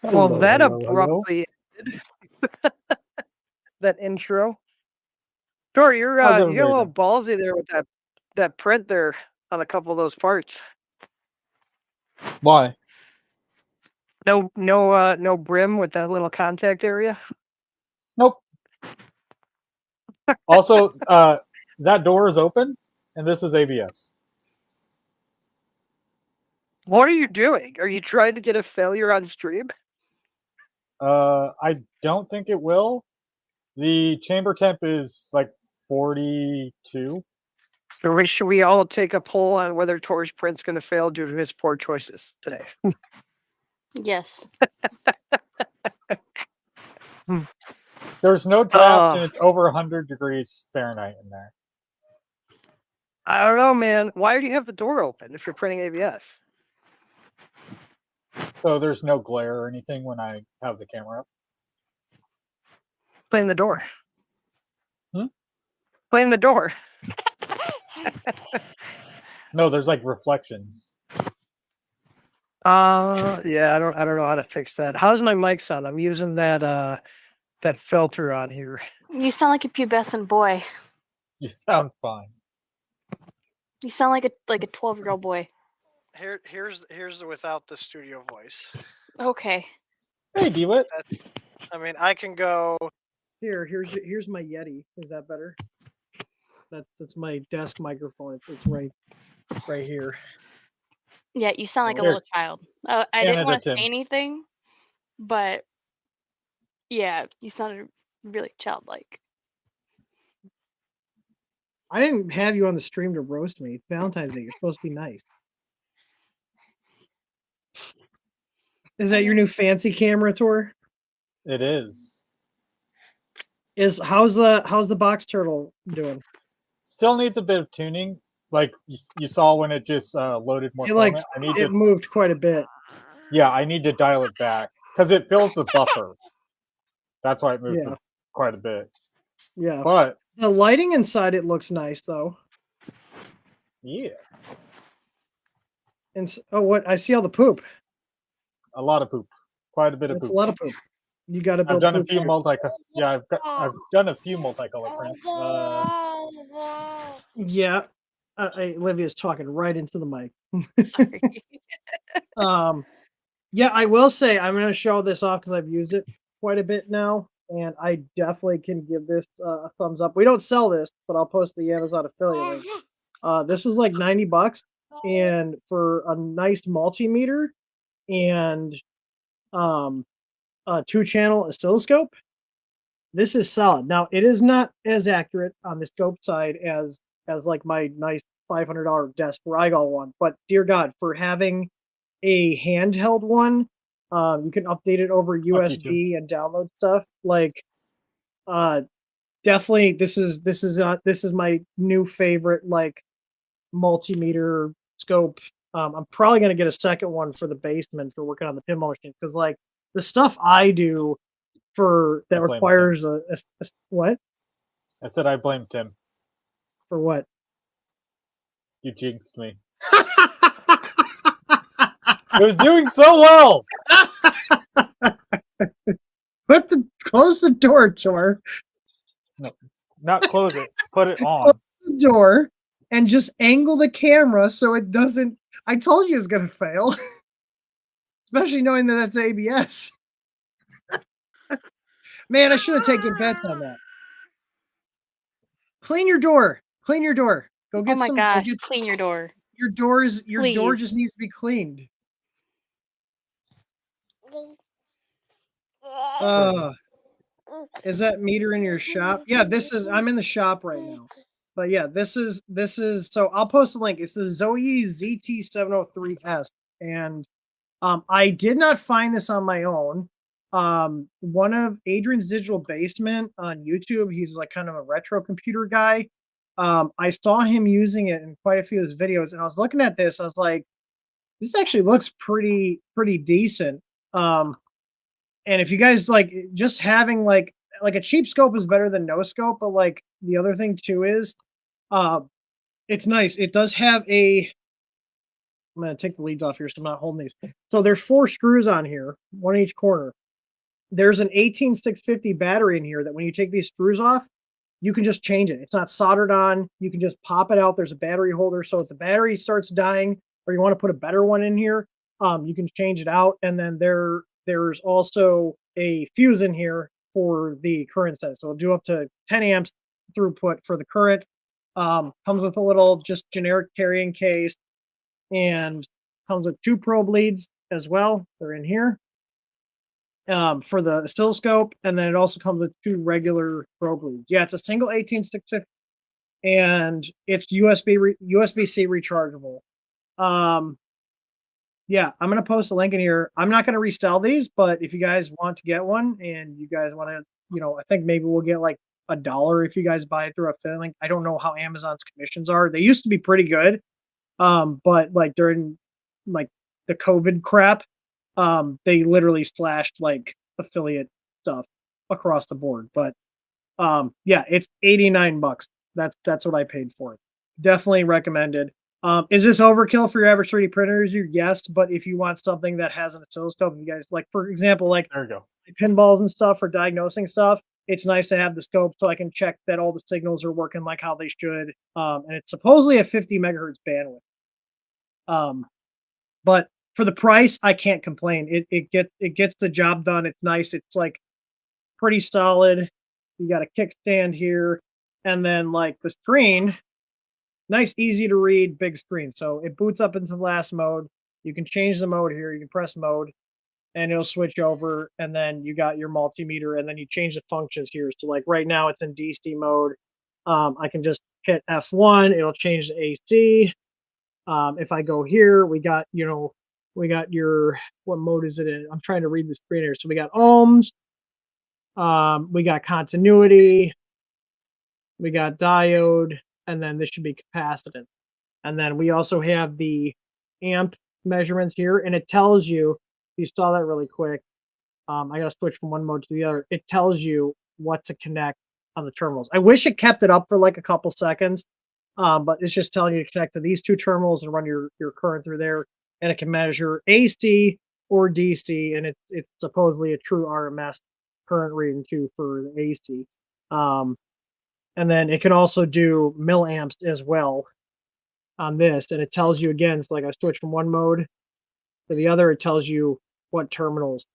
Well, that abruptly ended. That intro. Tori, you're a little ballsy there with that print there on a couple of those parts. Why? No brim with that little contact area. Nope. Also, that door is open, and this is ABS. What are you doing? Are you trying to get a failure on stream? I don't think it will. The chamber temp is like 42. Should we all take a poll on whether Tori's print's going to fail due to his poor choices today? Yes. There's no draft, and it's over 100 degrees Fahrenheit in there. I don't know, man. Why do you have the door open if you're printing ABS? So there's no glare or anything when I have the camera up. Playing the door. Playing the door. No, there's like reflections. Yeah, I don't know how to fix that. How's my mic sound? I'm using that filter on here. You sound like a pubescent boy. You sound fine. You sound like a 12-year-old boy. Here's the without the studio voice. Okay. Hey, DeWitt. I mean, I can go. Here's my Yeti. Is that better? That's my desk microphone. It's right here. Yeah, you sound like a little child. I didn't want to say anything, but yeah, you sounded really childlike. I didn't have you on the stream to roast me. It's Valentine's Day. You're supposed to be nice. Is that your new fancy camera, Tor? It is. How's the box turtle doing? Still needs a bit of tuning. Like you saw when it just loaded more. It moved quite a bit. Yeah, I need to dial it back because it fills the buffer. That's why it moved quite a bit. Yeah, but the lighting inside it looks nice though. Yeah. And what I see all the poop. A lot of poop. Quite a bit of poop. A lot of poop. You got to build. I've done a few I've done a few multicolor prints. Yeah. Olivia's talking right into the mic. Yeah, I will say I'm going to show this off because I've used it quite a bit now, and I definitely can give this a thumbs up. We don't sell this, but I'll post the Amazon affiliate link. This was like $90, and for a nice multimeter and a 2-channel oscilloscope, this is solid. Now, it is not as accurate on the scope side as as like my nice $500 desk where I got one. But dear God, for having a handheld one, you can update it over USB and download stuff. Like, definitely, this is my new favorite like multimeter scope. I'm probably gonna get a second one for the basement for working on the pinball machine because like the stuff I do for that requires a what? I said I blame Tim. For what? You jinxed me. It was doing so well. Close the door, Tor. No, not close it. Put it on. Close the door and just angle the camera so it doesn't. I told you it's gonna fail, especially knowing that that's ABS. Man, I should have taken bets on that. Clean your door. Clean your door. Go get Oh my some. gosh! Clean your door. Your door just needs to be cleaned. Is that meter in your shop? Yeah, I'm in the shop right now. But yeah, this is so I'll post a link. It's the Zoe ZT703S. And I did not find this on my own. One of Adrian's Digital Basement on YouTube, he's like kind of a retro computer guy. I saw him using it in quite a few of his videos, and I was looking at this, I was like, this actually looks pretty decent. And if you guys like just having like a cheap scope is better than no scope, but like the other thing too is it's nice. It does have I'm gonna take the leads off here so I'm not holding these. So there's 4 screws on here, one in each corner. There's an 18650 battery in here that when you take these screws off, you can just change it. It's not soldered on. You can just pop it out. There's a battery holder. So if the battery starts dying or you want to put a better one in here, you can change it out. And then there's also a fuse in here for the current set. So it'll do up to 10 amps throughput for the current. Comes with a little just generic carrying case and comes with 2 probe leads as well. They're in here for the oscilloscope. And then it also comes with 2 regular probe leads. Yeah, it's a single 18650 and it's USB-C rechargeable. Yeah, I'm going to post a link in here. I'm not going to resell these, but if you guys want to get one and you guys want to, I think maybe we'll get like $1 if you guys buy it through a affiliate link. I don't know how Amazon's commissions are. They used to be pretty good. But like during like the COVID crap, they literally slashed like affiliate stuff across the board. But yeah, it's $89. That's what I paid for it. Definitely recommended. Is this overkill for your average 3D printer user? Yes, but if you want something that has an oscilloscope, if you guys like, for example, like there you go, pinballs and stuff for diagnosing stuff, it's nice to have the scope so I can check that all the signals are working like how they should. And it's supposedly a 50 megahertz bandwidth. But for the price, I can't complain. It gets the job done. It's nice. It's like pretty solid. You got a kickstand here, and then like the screen. Nice, easy to read, big screen. So it boots up into the last mode. You can change the mode here. You can press mode and it'll switch over. And then you got your multimeter and then you change the functions here. So like right now it's in DC mode. I can just hit F1. It'll change the AC. If I go here, we got your, what mode is it in? I'm trying to read the screen here. So we got ohms. We got continuity. We got diode. And then this should be capacitance. And then we also have the amp measurements here, and it tells you, you saw that really quick. I got to switch from one mode to the other. It tells you what to connect on the terminals. I wish it kept it up for like a couple seconds, but it's just telling you to connect to these 2 terminals and run your current through there, and it can measure AC or DC, and it's supposedly a true RMS current reading too for the AC. And then it can also do milliamps as well on this. And it tells you again, so like I switch from one mode to the other, it tells you what terminals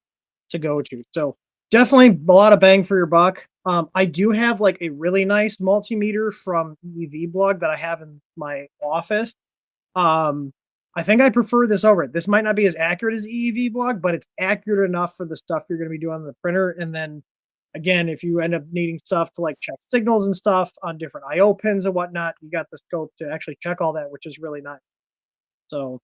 to go to. So definitely a lot of bang for your buck. I do have like a really nice multimeter from EV Blog that I have in my office. I think I prefer this over it. This might not be as accurate as EV Blog, but it's accurate enough for the stuff you're going to be doing on the printer. And then Again, if you end up needing stuff to like check signals and stuff on different I/O pins and whatnot, you got the scope to actually check all that, which is really nice. So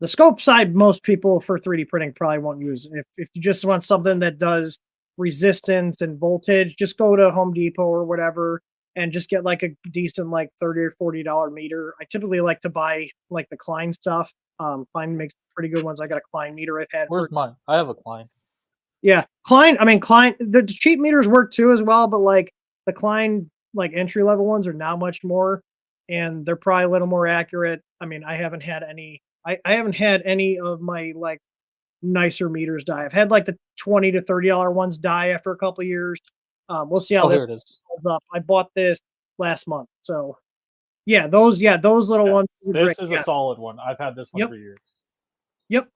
the scope side, most people for 3D printing probably won't use. If you just want something that does resistance and voltage, just go to Home Depot or whatever and just get like a decent like $30 or $40 meter. I typically like to buy like the Klein stuff. Klein makes pretty good ones. I got a Klein meter I've had. Where's mine? I have a Klein. Yeah, Klein. I mean, Klein. The cheap meters work too as well, but like the Klein like entry level ones are now much more, and they're probably a little more accurate. I mean, I haven't had any. I haven't had any of my like nicer meters die. I've had like the $20 to $30 ones die after a couple years. We'll see how Oh, this here it is. holds up. I bought this last month, so yeah, those little ones. This is a solid one. I've had this one for years. Yep.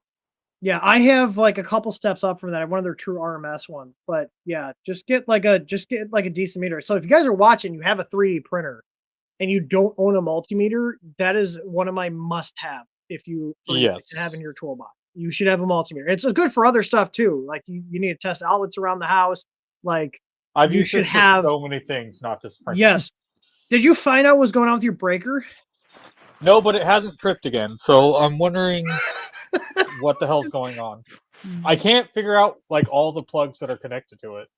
Yeah, I have like a couple steps up from that. I have one of their true RMS ones, but yeah, just get like a decent meter. So if you guys are watching, you have a 3D printer, and you don't own a multimeter, that is one of my must-have. If you have in your toolbox, you should have a multimeter. It's good for other stuff too. Like you need to test outlets around the house. Like I've used this for so many things, not just print. Yes. Did you find out what's going on with your breaker? No, but it hasn't tripped again. So I'm wondering what the hell's going on. I can't figure out like all the plugs that are connected to it.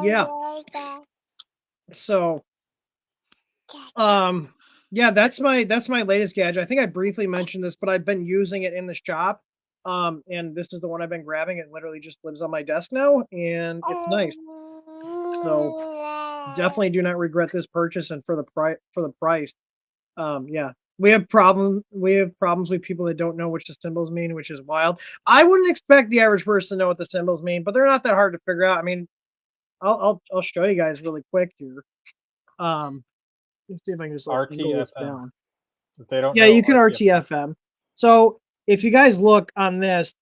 Yeah. So yeah, that's my latest gadget. I think I briefly mentioned this, but I've been using it in the shop. And this is the one I've been grabbing. It literally just lives on my desk now, and it's nice. So definitely do not regret this purchase, and for the price. Yeah. We have problems with people that don't know what the symbols mean, which is wild. I wouldn't expect the average person to know what the symbols mean, but they're not that hard to figure out. I mean, I'll show you guys really quick here. Let's see if I can just like, this down. If they don't yeah, you can RTFM. So if you guys look on this,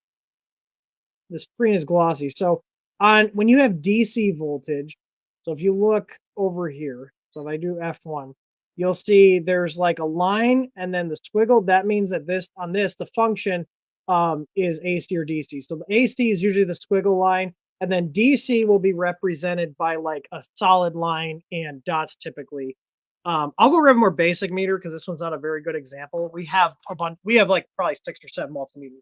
the screen is glossy. So when you have DC voltage, so if you look over here, so if I do F1, you'll see there's like a line and then the squiggle. That means that the function is AC or DC. So the AC is usually the squiggle line, and then DC will be represented by like a solid line and dots typically. I'll go grab a more basic meter because this one's not a very good example. We have a bunch. We have like probably 6 or 7 multimeters.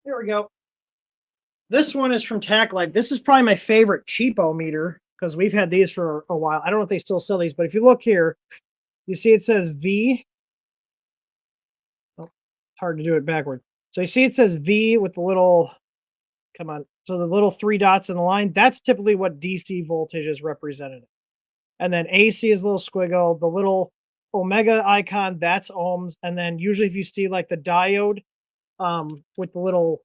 Here we go. This one is from TacLight. This is probably my favorite cheapo meter because we've had these for a while. I don't know if they still sell these, but if you look here, you see it says V. Oh, it's hard to do it backward. So you see it says V with the little, come on. So the little 3 dots in the line, that's typically what DC voltage is represented. And then AC is a little squiggle. The little omega icon, that's ohms. And then usually if you see like the diode with the little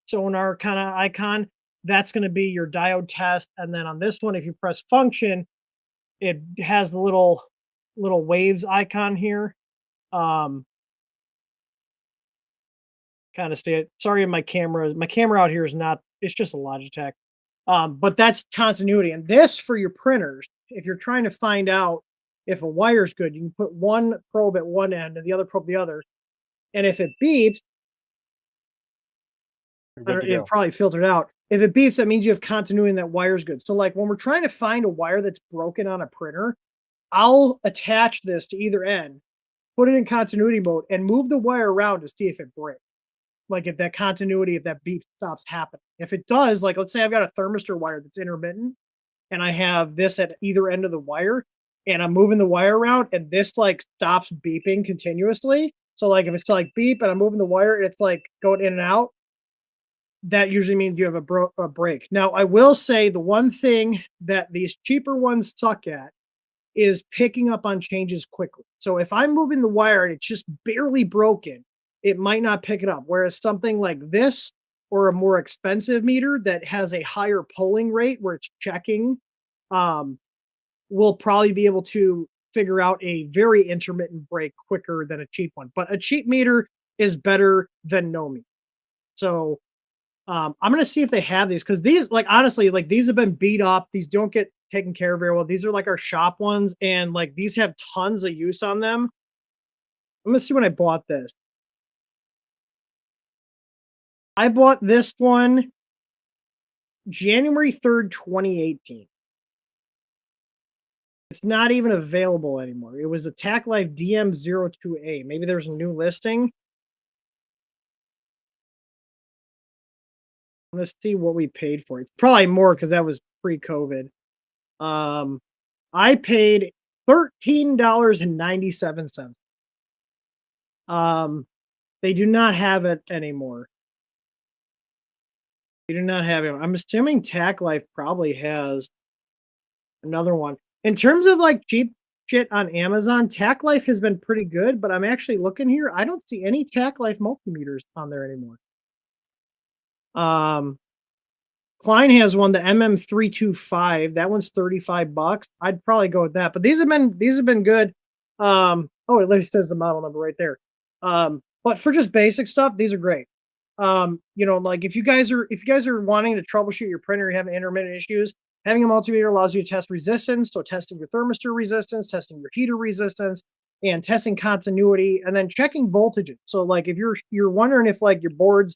sonar kind of icon, that's going to be your diode test. And then on this one, if you press function, it has the little waves icon here. Kind of stay. Sorry, my camera out here is not. It's just a Logitech. But that's continuity. And this for your printers, if you're trying to find out if a wire's good, you can put one probe at one end and the other probe the other. And if it beeps, it probably filtered out. If it beeps, that means you have continuity and that wire's good. So like when we're trying to find a wire that's broken on a printer, I'll attach this to either end, put it in continuity mode, and move the wire around to see if it breaks. Like if that continuity, if that beep stops happening. If it does, like let's say I've got a thermistor wire that's intermittent, and I have this at either end of the wire, and I'm moving the wire around, and this like stops beeping continuously. So like if it's like beep and I'm moving the wire and it's like going in and out, that usually means you have a break. Now, I will say the one thing that these cheaper ones suck at is picking up on changes quickly. So if I'm moving the wire and it's just barely broken, it might not pick it up. Whereas something like this or a more expensive meter that has a higher pulling rate where it's checking will probably be able to figure out a very intermittent break quicker than a cheap one. But a cheap meter is better than no meter. So I'm going to see if they have these because these, like, honestly, like these have been beat up. These don't get taken care of very well. These are like our shop ones, and like these have tons of use on them. I'm gonna see when I bought this. I bought this one January 3rd, 2018. It's not even available anymore. It was a TacLife DM02A. Maybe there's a new listing. I'm gonna see what we paid for it. It's probably more because that was pre-COVID. I paid $13.97. They do not have it anymore. They do not have it. I'm assuming TacLife probably has another one. In terms of like cheap shit on Amazon, TacLife has been pretty good, but I'm actually looking here. I don't see any TacLife multimeters on there anymore. Klein has one, the MM325. That one's $35. I'd probably go with that. But these have been good. Oh, it literally says the model number right there. But for just basic stuff, these are great. You know, like if you guys are wanting to troubleshoot your printer, you're having intermittent issues, having a multimeter allows you to test resistance, so testing your thermistor resistance, testing your heater resistance, and testing continuity, and then checking voltages. So like if you're wondering if like your board's,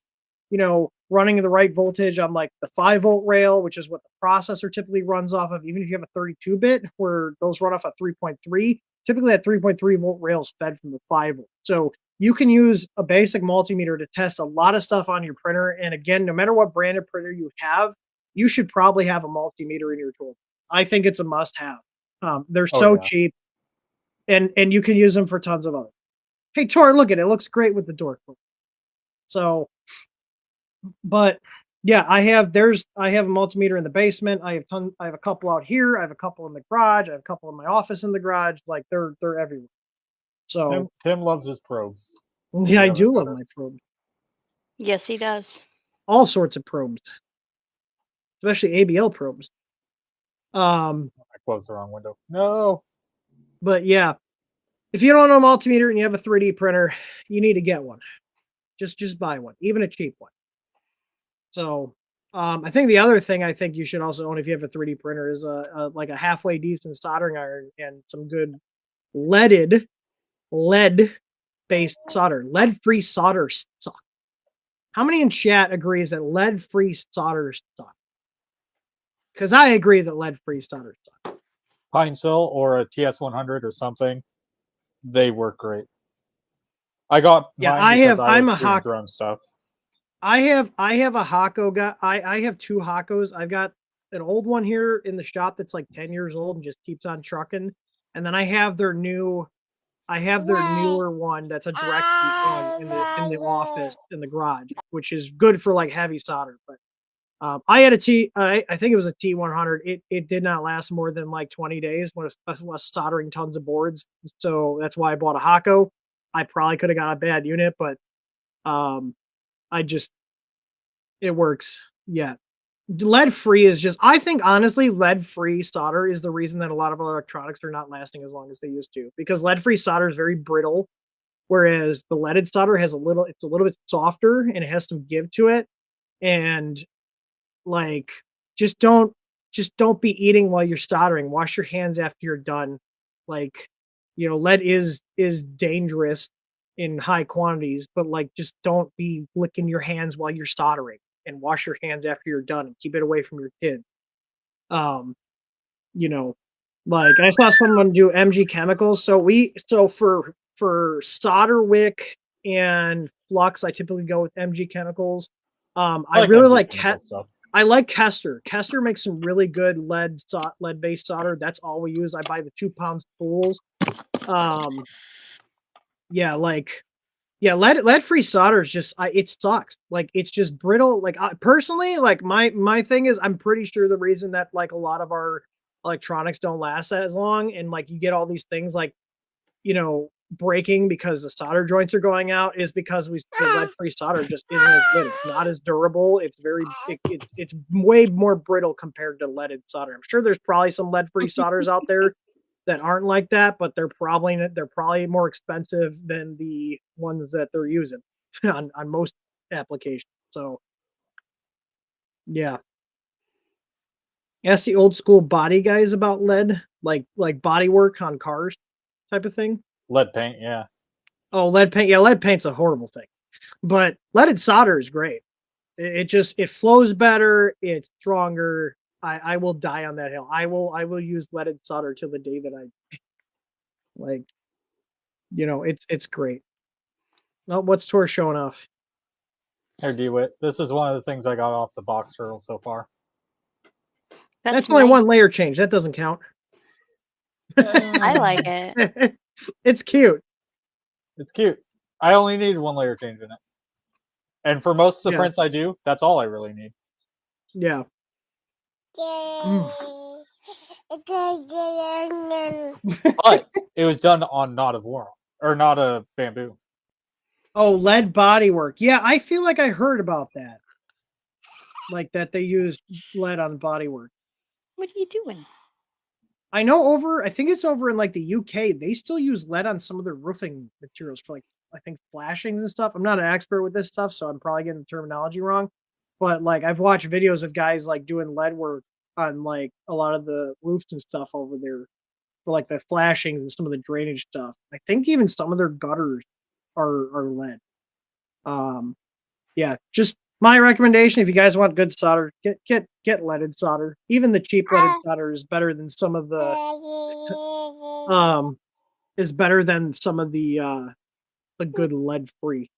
you know, running the right voltage on like the 5-volt rail, which is what the processor typically runs off of, even if you have a 32-bit where those run off at 3.3, typically that 3.3-volt rail is fed from the 5-volt. So you can use a basic multimeter to test a lot of stuff on your printer. And again, no matter what brand of printer you have, you should probably have a multimeter in your tool. I think it's a must-have. They're so cheap, and you can use them for tons of other. Hey, Tor, look at it. It looks great with the door. So, but yeah, I have a multimeter in the basement. I have a couple out here. I have a couple in the garage. I have a couple in my office in the garage. Like they're everywhere. So Tim loves his probes. Yeah, I do love my probes. Yes, he does. All sorts of probes, especially ABL probes. I closed the wrong window. No. But yeah, if you don't know a multimeter and you have a 3D printer, you need to get one. Just buy one, even a cheap one. So I think the other thing I think you should also own if you have a 3D printer is like a halfway decent soldering iron and some good lead-based solder, lead-free solder sucks. How many in chat agrees that lead-free solder sucks? Because I agree that lead-free solder sucks. Pine Sil or a TS100 or something, they work great. I got mine because I was doing drone stuff. I have a Hakko guy. I have two Hakkos. I've got an old one here in the shop that's like 10 years old and just keeps on trucking. And then I have their newer one that's a direct one in the office in the garage, which is good for like heavy solder. But I had I think it was a T100. It did not last more than like 20 days when I was soldering tons of boards. So that's why I bought a Hakko. I probably could have got a bad unit, but it works. Yeah. Lead free is just, I think honestly, lead free solder is the reason that a lot of electronics are not lasting as long as they used to, because lead free solder is very brittle. Whereas the leaded solder it's a little bit softer and it has some give to it. And like, just don't be eating while you're soldering. Wash your hands after you're done. Like, you know, lead is dangerous in high quantities, but like, just don't be licking your hands while you're soldering, and wash your hands after you're done and keep it away from your kid. You know, like I saw someone do MG Chemicals. So for solder wick and flux, I typically go with MG Chemicals. I really like stuff. I like Kester. Kester makes some really good lead-based solder. That's all we use. I buy the 2 pound spools. Lead-free solder is just it sucks. Like it's just brittle. Like personally, like my thing is, I'm pretty sure the reason that like a lot of our electronics don't last as long, and like you get all these things like, you know, breaking because the solder joints are going out, is because the lead-free solder just isn't as good. It's not as durable. It's it's way more brittle compared to leaded solder. I'm sure there's probably some lead-free solders out there that aren't like that, but they're probably more expensive than the ones that they're using on most applications. So yeah. Ask the old school body guys about lead, like body work on cars type of thing. Lead paint, yeah. Oh, lead paint. Yeah, lead paint's a horrible thing. But leaded solder is great. It flows better, it's stronger. I will die on that hill. I will use leaded solder till the day that I like, it's great. Oh, what's Tor showing off? Here, DeWitt. This is one of the things I got off the box turtle so far. That's only one layer change. That doesn't count. I like it. It's cute. It's cute. I only needed one layer change in it. And for most of the prints I do, that's all I really need. Yeah. But it was done on not a bamboo. Oh, lead bodywork. Yeah, I feel like I heard about that. Like that they used lead on bodywork. What are you doing? I know I think it's over in like the UK, they still use lead on some of their roofing materials for like, I think flashings and stuff. I'm not an expert with this stuff, so I'm probably getting the terminology wrong. But like I've watched videos of guys like doing lead work on like a lot of the roofs and stuff over there for like the flashings and some of the drainage stuff. I think even some of their gutters are lead. Yeah, just my recommendation, if you guys want good solder, get leaded solder. Even the cheap leaded solder is better than some of the good lead free.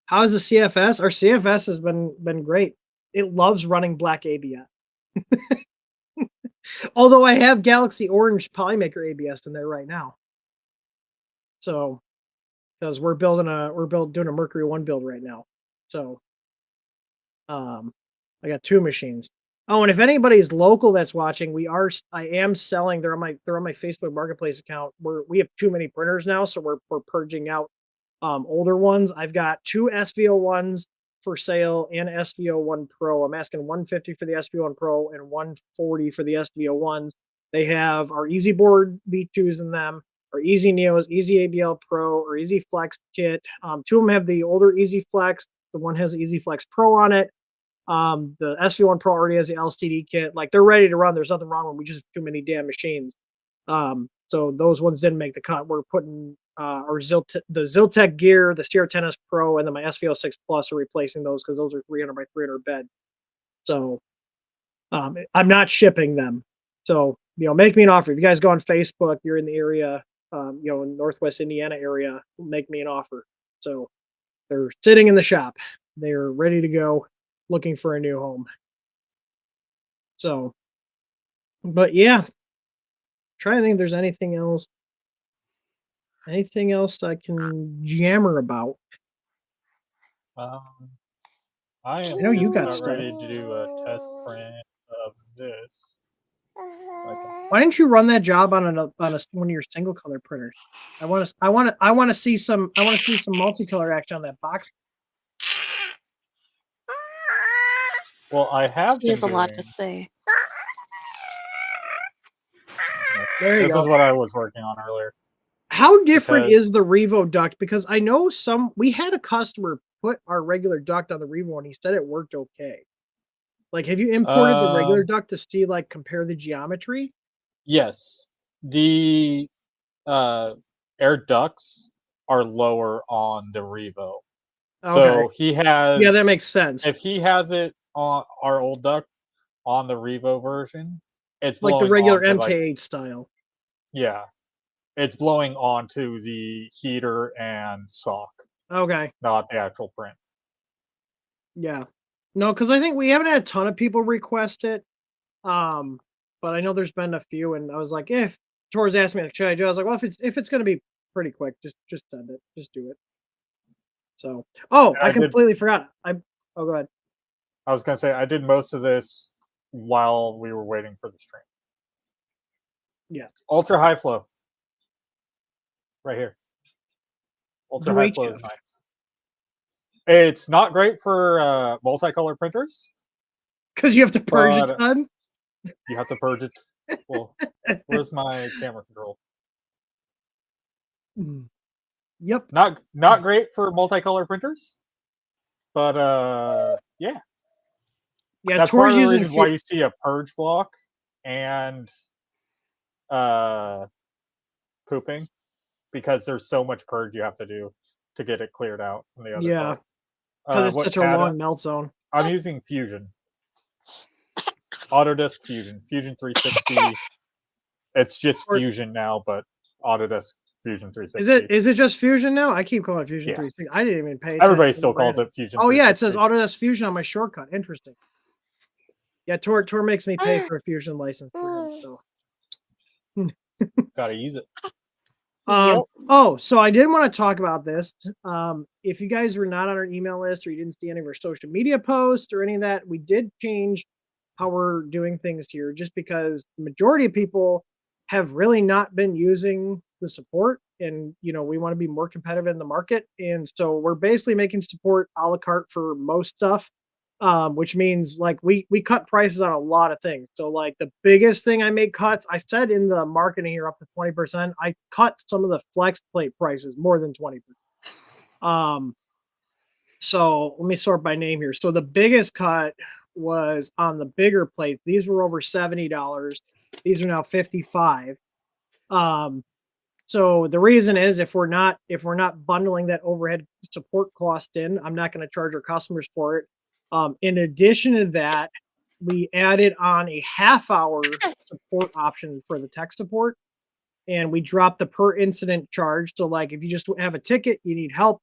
How's the CFS? Our CFS has been great. It loves running black ABS. Although I have Galaxy Orange Polymaker ABS in there right now. So because we're doing a Mercury 1 build right now. So I got 2 machines. Oh, and if anybody's local that's watching, I am selling. They're on my Facebook Marketplace account. We have too many printers now, so we're purging out older ones. I've got 2 SVO1s for sale and SVO1 Pro. I'm asking $150 for the SVO1 Pro and $140 for the SVO1s. They have our EasyBoard V2s in them, or Easy Neos, Easy ABL Pro, or Easy Flex kit. 2 of them have the older Easy Flex. The one has the Easy Flex Pro on it. The SV1 Pro already has the LCD kit. Like they're ready to run. There's nothing wrong with them. We just have too many damn machines. So those ones didn't make the cut. We're putting the Ziltech gear, the Sierra Tennis Pro, and then my SVO6 Plus are replacing those because those are 300 by 300 bed. So I'm not shipping them. So make me an offer. If you guys go on Facebook, you're in the area, in Northwest Indiana area, make me an offer. So they're sitting in the shop. They're ready to go, looking for a new home. So, but yeah, trying to think if there's anything else I can jammer about. I know you got about stuff. ready to do a test print of this. Why didn't you run that job on one of your single color printers? I want to see some multicolor action on that box. Well, I have. He has a lot to say. There you go. This is what I was working on earlier. How different is the Revo duct? Because I know we had a customer put our regular duct on the Revo and he said it worked okay. Like, have you imported the regular duct to see, like, compare the geometry? Yes. The air ducts are lower on the Revo. Okay. So he has... Yeah, that makes sense. If he has it on our old duct on the Revo version, it's like the regular MK8 style. Yeah. It's blowing onto the heater and sock. Okay. Not the actual print. Yeah. No, because I think we haven't had a ton of people request it. But I know there's been a few, and I was like, if Tor's asked me, like, should I do it? I was like, well, if it's gonna be pretty quick, just send it. Just do it. So I completely forgot. Go ahead. I was gonna say I did most of this while we were waiting for the stream. Yeah. Ultra high flow. Right here. Ultra high flow is nice. It's not great for multicolor printers. Because you have to purge a ton? You have to purge it. Well, where's my camera control? Yep. Not great for multicolor printers. But yeah. Yeah, that's part Tor's of the using reason why you see a purge block and pooping, because there's so much purge you have to do to get it cleared out from the other part. Because it's what such a CAD long melt zone. I'm using Fusion. Autodesk Fusion. Fusion 360. It's just Fusion now, but Autodesk Fusion 360. Is it just Fusion now? I keep calling it Fusion Yeah. 360. I didn't even pay attention. Everybody still calls it Fusion 360. Oh yeah, it says Autodesk Fusion on my shortcut. Interesting. Yeah, Tor makes me pay for a Fusion license for him, so gotta use it. Oh, so I did want to talk about this. If you guys were not on our email list or you didn't see any of our social media posts or any of that, we did change how we're doing things here just because the majority of people have really not been using the support, and we want to be more competitive in the market, and so we're basically making support a la carte for most stuff, which means like we cut prices on a lot of things. So like the biggest thing I made cuts, I said in the marketing here up to 20%. I cut some of the flex plate prices more than 20%. So let me sort by name here. So the biggest cut was on the bigger plates. These were over $70. These are now 55. So the reason is if we're not bundling that overhead support cost in, I'm not going to charge our customers for it. In addition to that, we added on a half-hour support option for the tech support, and we dropped the per incident charge. So like if you just have a ticket, you need help,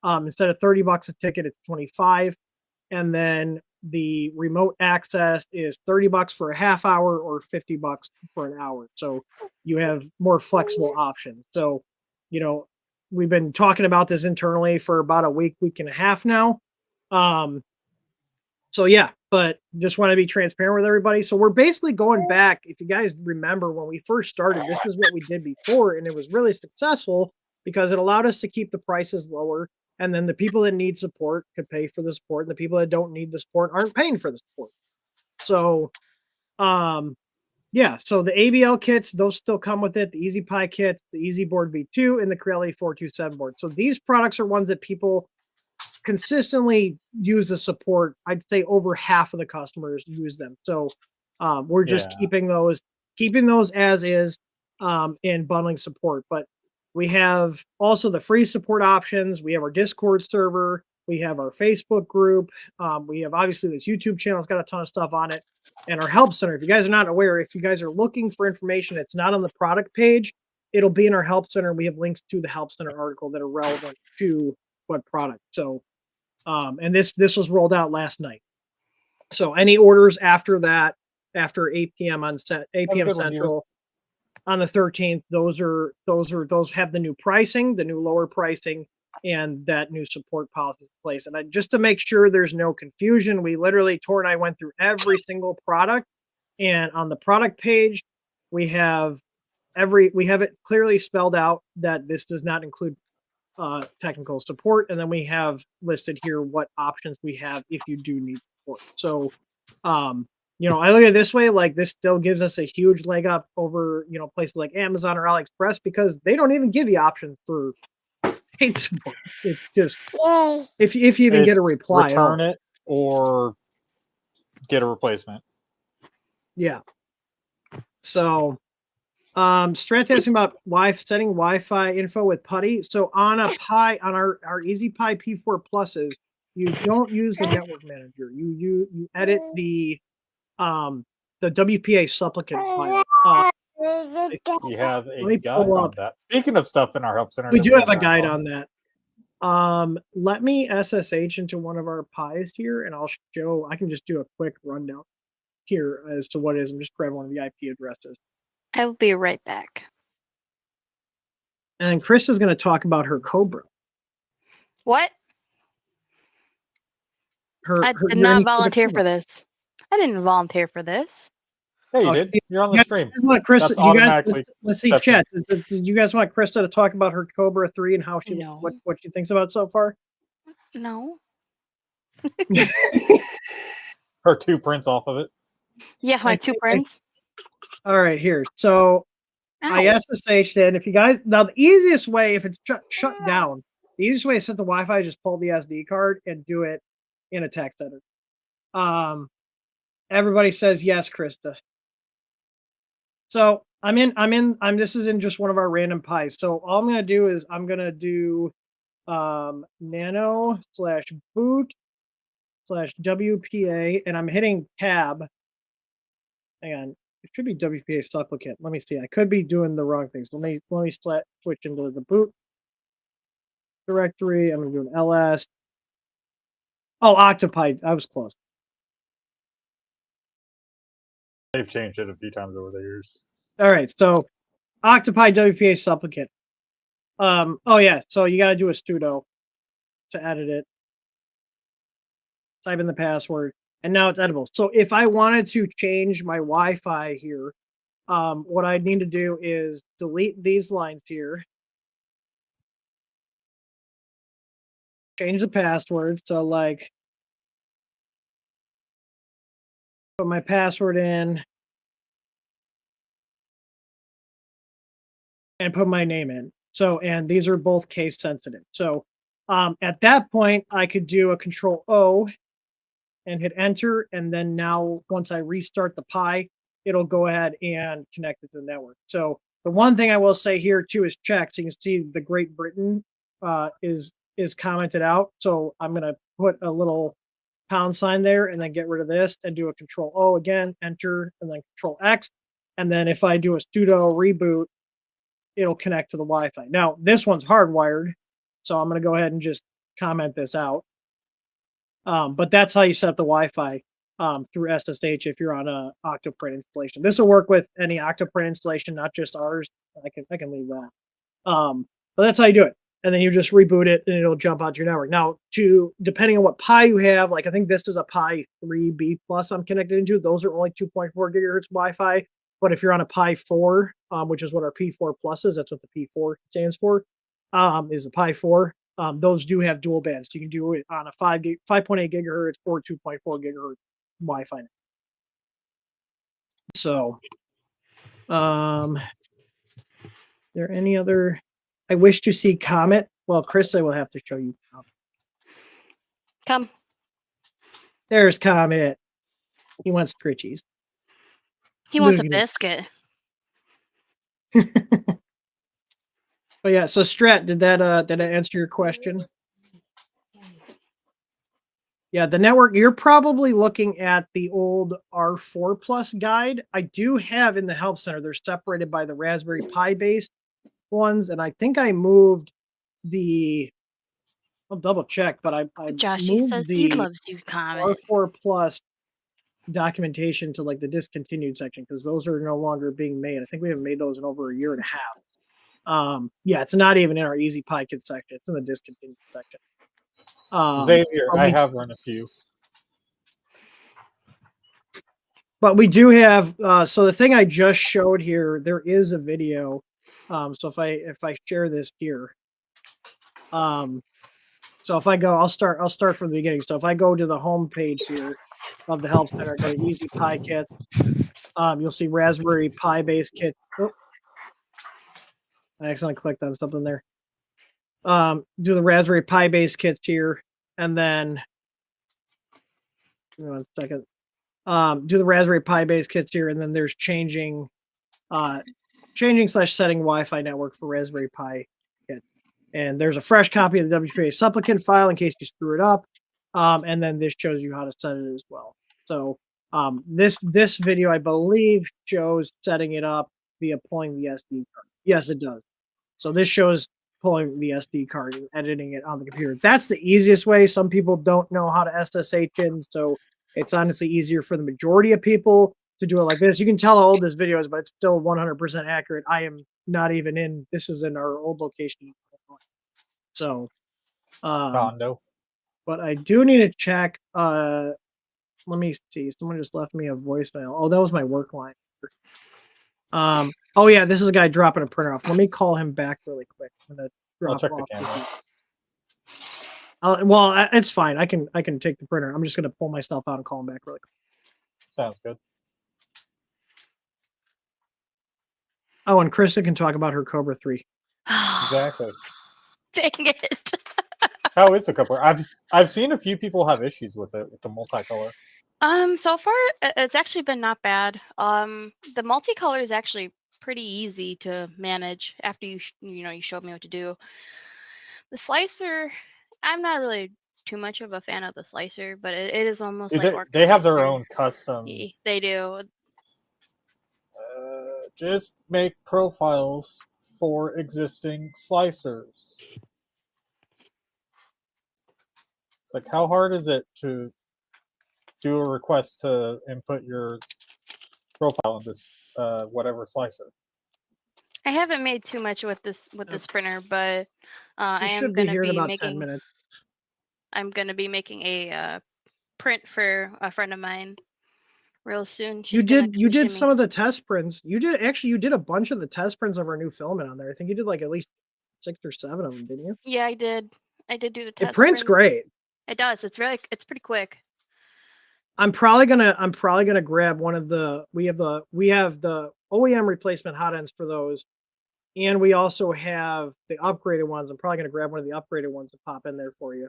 instead of $30 a ticket, it's 25. And then the remote access is $30 for a half hour or $50 for an hour. So you have more flexible options. So, we've been talking about this internally for about a week and a half now. So yeah, but just want to be transparent with everybody. So we're basically going back. If you guys remember when we first started, this is what we did before, and it was really successful because it allowed us to keep the prices lower. And then the people that need support could pay for the support, and the people that don't need the support aren't paying for the support. So, yeah. So the ABL kits, those still come with it. The Easy Pi kits, the Easy Board V2, and the Corelli 427 board. So these products are ones that people consistently use the support. I'd say over half of the customers use them. So we're just keeping those as is, and bundling support. But we have also the free support options. We have our Discord server. We have our Facebook group. We have obviously this YouTube channel. It's got a ton of stuff on it. And our help center. If you guys are not aware, if you guys are looking for information, it's not on the product page. It'll be in our help center. We have links to the help center article that are relevant to what product. So, and this was rolled out last night. So any orders after that, after 8 p.m. Central on the 13th, those have the new pricing, the new lower pricing, and that new support policy in place. And just to make sure there's no confusion, Tor and I went through every single product, and on the product page, we have it clearly spelled out that this does not include technical support, and then we have listed here what options we have if you do need support. So, I look at it this way, like this still gives us a huge leg up over, places like Amazon or AliExpress, because they don't even give you options for paid support. It's just, if you even get a reply, return it or get a replacement. Yeah. So, Strat's asking about setting Wi-Fi info with PuTTY. So on a Pi, on our Easy Pi P4 Pluses, you don't use the network manager. You edit the WPA supplicant file. We have a guide on that. Speaking of stuff in our help center, we do have a guide on that. Let me SSH into one of our Pis here, and I'll show. I can just do a quick rundown here as to what it is. I'm just grabbing one of the IP addresses. I will be right back. And Chris is going to talk about her Cobra. What? I did not volunteer for this. I didn't volunteer for this. Yeah, you did. You're on the stream. That's automatically. Let's see, chat. Did you guys want Krista to talk about her Cobra 3 and how what she thinks about it so far? No. Her 2 prints off of it. Yeah, my 2 prints. All right, here. So I SSH'd in. If you guys, now the easiest way, if it's shut down, the easiest way to set the Wi-Fi is just pull the SD card and do it in a text editor. Everybody says yes, Krista. So this is in just one of our random pies. So all I'm gonna do is I'm gonna do nano / boot / WPA, and I'm hitting tab. Hang on, it should be WPA supplicant. Let me see. I could be doing the wrong things. Let me switch into the boot directory. I'm gonna do an ls. Oh, Octopi. I was close. They've changed it a few times over the years. All right, so Octopi WPA supplicant. Oh yeah, so you got to do a sudo to edit it. Type in the password, and now it's editable. So if I wanted to change my Wi-Fi here, what I need to do is delete these lines here, change the password. So like, put my password in, and put my name in. So, and these are both case sensitive. So at that point, I could do a Control O and hit enter. And then now once I restart the Pi, it'll go ahead and connect it to the network. So the one thing I will say here too is check. So you can see the Great Britain is commented out. So I'm going to put a little £sign there and then get rid of this and do a Control O again, enter, and then Control X. And then if I do a sudo reboot, it'll connect to the Wi-Fi. Now, this one's hardwired, so I'm going to go ahead and just comment this out. But that's how you set the Wi-Fi through SSH if you're on a Octoprint installation. This will work with any Octoprint installation, not just ours. I can leave that. But that's how you do it. And then you just reboot it, and it'll jump out to your network. Now, depending on what Pi you have, like I think this is a Pi 3B Plus I'm connected into. Those are only 2.4 gigahertz Wi-Fi. But if you're on a Pi 4, which is what our P4 Plus is, that's what the P4 stands for, is a Pi 4. Those do have dual bands. So you can do it on a 5.8 gigahertz or 2.4 gigahertz Wi-Fi. So, there any other? I wish to see Comet. Well, Krista will have to show you. Come. There's Comet. He wants Scritchies. He wants a biscuit. But yeah, so Strat, did that answer your question? Yeah, the network, you're probably looking at the old R4 Plus guide. I do have in the Help Center, they're separated by the Raspberry Pi based ones, and I think I moved I'll double check, but I Josh, moved he says the he loves you, Comet. R4 Plus documentation to like the discontinued section because those are no longer being made. I think we haven't made those in over a year and a half. Yeah, it's not even in our Easy Pi Kit section. It's in the discontinued section. Xavier, I have run a few. But we do have so the thing I just showed here, there is a video. So if I share this here, so if I go, I'll start from the beginning. So if I go to the home page here of the Help Center, go to Easy Pi Kit, you'll see Raspberry Pi base kit. Oh, I accidentally clicked on something there. Do the Raspberry Pi base kits here, and then give me 1 second. Do the Raspberry Pi base kits here, and then there's changing /setting Wi-Fi network for Raspberry Pi kit. And there's a fresh copy of the WPA supplicant file in case you screw it up. And then this shows you how to set it as well. So this video, I believe, shows setting it up via pulling the SD card. Yes, it does. So this shows pulling the SD card and editing it on the computer. That's the easiest way. Some people don't know how to SSH in, so it's honestly easier for the majority of people to do it like this. You can tell how old this video is, but it's still 100% accurate. I am not even in. This is in our old location. So, Condo. But I do need to check. Let me see. Someone just left me a voicemail. Oh, that was my work line. Oh yeah, this is a guy dropping a printer off. Let me call him back really quick. I'm gonna I'll drop check off the cameras. well, it's fine. I can take the printer. I'm just gonna pull myself out and call him back really quick. Sounds good. Oh, and Krista can talk about her Cobra 3. Exactly. Dang it. How is the coupler? I've seen a few people have issues with it with the multicolor. So far it's actually been not bad. The multicolor is actually pretty easy to manage after you you showed me what to do. The slicer, I'm not really too much of a fan of the slicer, but it is almost Is like it? They have their Organizer. own custom. They do. Just make profiles for existing slicers. It's like, how hard is it to do a request to input your profile in this whatever slicer? I haven't made too much with this printer, but I am be going to here in be about making. 10 minutes. I'm going to be making a print for a friend of mine real soon. You did some of the test prints. You did a bunch of the test prints of our new filament on there. I think you did like at least 6 or 7 of them, didn't you? Yeah, I did. I did do the test. It prints great. It does. It's pretty quick. I'm probably gonna grab one of the we have the OEM replacement hot ends for those, and we also have the upgraded ones. I'm probably gonna grab one of the upgraded ones and pop in there for you.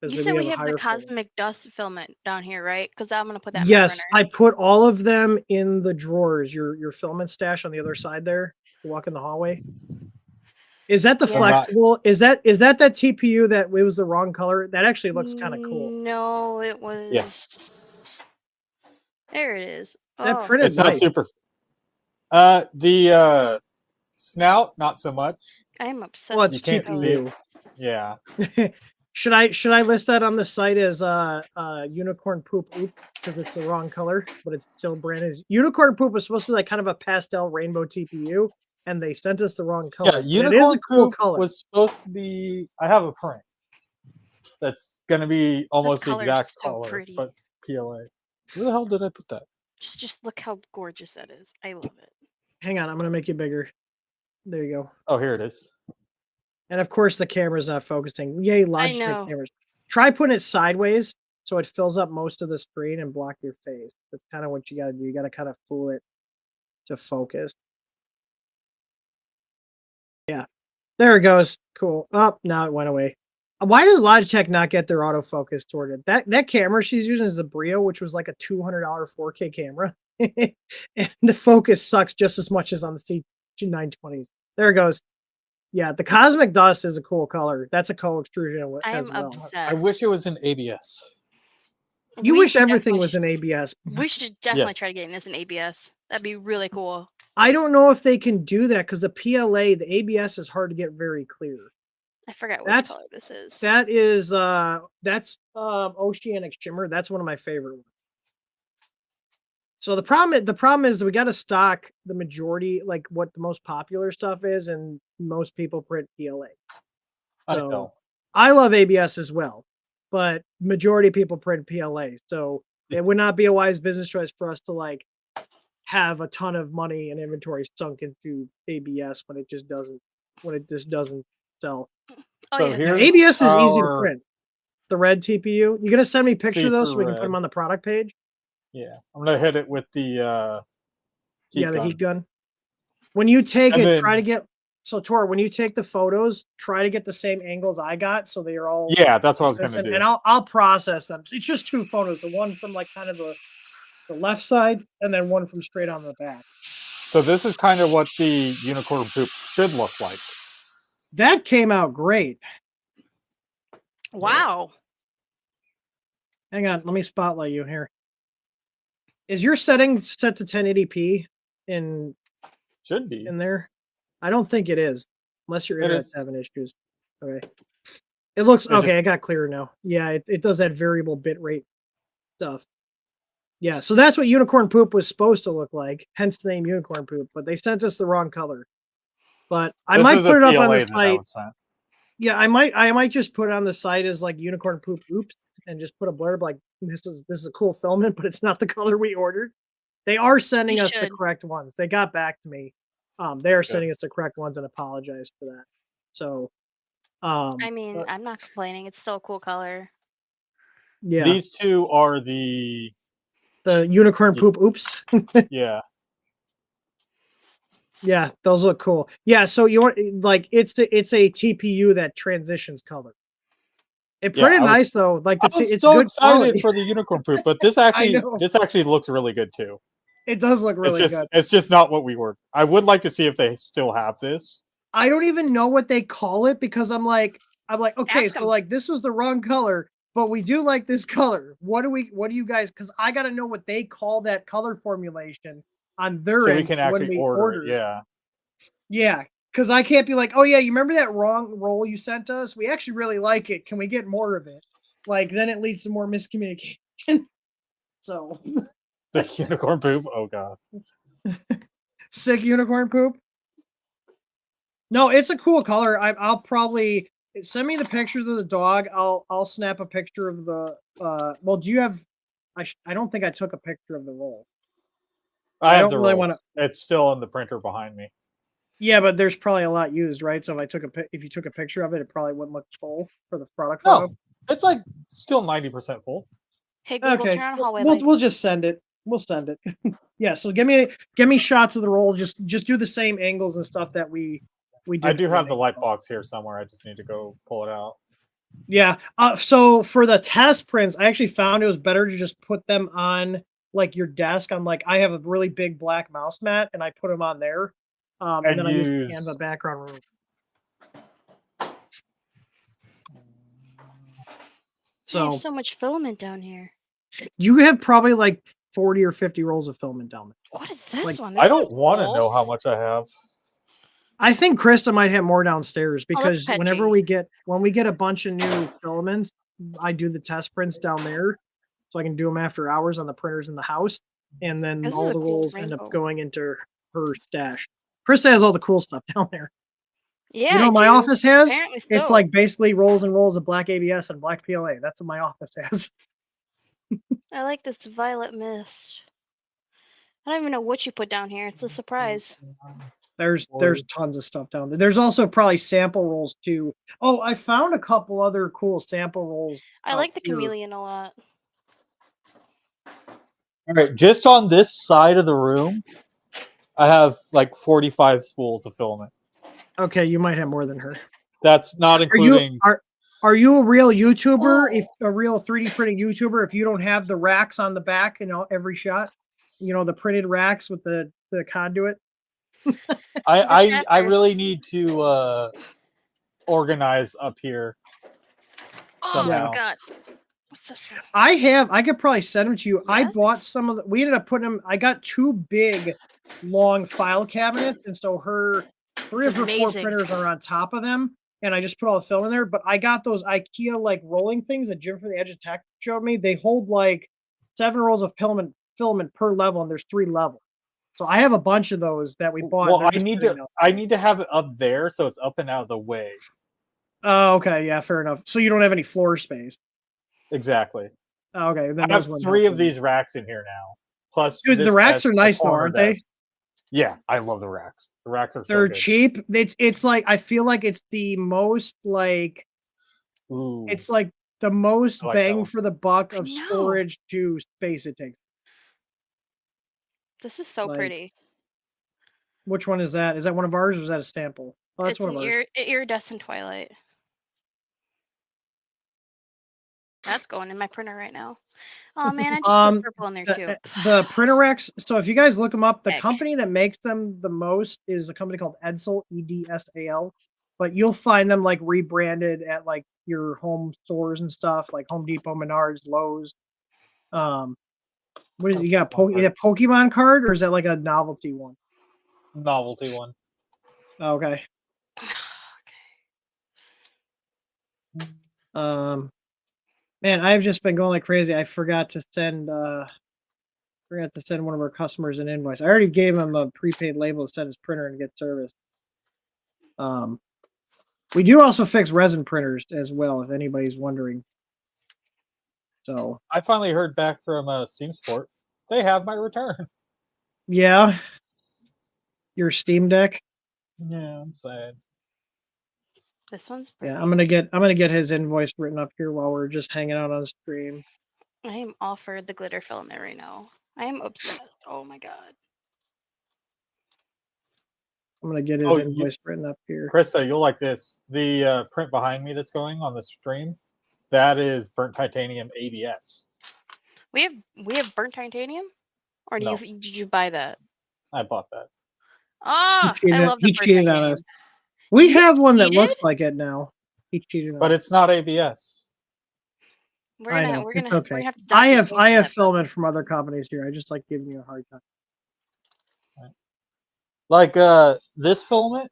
You said we have the cosmic dust filament down here, right? Because I'm gonna put that. Yes, I put all of them in the drawers. Your filament stash on the other side there. You walk in the hallway. Is that the flexible? Is that TPU that it was the wrong color? That actually looks kind of cool. No, it was. Yes. There it is. That printed it's not super. The snout, not so much. I'm obsessed. Well, it's TPU. Yeah. Should I list that on the site as unicorn poop because it's the wrong color, but it's still branded. Unicorn poop was supposed to be like kind of a pastel rainbow TPU, and they sent us the wrong color. Yeah, unicorn poop was supposed to be. I have a print that's going to be almost the exact color, but PLA. Where the hell did I put that? Just look how gorgeous that is. I love it. Hang on, I'm going to make it bigger. There you go. Oh, here it is. And of course, the camera's not focusing. Yay, Logitech cameras. Try putting it sideways so it fills up most of the screen and block your face. That's kind of what you got to do. You got to kind of fool it to focus. Yeah, there it goes. Cool. Oh, now it went away. Why does Logitech not get their autofocus toward it? That camera she's using is the Brio, which was like a $200 4K camera, and the focus sucks just as much as on the C920s. There it goes. Yeah, the cosmic dust is a cool color. That's a co-extrusion as well. Obsessed. I wish it was in ABS. You wish everything was in ABS. We should definitely try to get this in ABS. That'd be really cool. I don't know if they can do that because the PLA, the ABS is hard to get very clear. I forgot what color this is. That is that's Oceanic Shimmer. That's one of my favorite ones. So the problem is we got to stock the majority, like what the most popular stuff is, and most people print PLA. So I love ABS as well, but majority of people print PLA. So it would not be a wise business choice for us to like have a ton of money and inventory sunk into ABS when it just doesn't sell. Oh, yeah. ABS is easy to print. The red TPU. You gonna send me pictures of those so we can put them on the product page? Yeah, I'm gonna hit it with the heat gun. When you take it, try to get Tor. When you take the photos, try to get the same angles I got, so they are all. Yeah, that's what I was gonna do. And I'll process them. It's just 2 photos. The one from like kind of the left side, and then one from straight on the back. So this is kind of what the unicorn poop should look like. That came out great. Wow. Hang on, let me spotlight you here. Is your setting set to 1080p in? Should be in there. I don't think it is, unless your internet's having issues. Okay. It looks okay. I got clearer now. Yeah, it does that variable bit rate stuff. Yeah, so that's what unicorn poop was supposed to look like, hence the name unicorn poop. But they sent us the wrong color. But I might put it up on the site. Yeah, I might just put it on the site as like unicorn poop oops and just put a blurb like this is a cool filament, but it's not the color we ordered. They are sending us the correct ones. They got back to me. They are sending us the correct ones and apologize for that. So I mean, I'm not complaining. It's so cool color. Yeah. These two are the unicorn poop oops. Yeah. Yeah, those look cool. Yeah, so you want like it's a TPU that transitions color. It Yeah, printed I was- nice though. Like I was it's so good excited quality. for the unicorn poop, but this I actually know. looks really good too. It does look really it's just good. it's just not what we were. I would like to see if they still have this. I don't even know what they call it because I'm like, okay, Ask so 'em. like this was the wrong color, but we do like this color. What do you guys? Because I got to know what they call that color formulation on their So end we can when actually we order it. Yeah. Yeah, because I can't be like, oh yeah, you remember that wrong roll you sent us? We actually really like it. Can we get more of it? Like then it leads to more miscommunication. So The unicorn poop. Oh god. sick unicorn poop. No, it's a cool color. I'll probably send me the pictures of the dog. I'll snap a picture of the. Well, do you have? I don't think I took a picture of the roll. I have don't the really rolls. wanna- It's still in the printer behind me. Yeah, but there's probably a lot used, right? So if you took a picture of it, it probably wouldn't look full for the product photo. No, it's like still 90% full. Hey Google, Okay, turn on hallway we'll light. we'll just send it. We'll send it. Yeah, so give me shots of the roll. Just do the same angles and stuff that we did. I do for have the light Hangout. box here somewhere. I just need to go pull it out. Yeah. So for the test prints, I actually found it was better to just put them on like your desk. On like I have a really big black mouse mat, and I put them on there, and And then I use use- Canva background room. So There's so much filament down here. you have probably like 40 or 50 rolls of filament down there. What is this Like, one? I This don't one's want to know old. how much I have. I think Krista might have more downstairs because that's whenever patchy. when we get a bunch of new filaments, I do the test prints down there, so I can do them after hours on the printers in the house, and then This is all a the cool rolls end up rainbow. going into her stash. Krista has all the cool stuff down there. Yeah, You know I what my do. office has? Apparently It's so. like basically rolls and rolls of black ABS and black PLA. That's what my office has. I like this violet mist. I don't even know what you put down here. It's a surprise. There's Or- tons of stuff down there. There's also probably sample rolls too. Oh, I found a couple other cool sample rolls. I out like the here. chameleon a lot. All right, just on this side of the room, I have like 45 spools of filament. Okay, you might have more than her. That's not including. Are you a real YouTuber? Oh. If a real 3D printing YouTuber, if you don't have the racks on the back, every shot, the printed racks with the conduit. I really need to organize up here. Oh somehow. god. What's this one? I could probably send them to you. I bought Yes? some of the. We ended up putting them. I got two big, long file cabinets, and so her three It's of her four amazing. printers are on top of them. And I just put all the film in there. But I got those IKEA like rolling things that Jim from the Edge of Tech showed me. They hold like 7 rolls of filament per level, and there's 3 levels. So I have a bunch of those that we bought. Well, They're I just need sitting to out. I need to have it up there so it's up and out of the way. Oh, okay, yeah, fair enough. So you don't have any floor space. Exactly. Oh, okay, then I have those wouldn't 3 help of you. these racks in here now. Plus, Dude, the this racks desk, are the nice though, corner aren't they? desk. Yeah, I love the racks. The racks are so They're good. cheap. It's like I feel like it's the most like Ooh. it's like the most I like that bang one. for the buck I of know. storage to space it takes. This is so Like, pretty. Which one is that? Is that one of ours or is that a sample? Oh, that's It's one an of ours. iridescent twilight. That's going in my printer right now. Oh man, I just put purple in there too. The printer racks. So if you guys look them up, the Heck. company that makes them the most is a company called Edsel, EDSAL. But you'll find them like rebranded at like your home stores and stuff, like Home Depot, Menards, Lowe's. What is you got? Is that Pokemon card or is that like a novelty one? Novelty one. Okay. Man, I've just been going like crazy. I forgot to send one of our customers an invoice. I already gave him a prepaid label to send his printer and get service. We do also fix resin printers as well, if anybody's wondering. So I finally heard back from Steam Sport. They have my return. yeah, your Steam Deck. Yeah, I'm sad. This one's Yeah, pretty. I'm gonna get his invoice written up here while we're just hanging out on stream. I am all for the glitter filament right now. I am obsessed. Oh my god. I'm gonna get his Oh, invoice written up here. Krista, you'll like this. The print behind me that's going on the stream, That is burnt titanium ABS. We have burnt titanium, or No. did you buy that? I bought that. Ah, I love the He burnt cheated on titanium. us. We You have one that looks cheated? like it now. He cheated on But us. it's not ABS. I know. We're It's gonna okay. have to I dock your have points on that, bud. filament from other companies here. I just like giving you a hard time. Like this filament.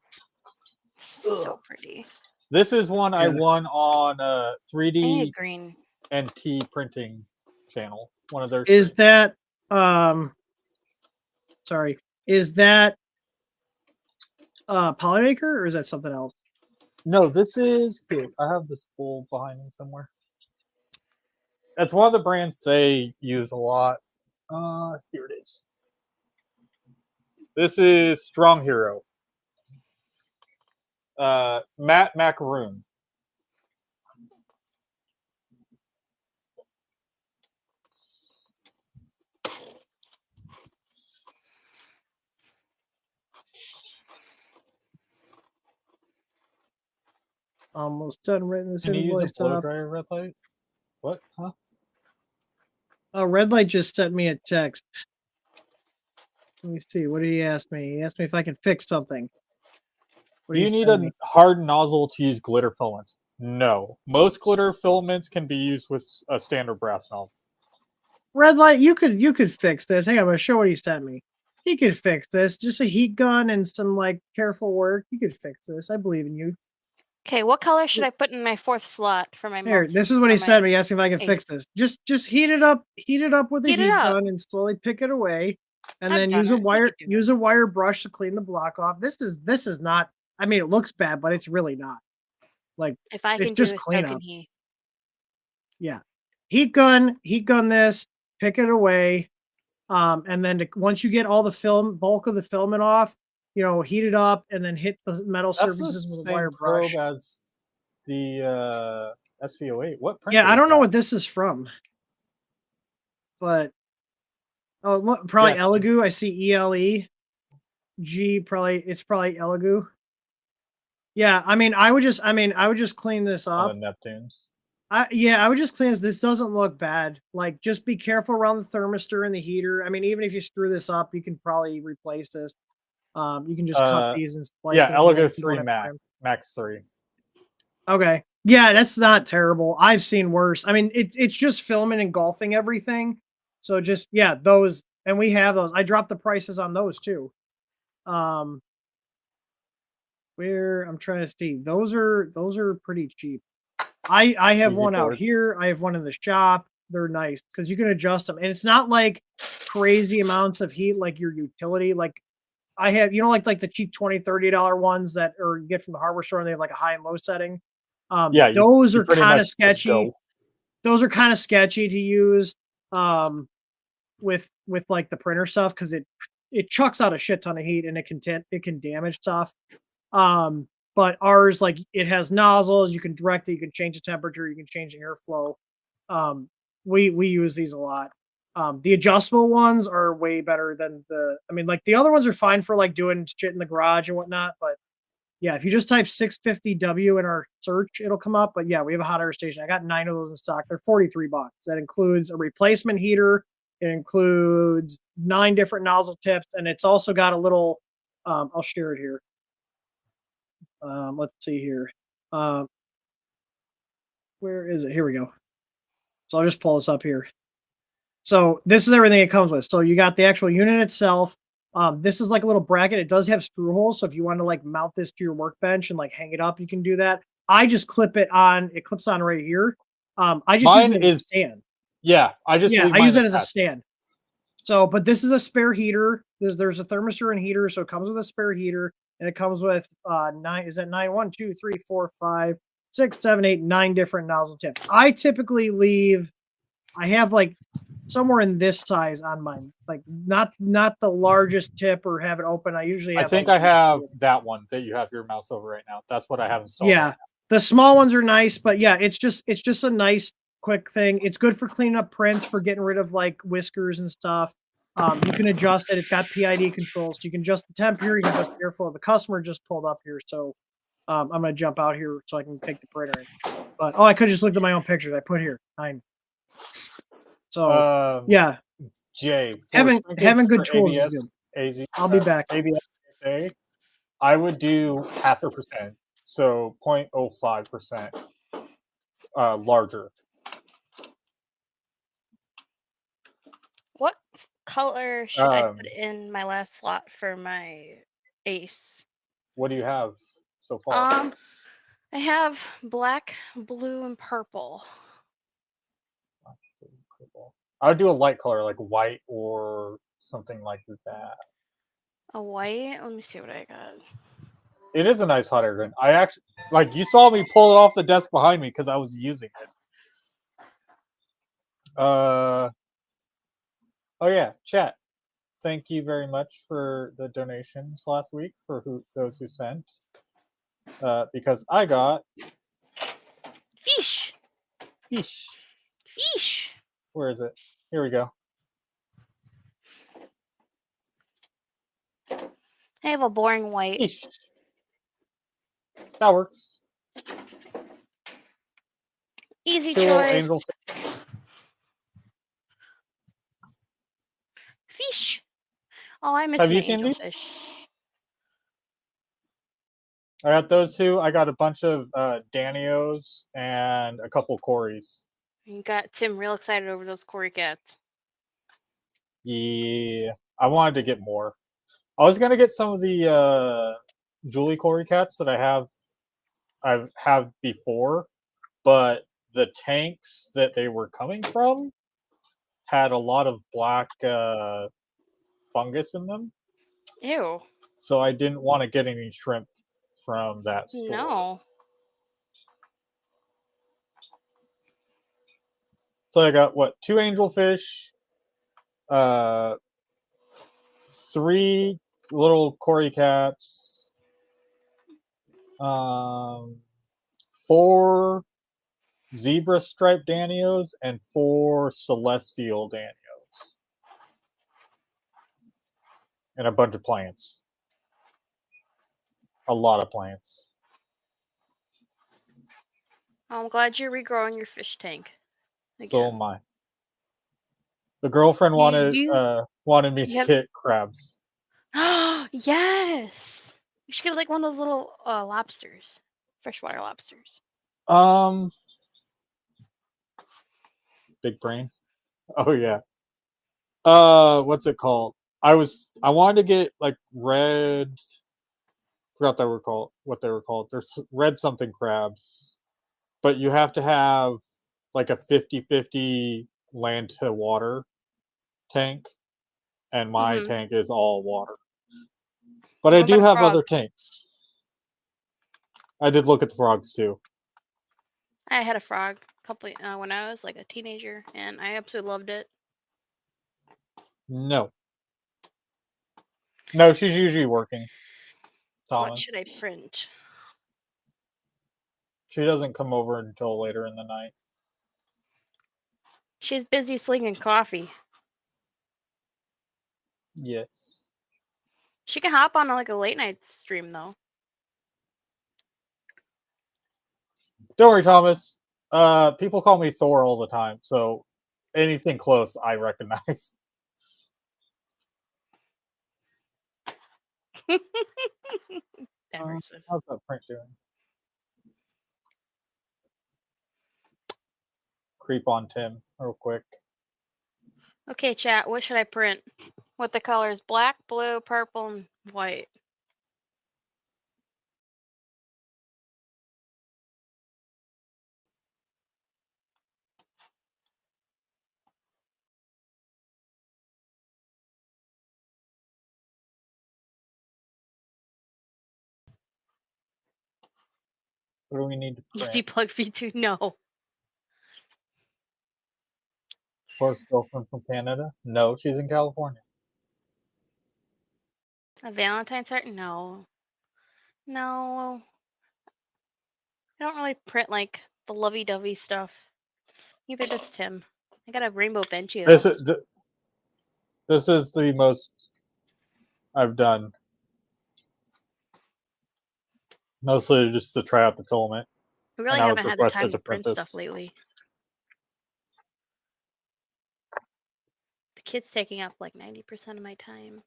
So pretty. This is one I Yeah. won on I need a 3D green. and T printing channel. One of their Is streams. that sorry, is that Polymaker or is that something else? No, this is here. I have this spool behind me somewhere. That's one of the brands they use a lot. Here it is. This is Strong Hero. Matte Macaroon. Almost done writing this Can you use invoice a blow up. dryer red light? What? Huh? Oh, Red Light just sent me a text. Let me see. What did he ask me? He asked me if I can fix something. What Do did you he need send a me? hard nozzle to use glitter filaments? No. Most glitter filaments can be used with a standard brass nozzle. Red Light, you could fix this. Hang on, I'm gonna show what he sent me. He could fix this. Just a heat gun and some like careful work. You could fix this. I believe in you. Okay, what color should I put in my 4th slot for my Here, multi? this is what he for my sent me. Asking if I can fix ace? this. Just heat it up with a Heat it heat up. gun and slowly pick it away. And I've then done use a it. We wire could do it. wire brush to clean the block off. This is not. I mean, it looks bad, but it's really not. Like If I it's can do just it, so cleanup. can he. Yeah, heat gun this. Pick it away. And then once you get all the bulk of the filament off, heat it up and then hit the metal That's the surfaces with a same wire probe brush. as the SV08. What printer? Yeah, I is don't know that? what this is from, but look, probably Yes. Elegoo. I see ELE. G it's probably Elegoo. Yeah, I mean, I would just clean this up. On the Neptunes. I would just clean this. This doesn't look bad. Like, just be careful around the thermistor and the heater. I mean, even if you screw this up, you can probably replace this. You can just cut these and splice Yeah, them. Elegoo 3 Max 3. Okay. Yeah, that's not terrible. I've seen worse. I mean, it's just filament engulfing everything. So just, yeah, those, and we have those. I dropped the prices on those too. Where I'm trying to see, those are pretty cheap. I have Easy one out boards. here. I have one in the shop. They're nice because you can adjust them, and it's not like crazy amounts of heat like your utility. Like I have, like the cheap $20, $30 ones that or you get from the hardware store, and they have like a high and low setting. Yeah, those you are pretty kind much of just sketchy. go. Those are kind of sketchy to use with like the printer stuff because it chucks out a shit ton of heat and it can damage stuff. But ours, like, it has nozzles. You can direct it. You can change the temperature. You can change the airflow. We use these a lot. The adjustable ones are way better than like the other ones are fine for like doing shit in the garage and whatnot. But yeah, if you just type 650W in our search, it'll come up. But yeah, we have a hot air station. I got 9 of those in stock. They're $43. That includes a replacement heater. It includes 9 different nozzle tips, and it's also got a little. I'll share it here. Let's see here. Where is it? Here we go. So I'll just pull this up here. So this is everything it comes with. So you got the actual unit itself. This is like a little bracket. It does have screw holes. So if you want to like mount this to your workbench and like hang it up, you can do that. I just clip it on. It clips on right here. I just use it as a stand. Yeah, I use it as a stand. So, but this is a spare heater. There's a thermistor and heater, so it comes with a spare heater, and it comes with 9. Is that 9? 1, 2, 3, 4, 5, 6, 7, 8, 9 different nozzle tips. I typically leave. I have like somewhere in this size on mine, like not the largest tip or have it open. I usually have. I think like, I have that one that you have your mouse over right now. That's what I have installed. Yeah, right the small ones are nice, but yeah, it's just a nice quick thing. It's good for cleaning up prints, for getting rid of like whiskers and stuff. You can adjust it. It's got PID controls. So you can adjust the temp here. You can adjust the airflow. The customer just pulled up here, so I'm going to jump out here so I can take the printer in. But I could just look at my own pictures. I put here 9. So yeah, Jay, for having shrinkage good for tools is ABS, good. I'll be back. ABS, I would do 0.5%, so 0.05% larger. What color should I put Um, in my last slot for my ace? What do you have so far? I have black, blue, and purple. I would do a light color like white or something like that. A white. Let me see what I got. It is a nice hot air gun. I actually you saw me pull it off the desk behind me because I was using it. Oh yeah, chat. Thank you very much for the donations last week for those who sent. Because I got Fish. fish. Fish. Where is it? Here we go. I have a boring white. Fish. That works. Easy Two little choice. angel Fish. Oh, I miss Have my you seen these? angelfish. I got those two. I got a bunch of Danios and a couple Corys. You got Tim real excited over those Cory cats. Yeah, I wanted to get more. I was gonna get some of the Julie Cory cats that I have before, but the tanks that they were coming from had a lot of black fungus in them. Ew. So I didn't want to get any shrimp from that store. No. So I got 2 angelfish, 3 little Cory cats, 4 zebra striped Danios, and 4 celestial Danios, and a bunch of plants. A lot of plants. I'm glad you're regrowing your fish tank. So Again. am I. The girlfriend wanted me to have- get crabs. Yes. You should get like one of those little lobsters, freshwater lobsters. Big brain. Oh yeah. What's it called? I wanted to get like red. Forgot what they were called. There's red something crabs, but you have to have like a 50-50 land to water tank, and my tank is all water. But I do have other tanks. I did look at the frogs too. I had a frog a couple when I was like a teenager, and I absolutely loved it. No, she's usually working. Thomas. What should I print? She doesn't come over until later in the night. She's busy slinging coffee. Yes. She can hop on like a late night stream though. Don't worry, Thomas. People call me Thor all the time, so anything close I recognize. How's that print doing? Creep on Tim real quick. Okay, chat. What should I print? With the colors black, blue, purple, and white. What do we need to print? Easy plug V2. No. Close girlfriend from Canada? No, she's in California. A Valentine's heart? No. No. I don't really print like the lovey-dovey stuff. Neither does Tim. I got a rainbow benchy though. This is the most I've done. Mostly just to try out the filament. We really I was haven't had the time requested to to print print stuff this. lately. The kid's taking up like 90% of my time.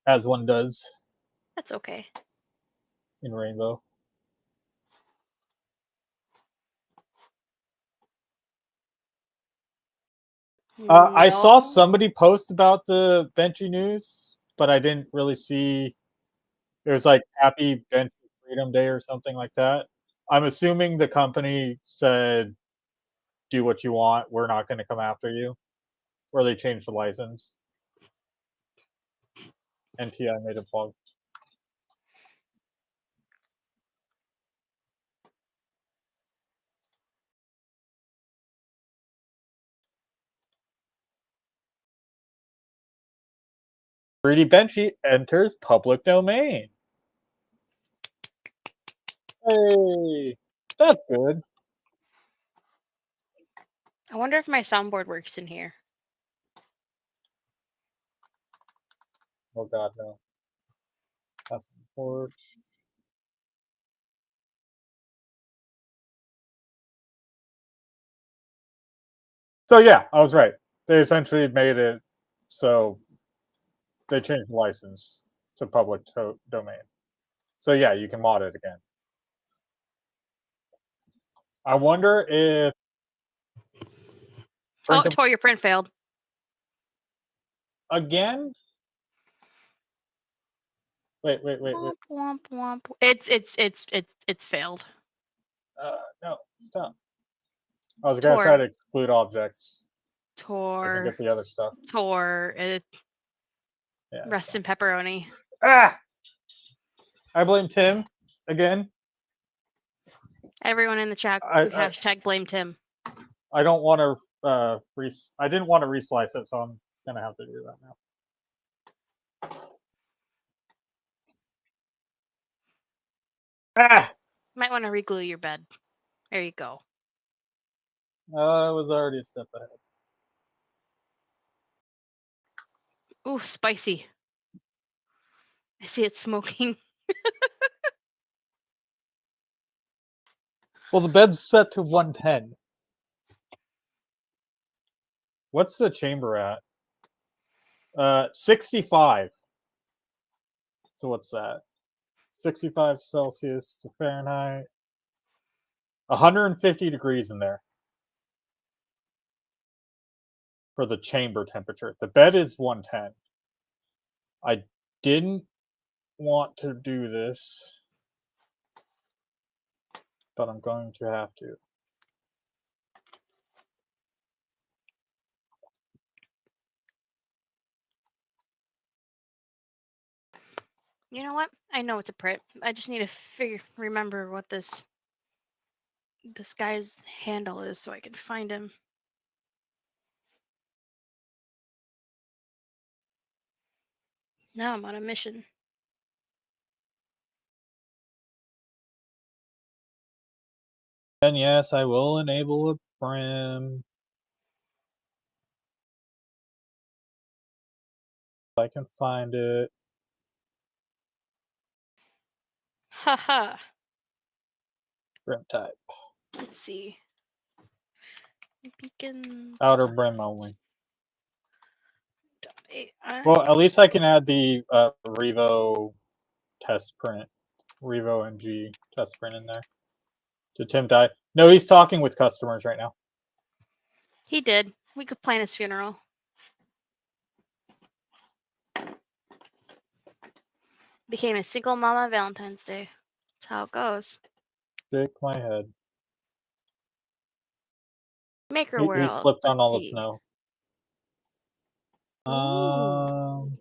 As one does That's okay. in Rainbow. I saw No. somebody post about the Benchy news, but I didn't really see. There's like Happy Benchy Freedom Day or something like that. I'm assuming the company said, "Do what you want. We're not going to come after you," or they changed the license. NTI made a plug. Greedy Benchy enters public domain. Hey, that's good. I wonder if my soundboard works in here. Oh God, no. That's important. So yeah, I was right. They essentially made it so they changed the license to public domain. So yeah, you can mod it again. I wonder if Oh, Tor, your print failed. again. Wait. Womp, womp, womp. It's failed. No, stop. I was gonna try to exclude objects. So I can Tor. get the other stuff. Tor. Yeah. Rest in pepperoni. Ah! I blame Tim again. Everyone in the chat hashtag blame Tim. I don't want to I didn't want to reslice it, so I'm gonna have to do that now. Ah! Might want to reglue your bed. There you go. I was already a step ahead. Ooh, spicy. I see it smoking. Well, the bed's set to 110. What's the chamber at? 65. So what's that? 65 Celsius to Fahrenheit. 150 degrees in there for the chamber temperature. The bed is 110. I didn't want to do this, but I'm going to have to. You know what? I know it's a print. I just need to remember what this guy's handle is so I can find him. Now I'm on a mission. And yes, I will enable a brim. If I can find it. Haha. Brim type. Let's see. Beacon. Outer brim only. AI. Well, at least I can add the Revo test print. Revo NG test print in there. Did Tim die? No, he's talking with customers right now. He did. We could plan his funeral. Became a single mama Valentine's Day. That's how it goes. Stick my head. Maker He world. slipped on all the See. snow. Ooh.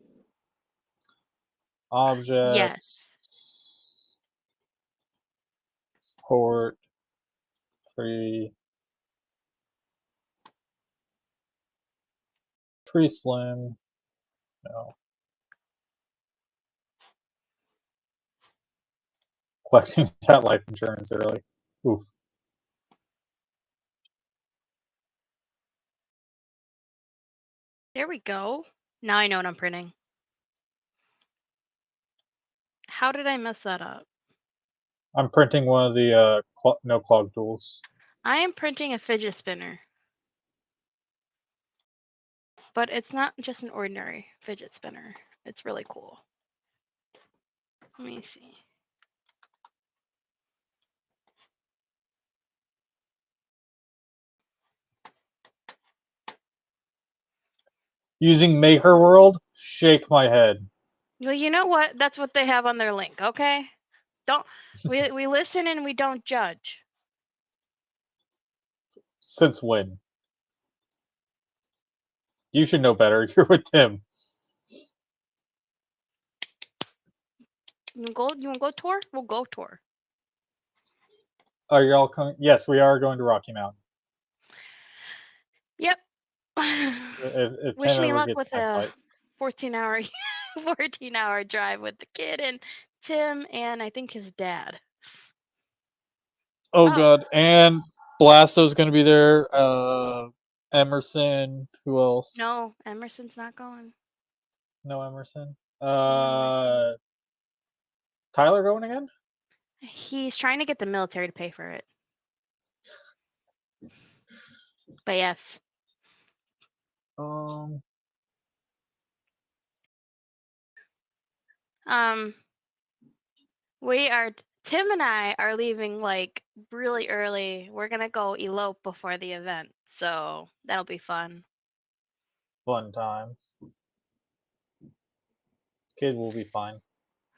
Objects. Yes. Support. Tree. Tree slim. No. Collecting that life insurance early. Oof. There we go. Now I know what I'm printing. How did I mess that up? I'm printing one of the no clog tools. I am printing a fidget spinner. But it's not just an ordinary fidget spinner. It's really cool. Let me see. Using Maker World, shake my head. Well, you know what? That's what they have on their link, okay? Don't we listen and we don't judge. Since when? You should know better. You're with Tim. You wanna go tour? We'll go tour. Are you all coming? Yes, we are going to Rocky Mountain. Yep. If Wish Tim me ever luck gets with my a flight. 14-hour 14-hour drive with the kid and Tim and I think his dad. Oh Oh. god, and Blasto's going to be there. Emerson. Who else? No, Emerson's not going. No Emerson. Emerson. Tyler going again? He's trying to get the military to pay for it. But yes. Tim and I are leaving like really early. We're gonna go elope before the event, so that'll be fun. Fun times. Kid will be fine.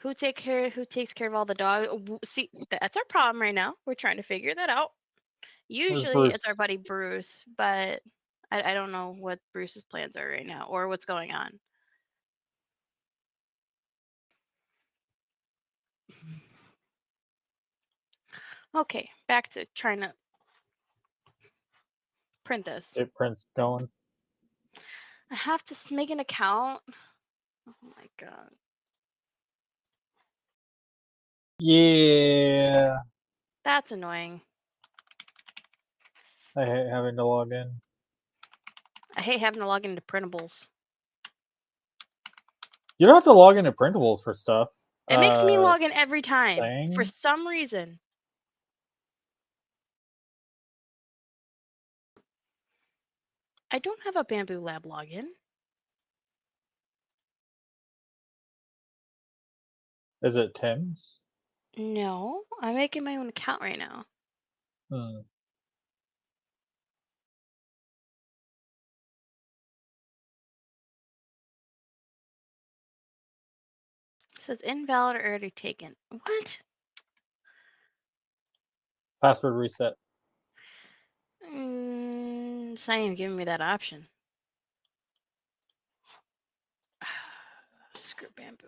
Who takes care of all the dogs? See, that's our problem right now. We're trying to figure that out. Usually it's our buddy Bruce, but I don't know what Bruce's plans are right now or what's going on. Okay, back to trying to print this. It prints going. I have to make an account. Oh my god. Yeah. That's annoying. I hate having to log in. I hate having to log into printables. You don't have to log into printables for stuff. It makes me log in every time for things? some reason. I don't have a Bamboo Lab login. Is it Tim's? No, I'm making my own account right now. It says invalid or already taken. What? Password reset. It's not even giving me that option. Screw Bamboo.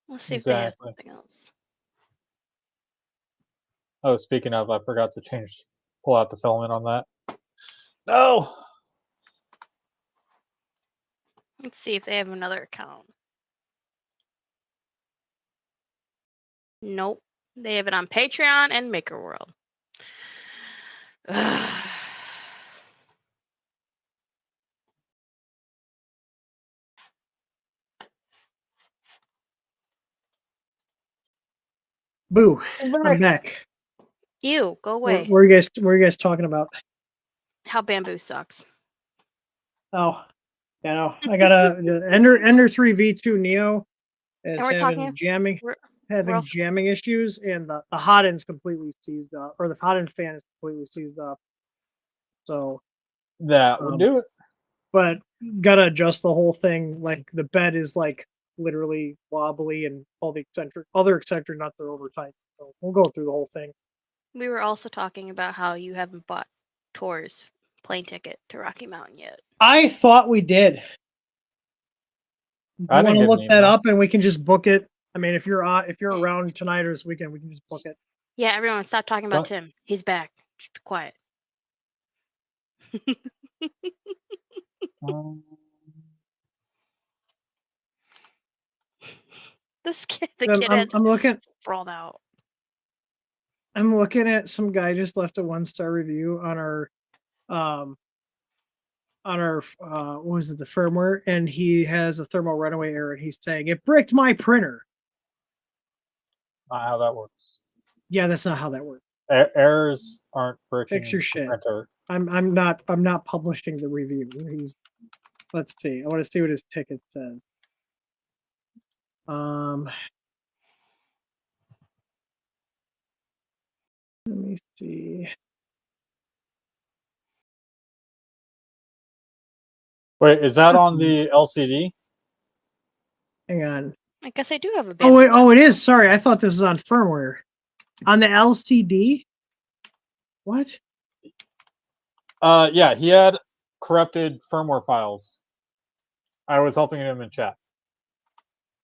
Let's see if they have something else. Oh, speaking of, I forgot to pull out the filament on that. No! Let's see if they have another account. Nope. They have it on Patreon and Maker World. Boo! I'm back. Ew! Go away. What are you guys talking about? How Bamboo sucks. Oh, yeah, no. I got a Ender 3 V2 Neo is And we're having jamming issues, and the hot end's completely seized up, or the hot end fan is completely seized up. So that would do it. But gotta adjust the whole thing. Like the bed is like literally wobbly, and all the other eccentric nuts are over tight. So we'll go through the whole thing. We were also talking about how you haven't bought Tor's plane ticket to Rocky Mountain yet. I thought we did. I want to look that up, and we can just book it. I mean, if you're around tonight or this weekend, we can just book it. Yeah, everyone, stop talking about Tim. He's back. Just be quiet. The kid I'm looking sprawled out. I'm looking at some guy just left a 1-star review on our what was it, the firmware, and he has a thermal runaway error, and he's saying it bricked my printer. not how that works. Yeah, that's not how that works. Errors aren't breaking Fix your the shit. printer. I'm not publishing the review. Let's see. I want to see what his ticket says. Let me see. Wait, is that on the LCD? Hang on. I guess I do have a Oh wait, bandwidth. it is. Sorry, I thought this was on firmware. On the LCD? What? Yeah, he had corrupted firmware files. I was helping him in chat.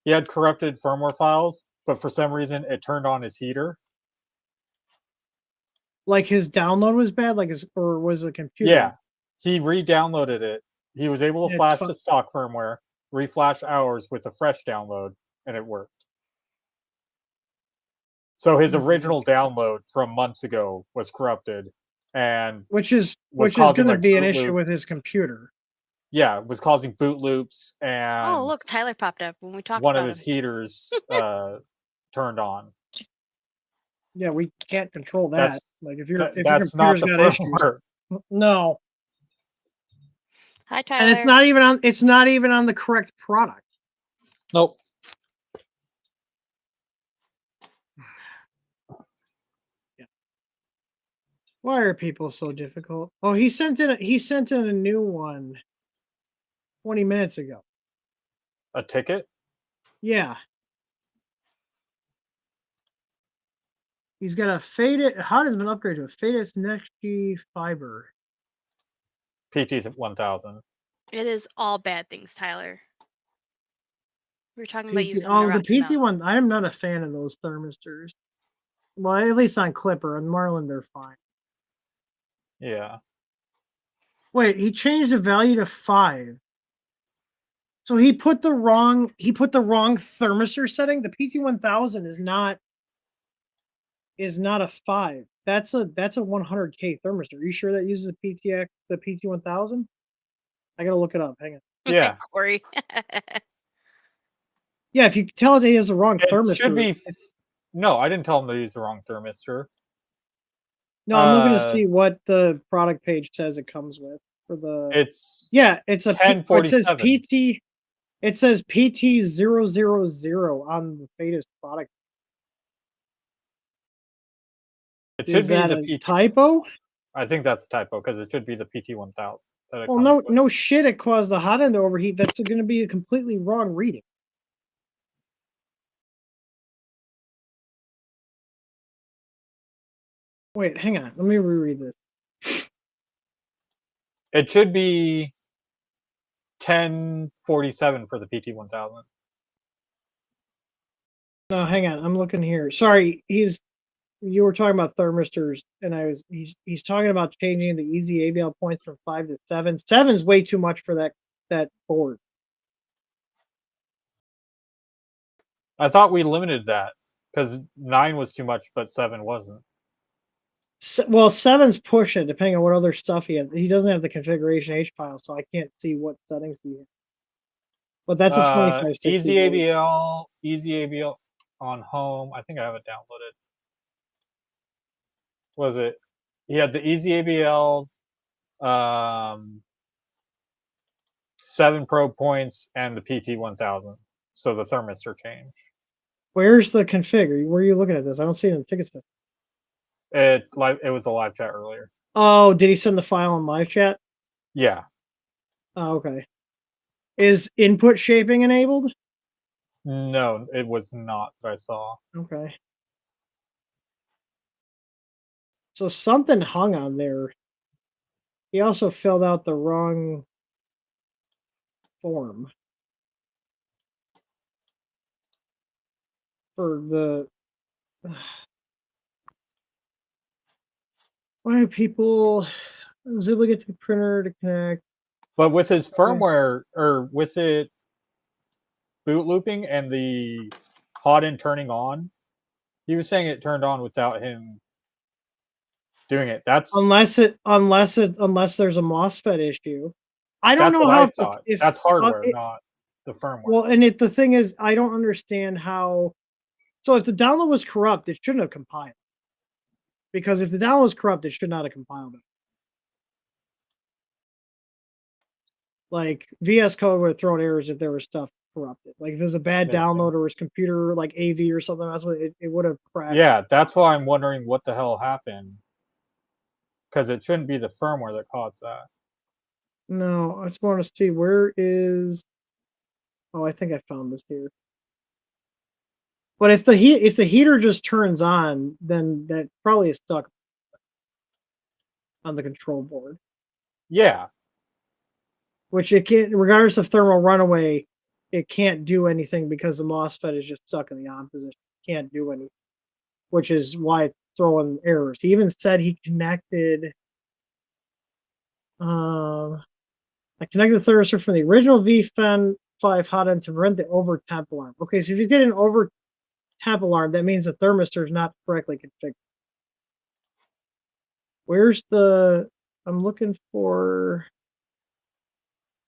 He had corrupted firmware files, but for some reason it turned on his heater. Like his download was bad, or was the computer? Yeah, he re-downloaded it. He was able to flash the stock firmware, reflash ours with a fresh download, and it worked. So his original download from months ago was corrupted, and which is going to be an issue with his computer. Yeah, it was causing boot loops, and Oh, look, Tyler popped up when we talked one about of his him. heaters turned on. Yeah, we can't control that. Like if your that's not computer's the got issues. firmware. No. Hi, Tyler. And it's not even on the correct product. Nope. Yeah. Why are people so difficult? Oh, he sent in a new one 20 minutes ago. A ticket? Yeah. He's got a faded. How has been upgraded to a faded next G fiber. PT1000. It is all bad things, Tyler. We were talking about you. The PT one. I am not a fan of those thermistors. Well, at least on Clipper and Marlin, they're fine. Yeah. Wait, he changed the value to 5. So he put the wrong thermistor setting. The PT1000 is not a 5. That's a 100K thermistor. Are you sure that uses the PT1000? I gotta look it up. Hang on. Yeah. Corey. Yeah, if you tell it he has the wrong thermistor. It should be. No, I didn't tell him to use the wrong thermistor. No, I'm looking to see what the product page says it comes with for the. It's it's a 1047. It says PT000 on the Fadus product. It should be the typo. I think that's a typo because it should be the PT1000. Well, no shit. It caused the hot end to overheat. That's going to be a completely wrong reading. Wait, hang on. Let me reread this. It should be 1047 for the PT1000. No, hang on. I'm looking here. Sorry, you were talking about thermistors, and he's talking about changing the easy ABL points from 5 to 7. 7's way too much for that board. I thought we limited that because 9 was too much, but 7 wasn't. Well, 7's pushing it, depending on what other stuff he has. He doesn't have the configuration H file, so I can't see what settings he has. But that's a 2560. Easy ABL on home. I think I have it downloaded. Was it? He had the Easy ABL, 7 probe points, and the PT1000. So the thermistor change. Where's the config? Where are you looking at this? I don't see it in the ticket system. It was a live chat earlier. Oh, did he send the file in live chat? Yeah. Oh, okay. Is input shaping enabled? No, it was not that I saw. Okay. So something hung on there. He also filled out the wrong form for the. Why do people? I was able to get the printer to connect. But with his firmware, or with it boot looping and the hot end turning on, he was saying it turned on without him doing it. That's unless there's a MOSFET issue. I don't know how. That's hardware, not the firmware. Well, and the thing is, I don't understand how So if the download was corrupt, it shouldn't have compiled. Because if the download was corrupt, it should not have compiled it. Like VS Code would have thrown errors if there was stuff corrupted. Like if it was a bad download or his computer like AV or something, that's what it would have crashed. Yeah, that's why I'm wondering what the hell happened. Because it shouldn't be the firmware that caused that. No, I just want to see where is. Oh, I think I found this here. But if the heater just turns on, then that probably is stuck on the control board. Yeah. Which it can't, regardless of thermal runaway, it can't do anything because the MOSFET is just stuck in the on position. It can't do anything, which is why it's throwing errors. He even said he connected. I connected the thermistor from the original VFEN 5 hot end to prevent the over temp alarm. Okay, so if he's getting an over temp alarm, that means the thermistor is not correctly configured. Where's the? I'm looking for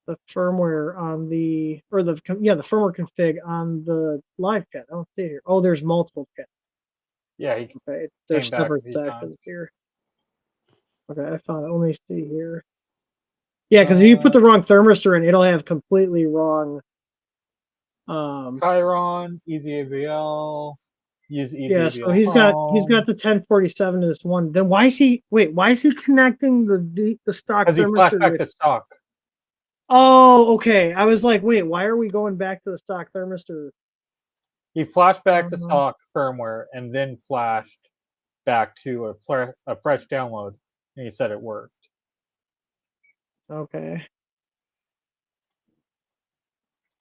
the firmware on the the firmware config on the live chat. I don't see it here. Oh, there's multiple chats. Yeah, Okay, there's came back separate a few sections times. here. Okay, I found it. Let me see here. Yeah, because if you put the wrong thermistor in, it'll have completely wrong. Chiron, Easy AVL, use Easy Yeah, AVL. so he's got the 1047 to this one. Then why is he connecting the stock because he flashed thermistor back with? to stock. Oh, okay. I was like, wait, why are we going back to the stock thermistor? He flashed back to stock firmware and then flashed back to a fresh download, and he said it worked. Okay.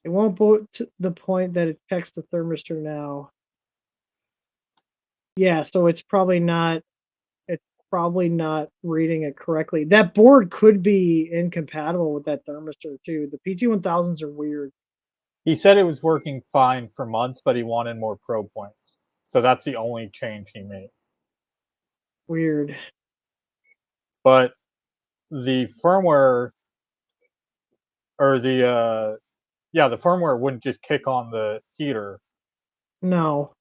It won't boot to the point that it checks the thermistor now. Yeah, so it's probably not reading it correctly. That board could be incompatible with that thermistor too. The PT1000s are weird. He said it was working fine for months, but he wanted more probe points. So that's the only change he made. Weird. But the firmware or the firmware wouldn't just kick on the heater. No.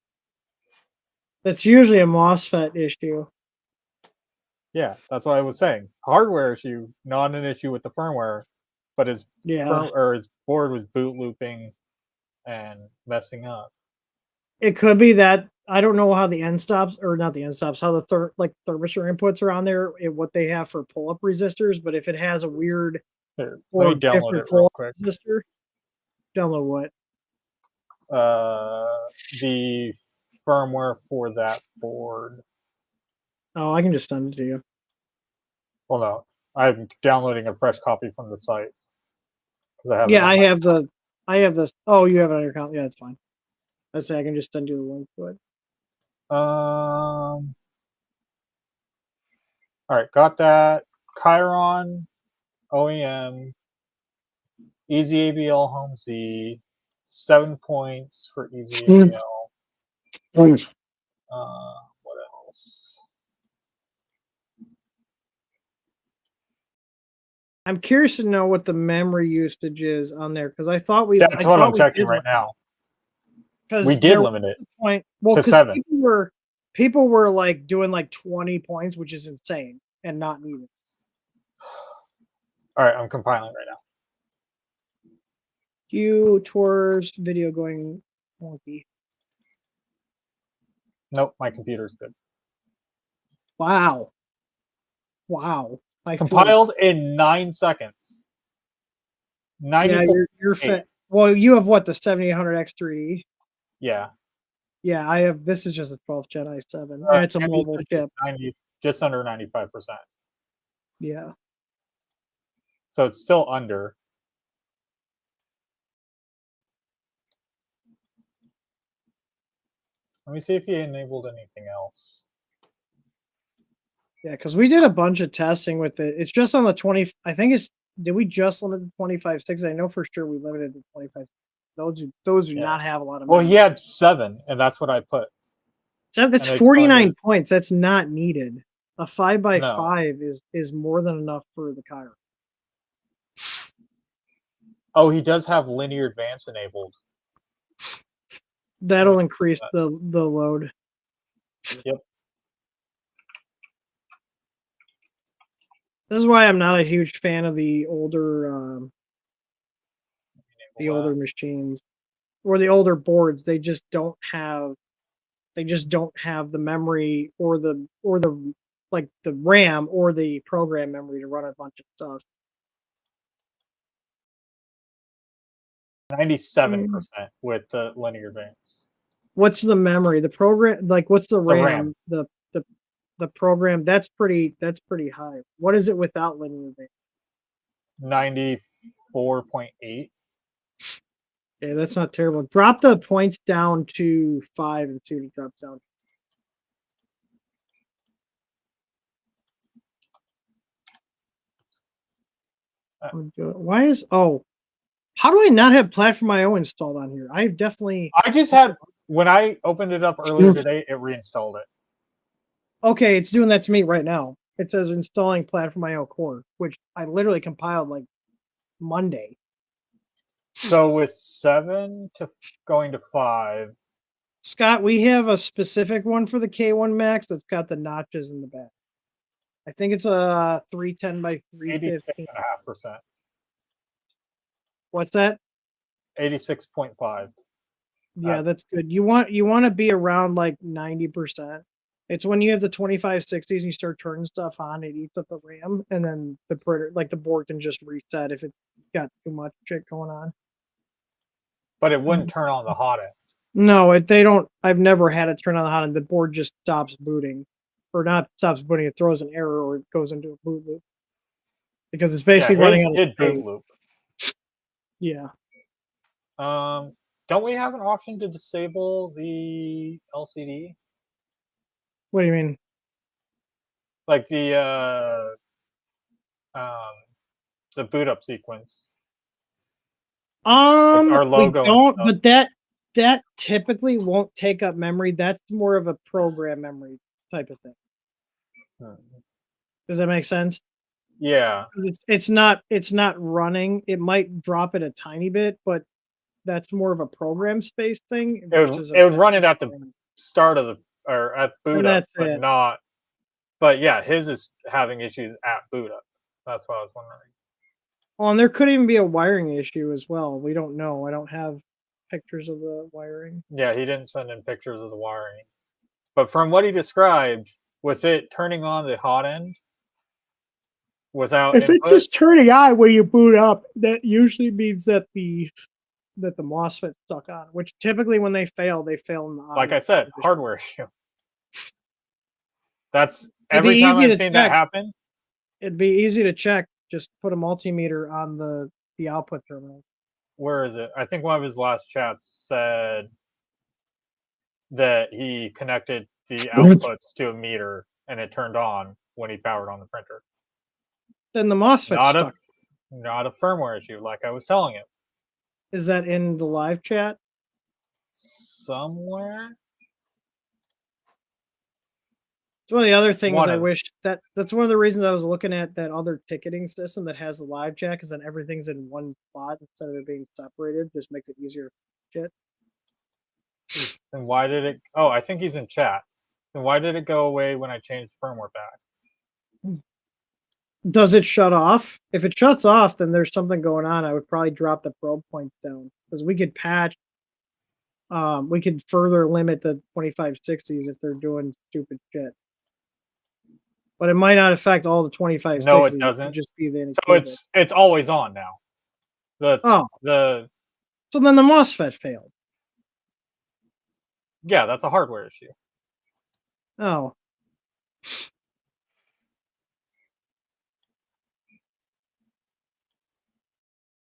That's usually a MOSFET issue. Yeah, that's what I was saying. Hardware issue, not an issue with the firmware, but his his board was boot looping and messing up. It could be that. I don't know how the end stops, or not the end stops, how the thermistor inputs are on there, what they have for pull-up resistors, but if it has a weird Here, or let me download different it real pull-up quick. resistor, download what? The firmware for that board. Oh, I can just send it to you. Well, no, I'm downloading a fresh copy from the site because I have. Yeah, I have this. Oh, you have it on your account. Yeah, it's fine. I say I can just send you the link to it. All right, got that. Chiron, OEM, Easy ABL Home Z, 7 points for Easy ABL. What else? I'm curious to know what the memory usage is on there because I thought That's what I'm checking right now. We did limit it to 7. People were like doing like 20 points, which is insane and not needed. All right, I'm compiling right now. Cue towards video going wonky. Nope, my computer's good. Wow. Compiled in 9 seconds. 94. Yeah, you're fit. Well, you have what, the 7800X3? Yeah. Yeah, I have. This is just a 12th Gen i7, and it's a mobile chip. Just under 95%. Yeah. So it's still under. Let me see if he enabled anything else. Yeah, because we did a bunch of testing with it. It's just on the 20. I think it's. Did we just limit the 25 sticks? I know for sure we limited the 25. Those do not have a lot of. Well, he had 7, and that's what I put. That's 49 points. That's not needed. A 5x5 is more than enough for the Chiron. Oh, he does have linear advance enabled. That'll increase the load. Yep. This is why I'm not a huge fan of the older machines or the older boards. They just don't have the memory or the like the RAM or the program memory to run a bunch of stuff. 97% with the linear veins. What's the memory? The program, like what's the RAM? RAM. The program, that's pretty high. What is it without linear veins? 94.8. Yeah, that's not terrible. Drop the points down to 5 and see what it drops down. Why is how do I not have Platform IO installed on here? I've definitely I just had when I opened it up earlier today, it reinstalled it. Okay, it's doing that to me right now. It says installing Platform IO core, which I literally compiled like Monday. So with 7 to going to 5. Scott, we have a specific one for the K1 Max that's got the notches in the back. I think it's a 310 by 315. 86.5%. What's that? 86.5. Yeah, that's good. You want to be around like 90%. It's when you have the 2560s and you start turning stuff on, it eats up the RAM, and then the printer, like the board, can just reset if it's got too much shit going on. But it wouldn't turn on the hot end. No, they don't. I've never had it turn on the hot end. The board just stops booting, or not stops booting. It throws an error or it goes into a boot loop because it's basically running on a boot loop. Yeah. Don't we have an option to disable the LCD? What do you mean? Like the boot up sequence. Like our logo. We don't, but that typically won't take up memory. That's more of a program memory type of thing. Does that make sense? Yeah. It's not running. It might drop it a tiny bit, but that's more of a program space thing. It would run it at the start of at boot up, but not. But yeah, his is having issues at boot up. That's what I was wondering. Well, and there could even be a wiring issue as well. We don't know. I don't have pictures of the wiring. Yeah, he didn't send in pictures of the wiring. But from what he described, with it turning on the hot end without if it's just turning on when you boot up, that usually means that the MOSFET's stuck on, which typically when they fail in the like I said, hardware issue. That's every time I've seen that happen. It'd be easy to check. Just put a multimeter on the output terminal. Where is it? I think one of his last chats said that he connected the outputs to a meter and it turned on when he powered on the printer. Then the MOSFET's stuck. Not a firmware issue, like I was telling him. Is that in the live chat? Somewhere? It's one of the other things I wish that's one of the reasons I was looking at that other ticketing system that has the live chat, because then everything's in one spot instead of it being separated. Just makes it easier. Shit. And why did it? Oh, I think he's in chat. And why did it go away when I changed the firmware back? Does it shut off? If it shuts off, then there's something going on. I would probably drop the probe points down because we could patch. We could further limit the 2560s if they're doing stupid shit. But it might not affect all the 2560s. No, it doesn't. Just be the so it's always on now. So then the MOSFET failed. Yeah, that's a hardware issue. Oh.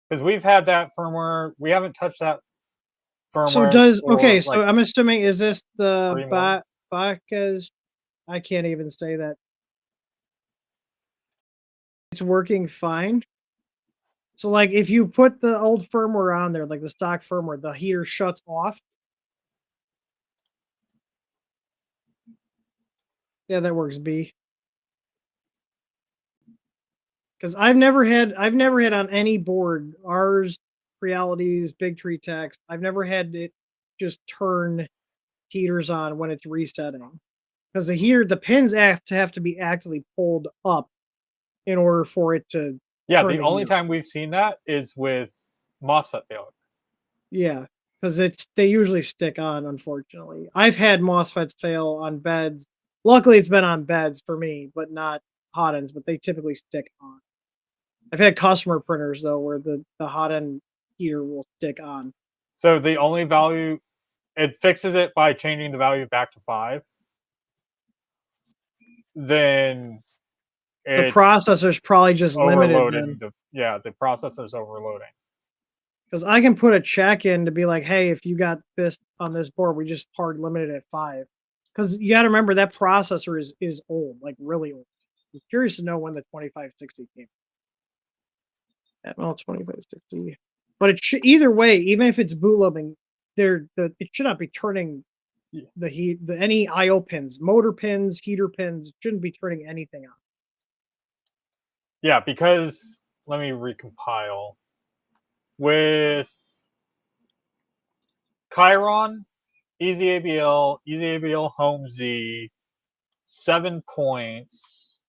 Because we've had that firmware. We haven't touched that firmware. So I'm assuming, is this the Bacchus? I can't even say that. It's working fine. So like if you put the old firmware on there, like the stock firmware, the heater shuts off. Yeah, that works, B. Because I've never had on any board, ours, Realities, Big Tree Text, I've never had it just turn heaters on when it's resetting. Because the pins have to be actively pulled up in order for it to. Yeah, turn the only heater. time we've seen that is with MOSFET failure. Yeah, because they usually stick on. Unfortunately, I've had MOSFETs fail on beds. Luckily, it's been on beds for me, but not hot ends. But they typically stick on. I've had customer printers though, where the hot end heater will stick on. So the only value, it fixes it by changing the value back to 5. Then The it's processor's probably just limited overloading then. the processor's overloading. Because I can put a check in to be like, hey, if you got this on this board, we just hard limited at 5. Because you got to remember that processor is old, like really old. I'm curious to know when the 2560 came. Well, 2560. But it should either way, even if it's boot looping, it should not be turning any I/O pins, motor pins, heater pins. It shouldn't be turning anything on. Yeah, because let me recompile. With Chiron, EasyABL, Home Z, 7 points.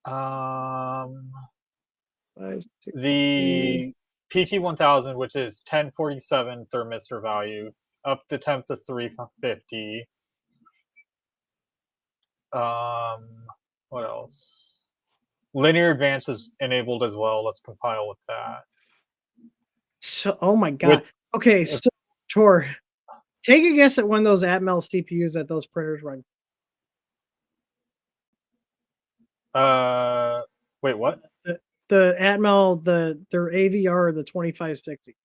The PT1000, which is 1047 thermistor value, up the temp to 350. What else? Linear advance is enabled as well. Let's compile with that. So, oh my god. Okay, so Tor, take a guess at when those Atmel CPUs that those printers run. Wait, what? The Atmel, their AVR, the 2560. I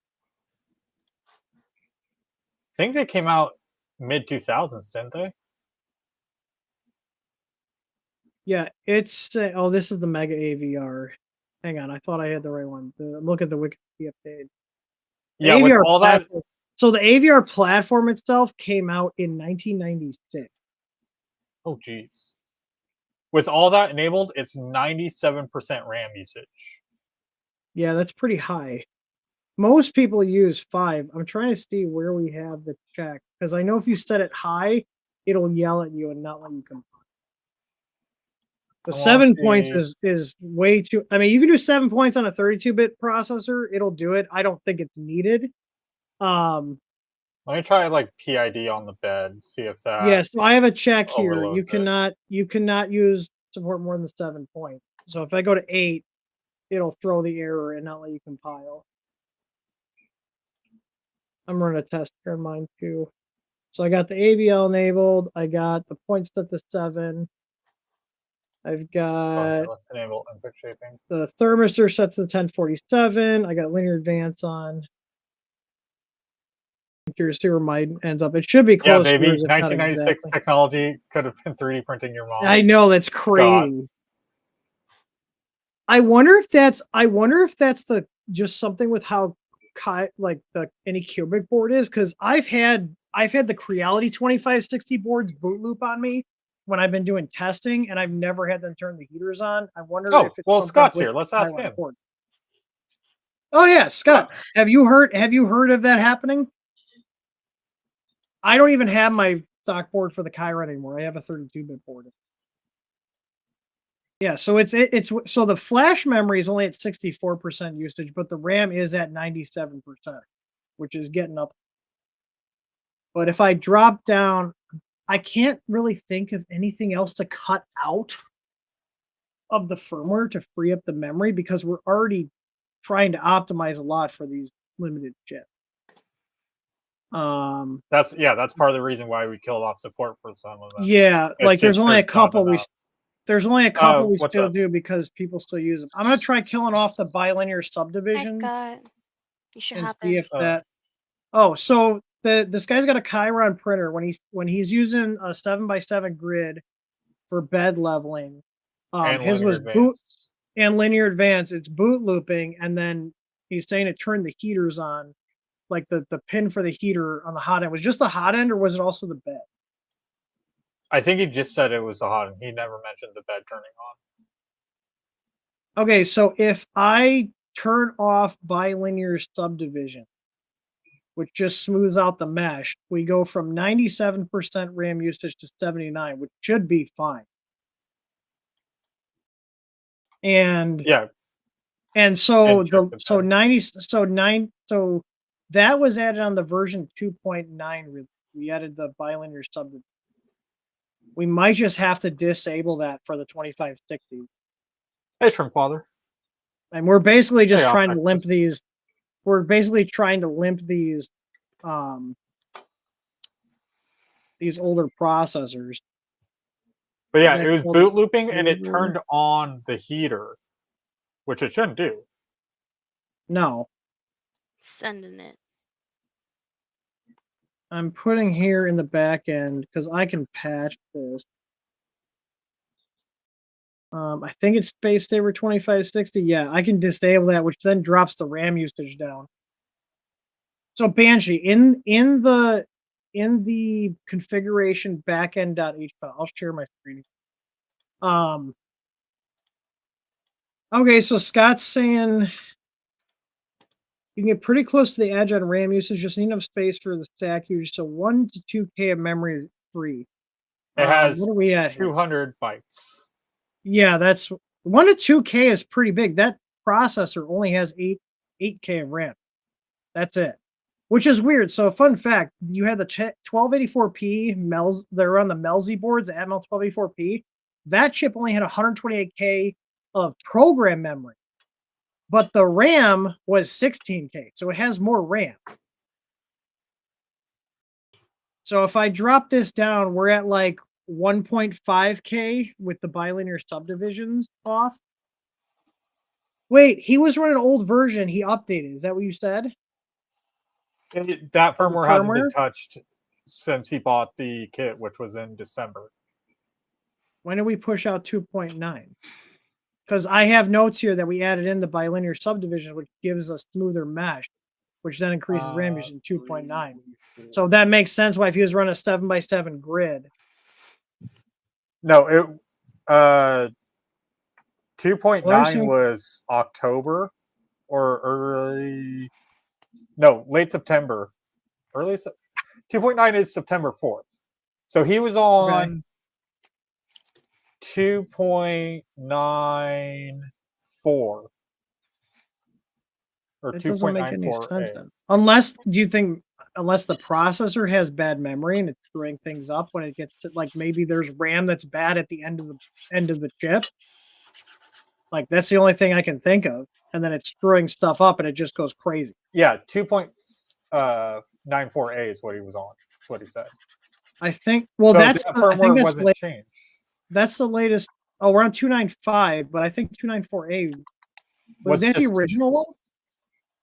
think they came out mid 2000s, didn't they? Yeah, it's oh, this is the Mega AVR. Hang on, I thought I had the right one. Look at the Wikipedia page. The Yeah, AVR with all that. So the AVR platform itself came out in 1996. Oh, geez. With all that enabled, it's 97% RAM usage. Yeah, that's pretty high. Most people use 5. I'm trying to see where we have the check because I know if you set it high, it'll yell at you and not let you compile. The 7 points is way too. I mean, you can do 7 points on a 32-bit processor. It'll do it. I don't think it's needed. Let me try like PID on the bed, see if that. Yeah, so I have a check here. You overloads cannot use support more than 7 points. So if I go to 8, it'll throw the error and not let you compile. I'm running a test here in mine too. So I got the ABL enabled. I got the points set to 7. I've got let's enable input shaping. the thermistor set to the 1047. I got linear advance on. I'm curious to see where mine ends up. It should be close. Yeah, baby. 1996 technology could have been 3D printing your mom. I know, that's crazy. Scott. I wonder if that's the just something with how like the Anycubic board is, because I've had the Creality 2560 boards boot loop on me when I've been doing testing, and I've never had them turn the heaters on. I wonder if it's Scott's here. Let's ask him. Board. Oh yeah, Scott. Have you heard of that happening? I don't even have my stock board for the Chiron anymore. I have a 32-bit board. Yeah, so it's so the flash memory is only at 64% usage, but the RAM is at 97%, which is getting up. But if I drop down, I can't really think of anything else to cut out of the firmware to free up the memory because we're already trying to optimize a lot for these limited chips. That's part of the reason why we killed off support for some of them. Yeah, like there's only a couple we still do because people still use them. I'm gonna try killing off the bilinear subdivisions. You should and hop see in. if that. Oh, so this guy's got a Chiron printer when he's using a 7x7 grid for bed leveling. His was boot and linear advance. It's boot looping, and then he's saying it turned the heaters on, like the pin for the heater on the hot end. Was it just the hot end, or was it also the bed? I think he just said it was the hot end. He never mentioned the bed turning on. Okay, so if I turn off bilinear subdivision, which just smooths out the mesh, we go from 97% RAM usage to 79, which should be fine. And Yeah. And so And check the the so pen. 90 so 9 so that was added on the version 2.9 release. We added the bilinear subdivision. We might just have to disable that for the 2560. Hey, Shrimp Father. And we're basically just Hey, trying to Optic. limp these. We're basically trying to limp these older processors. But yeah, Gonna it was call boot the looping and it server. turned on the heater, which it shouldn't do. No. Sending it. I'm putting here in the back end because I can patch this. I think it's Space Saver 2560. Yeah, I can disable that, which then drops the RAM usage down. So Banshee, in the configuration backend.h file, I'll share my screen. Okay, so Scott's saying you can get pretty close to the edge on RAM usage, just need enough space for the stack usage. So 1 to 2K of memory is free. It has what are we at here? 200 bytes. Yeah, that's 1 to 2K is pretty big. That processor only has 8K of RAM. That's it. Which is weird. So, fun fact, you had the 1284p Melz, they're on the Melzi boards, the Atmel 1284p. That chip only had 128K of program memory, but the RAM was 16K, so it has more RAM. So, if I drop this down, we're at like 1.5K with the bilinear subdivisions off. Wait, he was running an old version. He updated. Is that what you said? That firmware hasn't been firmware? touched since he bought the kit, which was in December. When did we push out 2.9? Because I have notes here that we added in the bilinear subdivision, which gives a smoother mesh, which then increases RAM usage in 2.9. So that makes sense why if he was running a 7x7 grid. No, it 2.9 saying- was October or late September. 2.9 is September 4th. So he was on 2.94 or It doesn't make any 2.94 sense then. Unless the processor has bad memory and it's screwing things up when it gets to, like, maybe there's RAM that's bad at the end of the chip. Like, that's the only thing I can think of. And then it's screwing stuff up and it just goes crazy. Yeah, 2.94A is what he was on. That's what he said. I think. Well, so that's that I firmware think that's wasn't changed. That's the latest. Oh, we're on 295, but I think 294A was that the original one?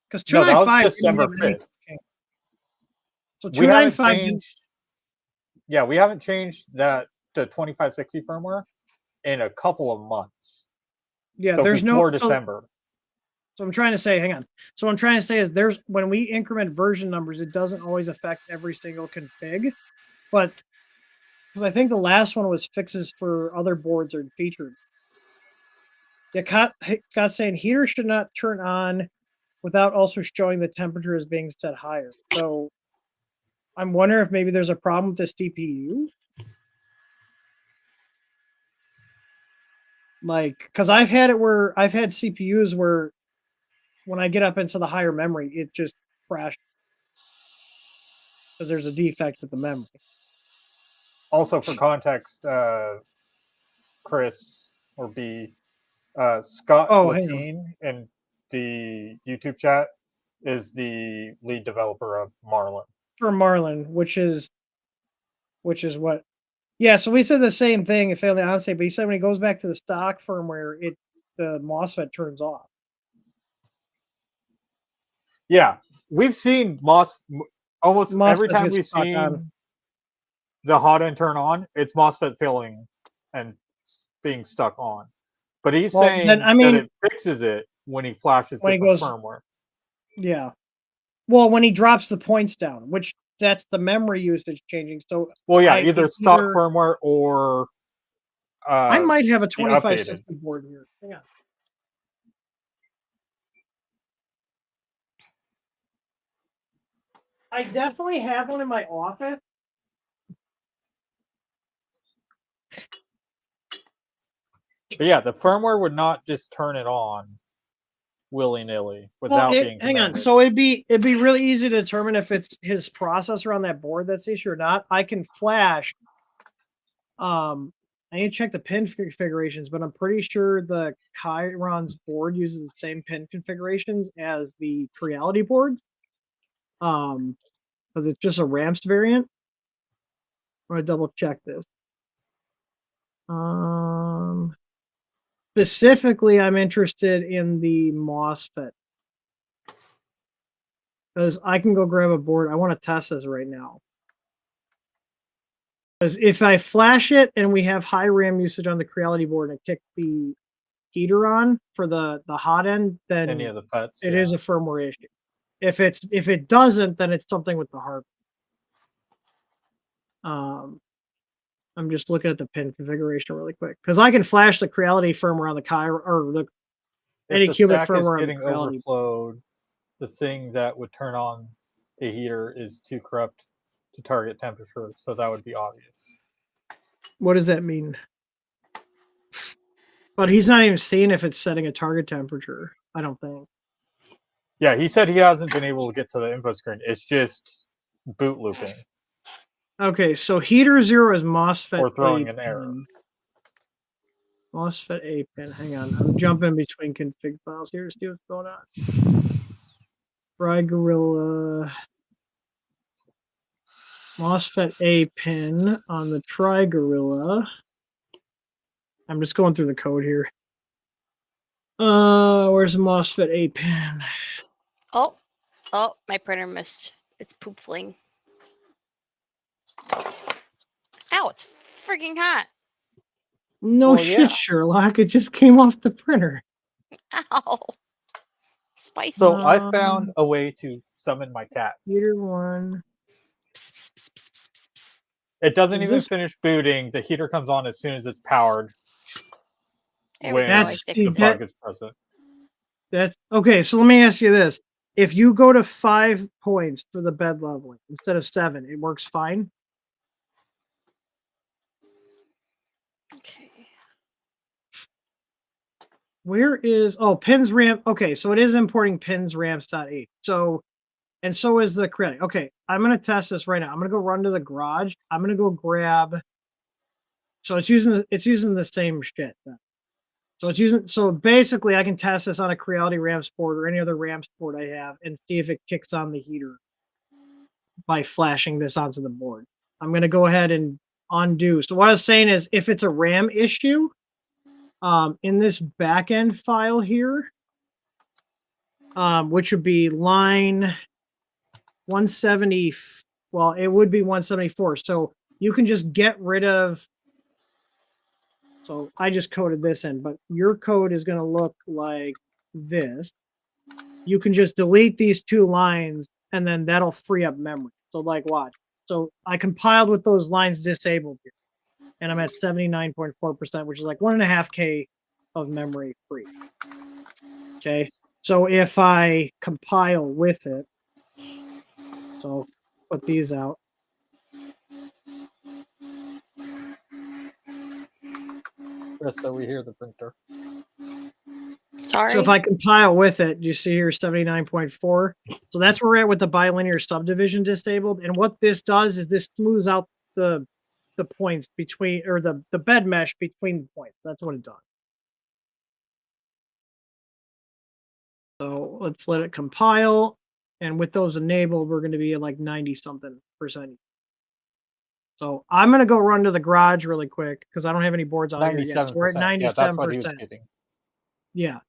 Because 295 that was December 5th. So 295. We haven't changed that to 2560 firmware in a couple of months. Yeah, so there's before no December. So I'm trying to say, hang on. So what I'm trying to say is when we increment version numbers, it doesn't always affect every single config, but because I think the last one was fixes for other boards are featured. Yeah, Scott's saying heater should not turn on without also showing the temperature is being set higher. So I'm wondering if maybe there's a problem with this CPU. Like, because I've had CPUs where when I get up into the higher memory, it just crashes because there's a defect with the memory. Also, for context, Chris or B, Scott Latine in the YouTube chat is the lead developer of Marlin. For Marlin, which is what? Yeah, so we said the same thing if failed the onstate, but he said when he goes back to the stock firmware, the MOSFET turns off. Yeah, we've seen almost every time we've seen the hot end turn on, it's MOSFET failing and being stuck on. But he's saying that it fixes it when he flashes different firmware. Yeah. Well, when he drops the points down, which that's the memory usage changing. So either stock firmware or I might have a 2560 board here. Hang on. I definitely have one in my office. But yeah, the firmware would not just turn it on willy-nilly without being hang on. commanded. So it'd be really easy to determine if it's his processor on that board that's the issue or not. I can flash. I need to check the pin configurations, but I'm pretty sure the Chiron's board uses the same pin configurations as the Creality boards. Because it's just a ramps variant. I'm gonna double check this. Specifically, I'm interested in the MOSFET. Because I can go grab a board. I want to test this right now. Because if I flash it and we have high RAM usage on the Creality board and I kick the heater on for the hot end, then Any of the FETs, it is a firmware issue. If it doesn't, then it's something with the hardware. I'm just looking at the pin configuration really quick because I can flash the Creality firmware on the Chiron or the any if the qubit stack is firmware on the getting Creality. overflowed, the thing that would turn on the heater is too corrupt to target temperature, so that would be obvious. What does that mean? But he's not even seeing if it's setting a target temperature. I don't think. Yeah, he said he hasn't been able to get to the info screen. It's just boot looping. Okay, so heater 0 is MOSFET or throwing A an error. pin. MOSFET A pin. Hang on, I'm jumping between config files here to see what's going on. Tri-Gorilla. MOSFET A pin on the Tri-Gorilla. I'm just going through the code here. Where's the MOSFET A pin? Oh, my printer missed. It's poop fling. Ow, it's freaking hot. No shit, Sherlock. It just came off the printer. Ow. Spicy. So I found a way to summon my cat. Heater 1. It doesn't Is even this- finish booting. The heater comes on as soon as it's powered. There we When go. I That's- fixed the it. plug is present. Okay, so let me ask you this. If you go to 5 points for the bed leveling instead of 7, it works fine? Okay. Where is pins ramp? Okay, so it is importing pins ramps.h. So and so is the credit. Okay, I'm gonna test this right now. I'm gonna go run to the garage. I'm gonna go grab. So it's using the same shit. Then. So basically I can test this on a Creality ramps board or any other ramps board I have and see if it kicks on the heater by flashing this onto the board. I'm gonna go ahead and undo. So what I was saying is if it's a RAM issue, in this backend file here, which would be line 170, well, it would be 174. So you can just get rid of, so I just coded this in, but your code is going to look like this. You can just delete these 2 lines and then that'll free up memory. So like watch. So I compiled with those lines disabled here and I'm at 79.4%, which is like 1.5K of memory free. Okay. So if I compile with it, so put these out. Krista, we hear the printer. Sorry. So if I compile with it, you see here 79.4. So that's where we're at with the bilinear subdivision disabled. And what this does is this smooths out the points between, or the bed mesh between the points. That's what it does. So let's let it compile. And with those enabled, we're going to be at like 90 something %. So I'm going to go run to the garage really quick because I don't have any boards out here yet. So we're at 97%. Yeah, that's what he was getting. Yeah.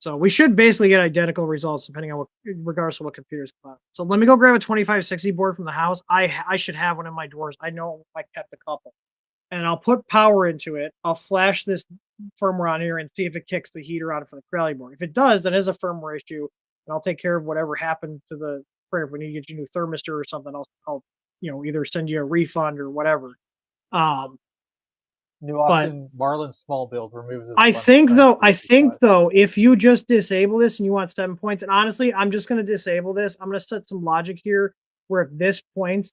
So we should basically get identical results depending on what, regardless of what computers come out. So let me go grab a 2560 board from the house. I should have one in my drawers. I know I kept a couple. And I'll put power into it. I'll flash this firmware on here and see if it kicks the heater on for the Creality board. If it does, then it is a firmware issue. And I'll take care of whatever happened to the printer. If we need to get you a new thermistor or something, I'll either send you a refund or whatever. New option, Marlin small build removes this I bunch think of though, size. if you just disable this and you want 7 points, and honestly, I'm just going to disable this. I'm going to set some logic here where if these points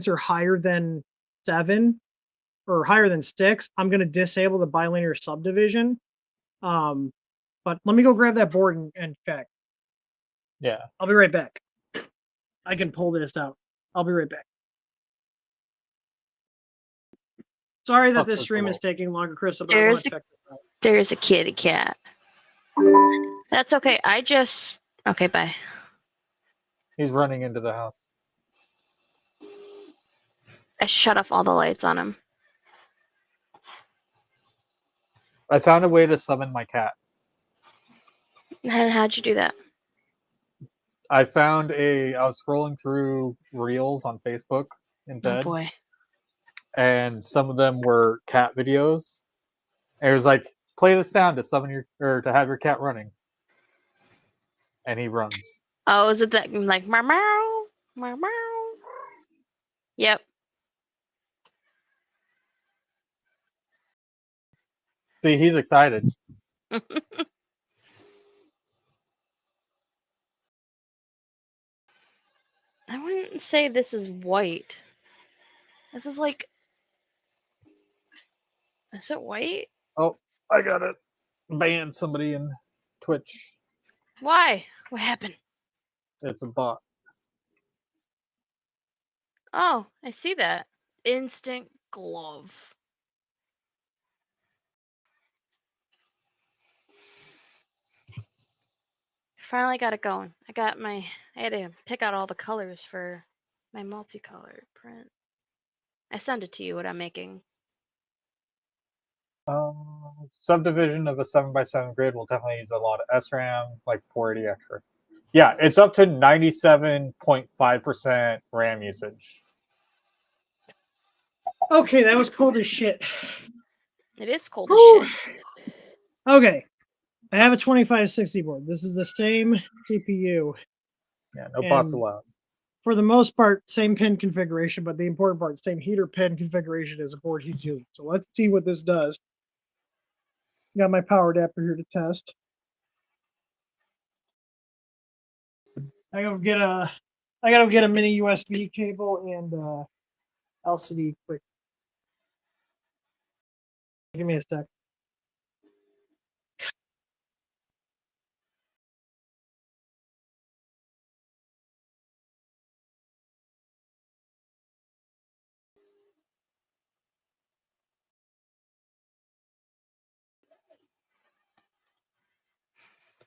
are higher than 7 or higher than 6, I'm going to disable the bilinear subdivision. But let me go grab that board and check. Yeah. I'll be right back. I can pull this out. I'll be right back. Sorry that this stream is taking longer, Chris, but I want to check this out. There's a kitty cat. That's okay. Okay, bye. He's running into the house. I shut off all the lights on him. I found a way to summon my cat. And how'd you do that? I was scrolling through reels on Facebook in bed. Oh boy. And some of them were cat videos. And it was like, play the sound to summon to have your cat running. And he runs. Oh, is it that like meow meow meow meow? Yep. See, he's excited. I wouldn't say this is white. This is like. Is it white? Oh, I gotta ban somebody in Twitch. Why? What happened? It's a bot. Oh, I see that. Instant glove. Finally got it going. I had to pick out all the colors for my multicolor print. I sent it to you what I'm making. Subdivision of a 7x7 grid will definitely use a lot of SRAM, like 480 extra. Yeah, it's up to 97.5% RAM usage. Okay, that was cold as shit. It is cold as shit. Okay. I have a 2560 board. This is the same CPU. Yeah, no bots allowed. For the most part, same pin configuration, but the important part, same heater pin configuration as a board he's using. So let's see what this does. Got my power adapter here to test. I gotta get a mini USB cable and LCD quick. Give me a sec.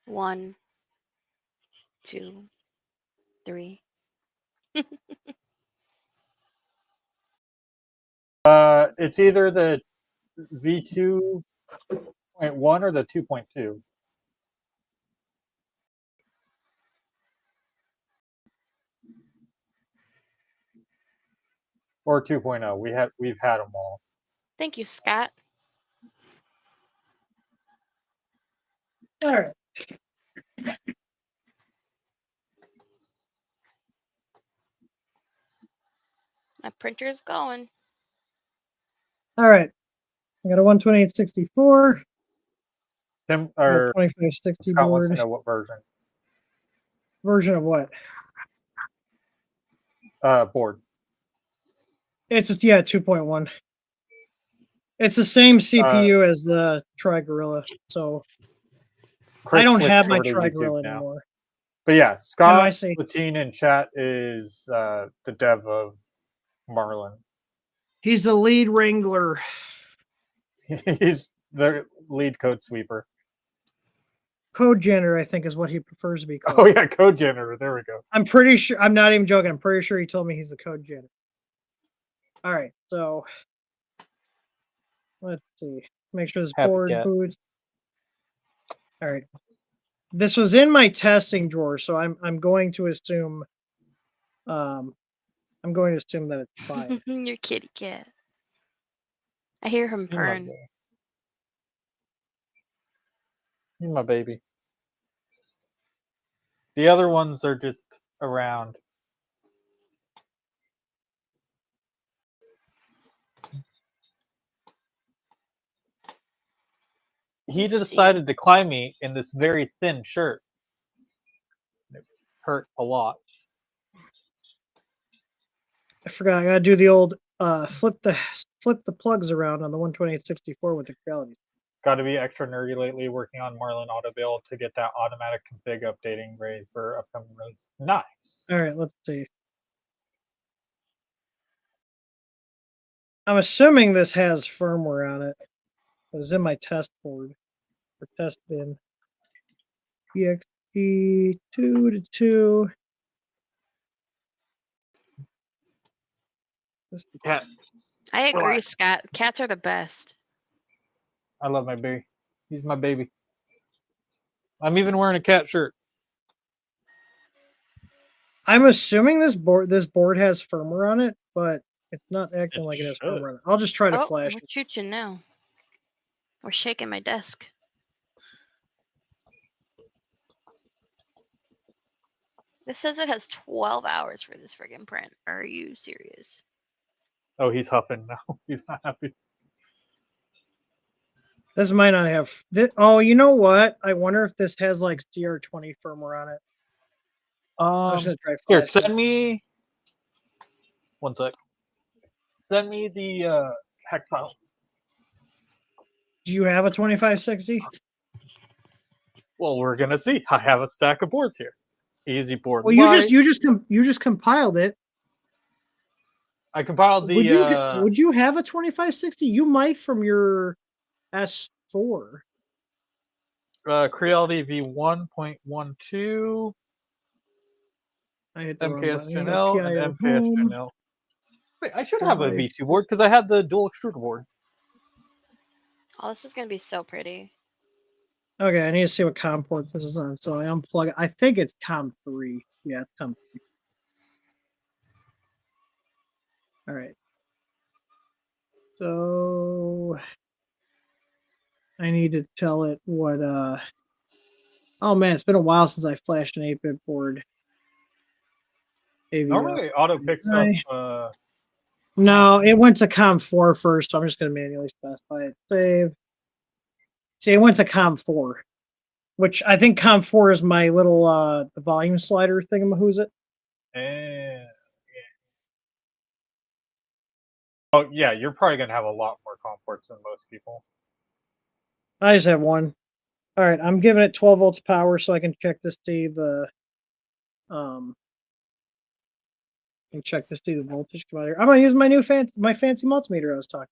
One, 2, 3. It's either the V2.1 or the 2.2. Or 2.0. We've had them all. Thank you, Scott. All right. My printer's going. All right. I got a 12864. Tim or 2560 Scott wants board. to know what version. Version of what? Board. It's 2.1. It's the same CPU as the Tri-Gorilla, so Chris I don't have my over to Tri-Gorilla YouTube now. anymore. But yeah, Scott see. Latine in chat is the dev of Marlin. He's the lead wrangler. He's the lead code sweeper. Code janitor, I think, is what he prefers to be called. Oh yeah, code janitor. There we go. I'm pretty sure. I'm not even joking. I'm pretty sure he told me he's the code janitor. All right, so let's see. Make sure this board boots. All right. This was in my testing drawer, so I'm going to assume that it's fine. Your kitty cat. I hear him purring. You're my baby. The other ones are just around. he Let's see. decided to climb me in this very thin shirt. It hurt a lot. I forgot. I gotta do the old flip the plugs around on the 12864 with the quality. Got to be extra nerdy lately, working on Marlin Autobuild to get that automatic config updating ready for upcoming release. Nice. All right, let's see. I'm assuming this has firmware on it. It was in my test board or test bin. EXP 2 to 2. Cat. I agree, Relax. Scott. Cats are the best. I love my baby. He's my baby. I'm even wearing a cat shirt. I'm assuming this board has firmware on it, but it's not acting It like it has should. firmware on it. I'll just try to Oh, flash we're it. chooching now. We're shaking my desk. This says it has 12 hours for this friggin' print. Are you serious? Oh, he's huffing now. He's not happy. This might not have. Oh, you know what? I wonder if this has like CR20 firmware on it. I'm just gonna try Here, flashing. send me. One sec. Send me the hack file. Do you have a 2560? Well, we're gonna see. I have a stack of boards here. Easy board. Well, you just compiled it. I compiled the. Would you have a 2560? You might from your S4. Creality V1.12, I hit the wrong MKS button. Janelle, and PIO MKS home. Janelle. Wait, I should have a Device. V2 board because I had the dual extruder board. Oh, this is gonna be so pretty. Okay, I need to see what COM port this is on. So I unplug it. I think it's COM3. Yeah, it's COM3. All right. So I need to tell it what oh man, it's been a while since I flashed an 8-bit board. AVR. Normally, auto picks up. No, it went to COM4 first, so I'm just gonna manually specify it. Save. See, it went to COM4, which I think COM4 is my little the volume slider thingamahoosit. And oh yeah, you're probably gonna have a lot more COM ports than most people. I just have one. All right, I'm giving it 12 volts power so I can check to see the voltage come out here. I'm gonna use my new fancy multimeter I was talking.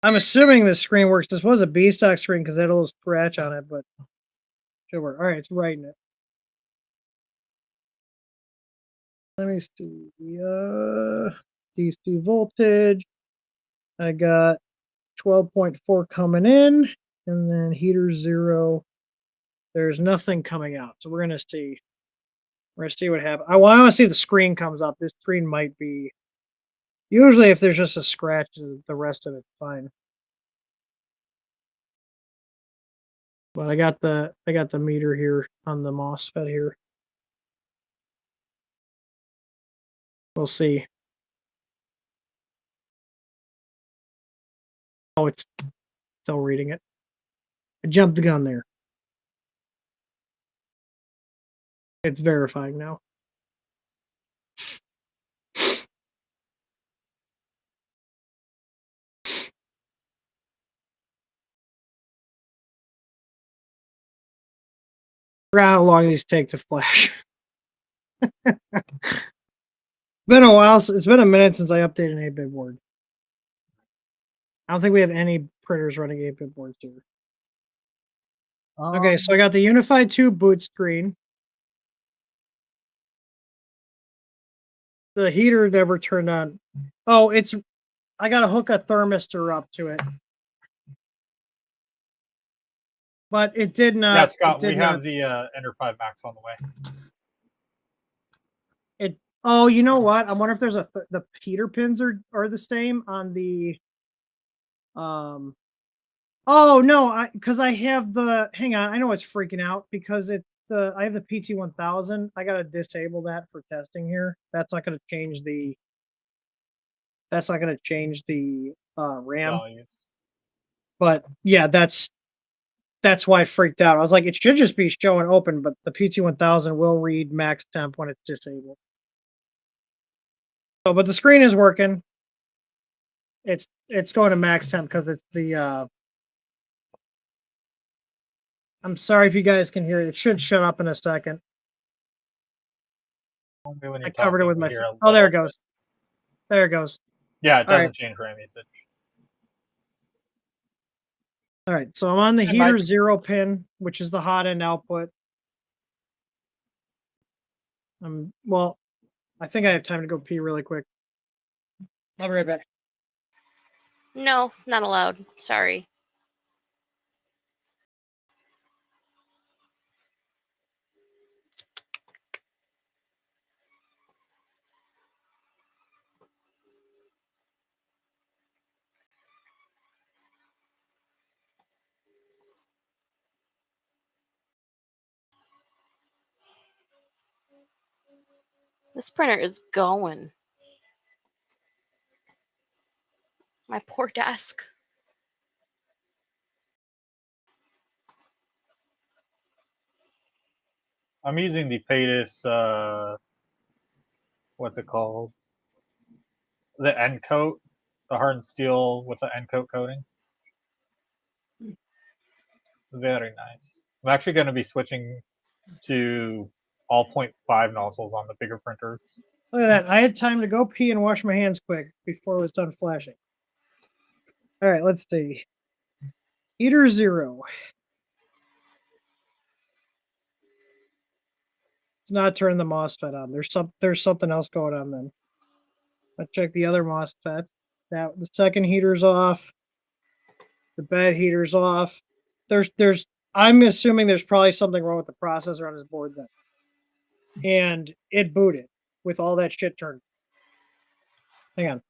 I'm assuming this screen works. This was a B-stock screen because it had a little scratch on it, but it should work. All right, it's writing it. Let me see. DC voltage. I got 12.4 coming in, and then heater 0. There's nothing coming out, so we're gonna see. We're gonna see what happens. I want to see if the screen comes up. This screen might be. Usually, if there's just a scratch, the rest of it's fine. But I got the meter here on the MOSFET here. We'll see. Oh, it's still reading it. I jumped the gun there. It's verifying now. I forgot how long these take to flash. Been a while. It's been a minute since I updated an 8-bit board. I don't think we have any printers running 8-bit boards here. Okay, so I got the Unified 2 boot screen. The heater never turned on. Oh, I gotta hook a thermistor up to it. But it did not. Yeah, Scott, we have the Ender 5 Max on the way. Oh, you know what? I wonder if there's the heater pins are the same on the Oh no, because I have the hang on, I know it's freaking out because I have the PT1000. I gotta disable that for testing here. That's not gonna change the RAM. Values. But yeah, that's why I freaked out. I was like, it should just be showing open, but the PT1000 will read max temp when it's disabled. So, but the screen is working. It's going to max temp because it's the I'm sorry if you guys can hear it. It should shut up in a second. Only when you're I covered it talking, with you my hear a oh, there it little goes. There it goes. Yeah, it All right. doesn't change RAM usage. All right, so I'm on the Hey, heater Mike. 0 pin, which is the hot end output. Well, I think I have time to go pee really quick. I'll be right back. No, not allowed. Sorry. This printer is going. My poor desk. I'm using the Fadis, what's it called? The end coat, the hardened steel with the end coat coating. Very nice. I'm actually going to be switching to all 0.5 nozzles on the bigger printers. Look at that. I had time to go pee and wash my hands quick before it was done flashing. All right, let's see. Heater 0. It's not turning the MOSFET on. There's something else going on then. Let's check the other MOSFET. That the second heater's off. The bed heater's off. I'm assuming there's probably something wrong with the processor on his board then. And it booted with all that shit turned. Hang on.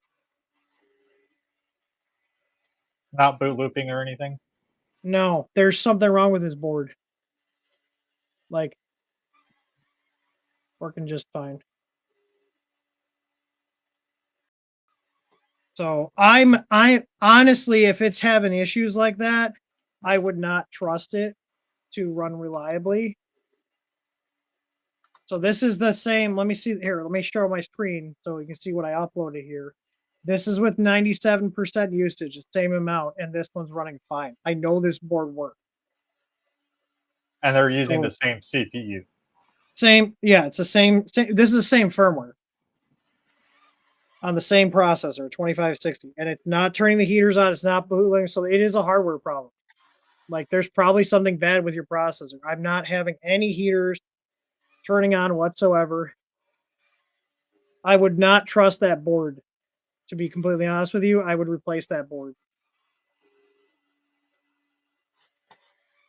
Not boot looping or anything? No, there's something wrong with his board. Like, working just fine. So I honestly, if it's having issues like that, I would not trust it to run reliably. So this is the same. Let me see here. Let me show my screen so you can see what I uploaded here. This is with 97% usage, the same amount, and this one's running fine. I know this board works. And they're using So- the same CPU. Same, yeah, it's the same. This is the same firmware on the same processor, 2560, and it's not turning the heaters on. It's not bootling, so it is a hardware problem. Like, there's probably something bad with your processor. I'm not having any heaters turning on whatsoever. I would not trust that board. To be completely honest with you, I would replace that board.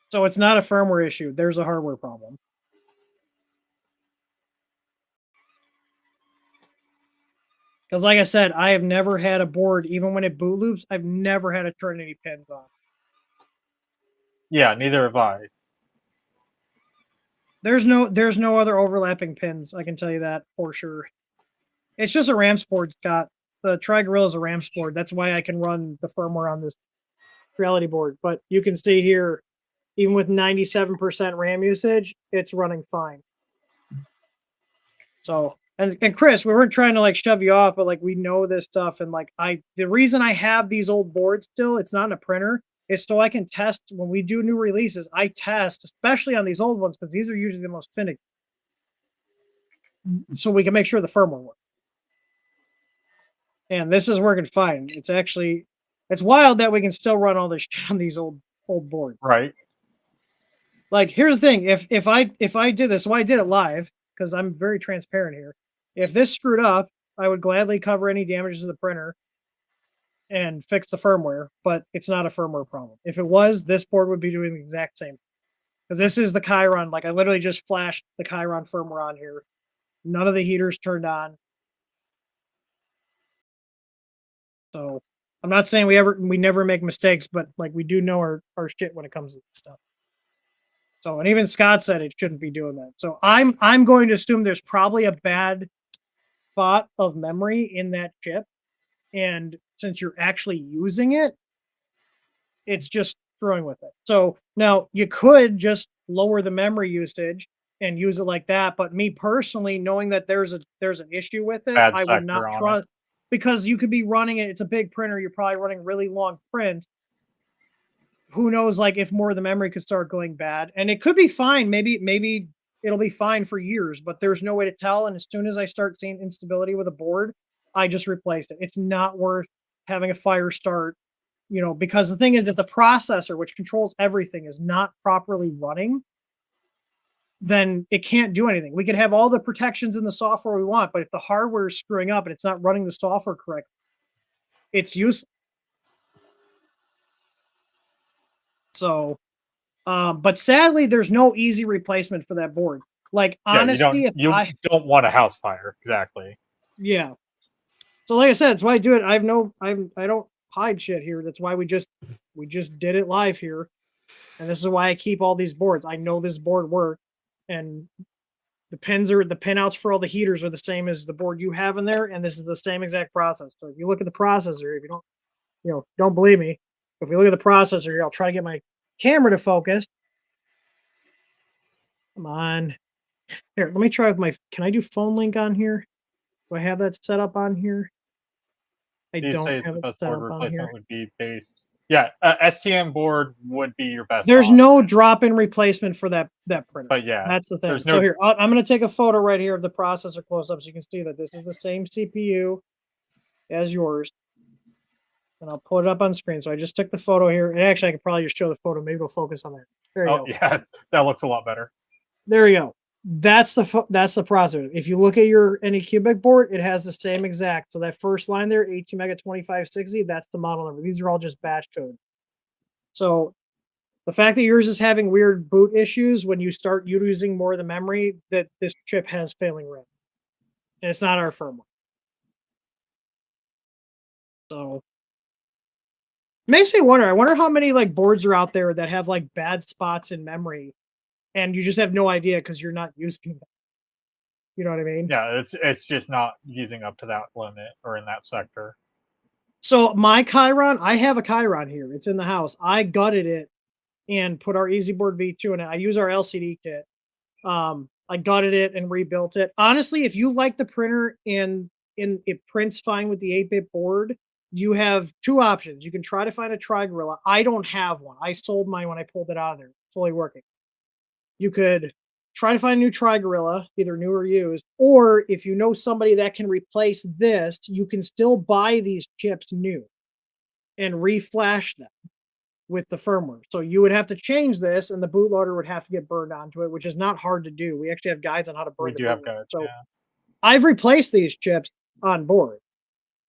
So it's not a firmware issue. There's a hardware problem. Because like I said, I have never had a board, even when it boot loops, I've never had to turn any pins on. Yeah, neither have I. There's no other overlapping pins. I can tell you that for sure. It's just a Rams board, Scott. The Tri-Gorilla is a Rams board. That's why I can run the firmware on this reality board. But you can see here, even with 97% RAM usage, it's running fine. So, and Chris, we weren't trying to like shove you off, but like we know this stuff, and like the reason I have these old boards still, it's not in a printer, is so I can test when we do new releases. I test, especially on these old ones, because these are usually the most finicky, so we can make sure the firmware works. And this is working fine. It's wild that we can still run all this shit on these old boards. Right. Like, here's the thing: if I did this, so I did it live because I'm very transparent here. If this screwed up, I would gladly cover any damages to the printer and fix the firmware, but it's not a firmware problem. If it was, this board would be doing the exact same. Because this is the Chiron. Like, I literally just flashed the Chiron firmware on here. None of the heaters turned on. So I'm not saying we never make mistakes, but like we do know our shit when it comes to this stuff. So, and even Scott said it shouldn't be doing that. So I'm going to assume there's probably a bad spot of memory in that chip. And since you're actually using it, It's just screwing with it. So now you could just lower the memory usage and use it like that. But me personally, knowing that there's an issue with it, Bad I would not sector on it. trust, because you could be running it. It's a big printer. You're probably running really long prints. Who knows, like, if more of the memory could start going bad, and it could be fine. Maybe it'll be fine for years, but there's no way to tell. And as soon as I start seeing instability with a board, I just replaced it. It's not worth having a fire start, because the thing is, if the processor, which controls everything, is not properly running, then it can't do anything. We could have all the protections in the software we want, but if the hardware is screwing up and it's not running the software correctly, it's useless. So, but sadly, there's no easy replacement for that board. Like, Yeah, honestly, you don't want a house fire, exactly. yeah. So like I said, that's why I do it. I don't hide shit here. That's why we just did it live here. And this is why I keep all these boards. I know this board works, and the pinouts for all the heaters are the same as the board you have in there, and this is the same exact process. So if you look at the processor, if you don't believe me, if we look at the processor here, I'll try to get my camera to focus. Come on. Here, let me try with can I do phone link on here? Do I have that set up on here? I These don't days, have the it best set board up on replacement here. would be based. Yeah, STM board would be your best. There's option. no drop-in replacement for that printer. But yeah, that's the thing. there's So no- here, I'm going to take a photo right here of the processor close up, so you can see that this is the same CPU as yours, and I'll put it up on screen. So I just took the photo here, and actually, I could probably just show the photo. Maybe it'll focus on that. There you go. Yeah, that looks a lot better. There you go. That's the processor. If you look at your Anycubic board, it has the same exact. So that first line there, 18 mega 2560, that's the model number. These are all just batch code. So the fact that yours is having weird boot issues when you start using more of the memory, that this chip has failing RAM, and it's not our firmware. So makes me wonder. I wonder how many like boards are out there that have like bad spots in memory, and you just have no idea because you're not using them. You know what I mean? Yeah, it's just not using up to that limit or in that sector. So my Chiron, I have a Chiron here. It's in the house. I gutted it and put our EasyBoard V2 in it. I use our LCD kit. I gutted it and rebuilt it. Honestly, if you like the printer and it prints fine with the 8-bit board, you have two options. You can try to find a Tri-Gorilla. I don't have one. I sold mine when I pulled it out of there, fully working. You could try to find a new Tri-Gorilla, either new or used, or if you know somebody that can replace this, you can still buy these chips new and reflash them with the firmware. So you would have to change this, and the bootloader would have to get burned onto it, which is not hard to do. We actually have guides on how to burn. We do have guides. So yeah. I've replaced these chips on board.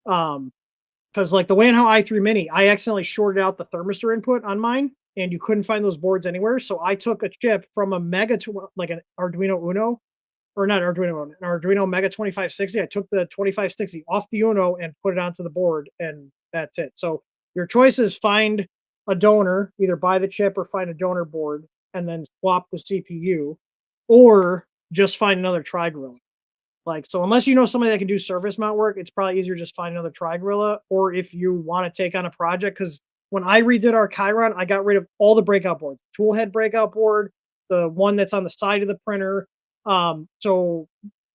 Because like the Wanhao i3 Mini, I accidentally shorted out the thermistor input on mine, and you couldn't find those boards anywhere. So I took a chip from a Mega to like an Arduino Uno, or not Arduino, an Arduino Mega 2560. I took the 2560 off the Uno and put it onto the board, and that's it. So your choice is find a donor, either buy the chip or find a donor board and then swap the CPU, or just find another Tri-Gorilla. Like, so unless you know somebody that can do surface mount work, it's probably easier just find another Tri-Gorilla. Or if you want to take on a project, because when I redid our Chiron, I got rid of all the breakout boards, tool head breakout board, the one that's on the side of the printer. So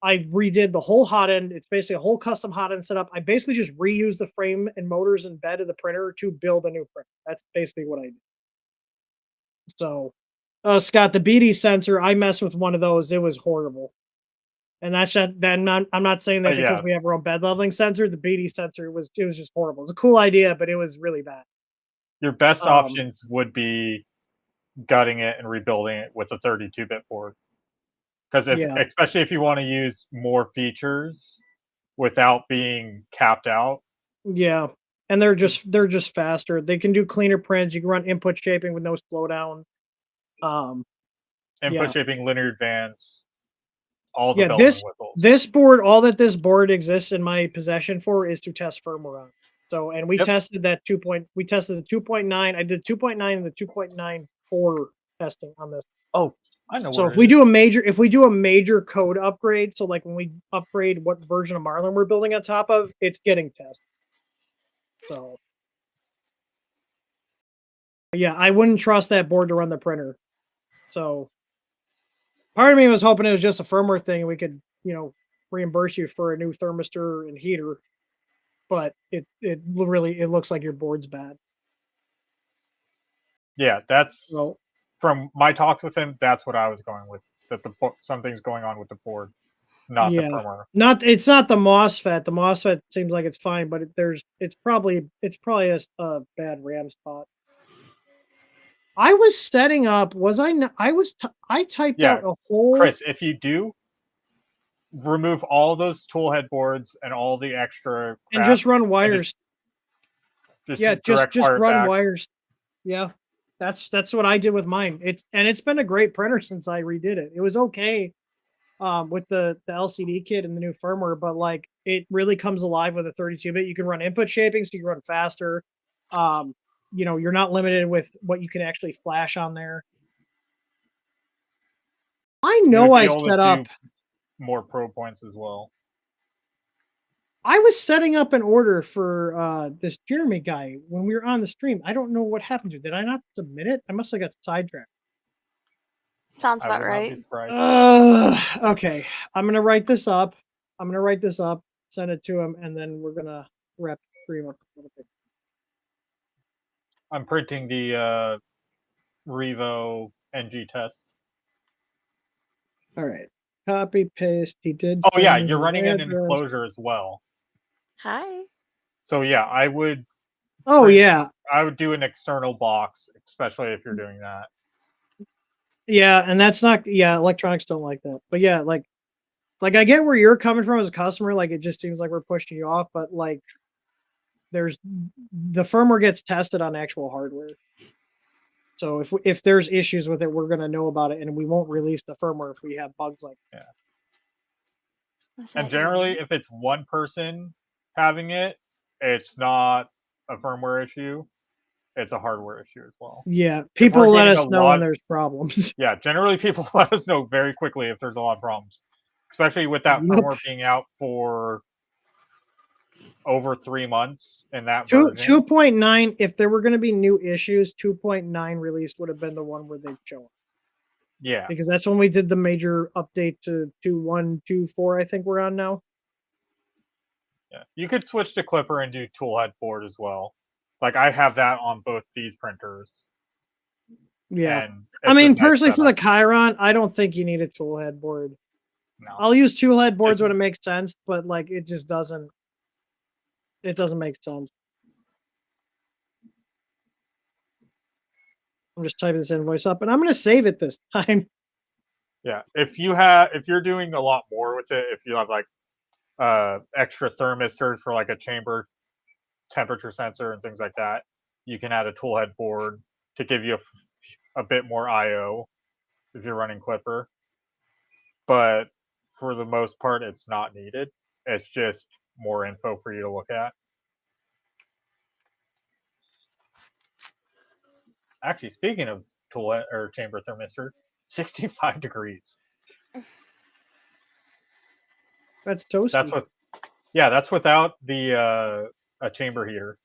I redid the whole hot end. It's basically a whole custom hot end setup. I basically just reused the frame and motors and bed of the printer to build a new printer. That's basically what I did. So, Scott, the BD sensor, I messed with one of those. It was horrible. And I'm not saying that because we have our own bed leveling sensor. The BD sensor was just horrible. It's a cool idea, but it was really bad. Your best options would be gutting it and rebuilding it with a 32-bit board. Because especially if you want to use more features without being capped out. Yeah. And they're just faster. They can do cleaner prints. You can run input shaping with no slowdown. Input shaping, linear advance. All the this board, all that this board exists in my possession for is to test firmware on. So, and we tested that we tested the 2.9. I did 2.9 and the 2.94 testing on this. Oh, I know. So if we do a major code upgrade, so like when we upgrade what version of Marlin we're building on top of, it's getting tested. So Yeah, I wouldn't trust that board to run the printer. So part of me was hoping it was just a firmware thing and we could, reimburse you for a new thermistor and heater. But it looks like your board's bad. Yeah, that's So from my talks with him. That's what I was going with. That something's going on with the board, not the yeah, firmware. it's not the MOSFET. The MOSFET seems like it's fine, but it's probably a bad RAM spot. I was setting up. Was I? I typed Yeah, out a whole. Chris, if you do, remove all those tool head boards and all the extra And crap, just run wires. Yeah, direct just wire it run back. wires. Yeah, that's it's I did with mine. It's been a great printer since I redid it. It was okay, with the LCD kit and the new firmware, but like it really comes alive with a 32-bit. You can run input shaping, so you can run faster. You're not limited with what you can actually flash on there. I You know would be I able to set up. do more probe points as well. I was setting up an order for this Jeremy guy when we were on the stream. I don't know what happened to it. Did I not submit it? I must have got sidetracked. Sounds I about would not be right. surprised. Okay. I'm gonna write this up. Send it to him, and then we're gonna wrap the stream up a little bit. I'm printing the Revo NG test. All right. Copy paste. He did. Oh yeah, send me you're his running an address. enclosure as well. Hi. So yeah, I would. Oh print- yeah, I would do an external box, especially if you're doing that. yeah, and that's not. Yeah, electronics don't like that. But yeah, like I get where you're coming from as a customer. Like it just seems like we're pushing you off, but like there's the firmware gets tested on actual hardware. So if there's issues with it, we're gonna know about it, and we won't release the firmware if we have bugs like that. And generally, if it's one person having it, it's not a firmware issue; it's a hardware issue as well. Yeah, people let getting us a know when lot- there's problems. Yeah, generally people let us know very quickly if there's a lot of problems, especially with that Yep. firmware being out for over 3 months in that Two version. 2.9. If there were going to be new issues, 2.9 release would have been the one where they'd show up. Yeah, Because that's when we did the major update to 2.1.2.4. I think we're on now. yeah. You could switch to Clipper and do toolhead board as well. Like I have that on both these printers. Yeah. And I it's a mean, nice personally, for the setup. Chiron, I don't think you need a tool head board. No. I'll use tool head boards It's- when it makes sense, but like it just doesn't. It doesn't make sense. I'm just typing this invoice up, and I'm going to save it this time. Yeah, if you're doing a lot more with it, if you have like extra thermistors for like a chamber temperature sensor and things like that, you can add a toolhead board to give you a bit more IO if you're running Clipper. But for the most part, it's not needed. It's just more info for you to look at. Actually, speaking of tool or chamber thermistor, 65 degrees. That's toasty. That's without the a chamber heater.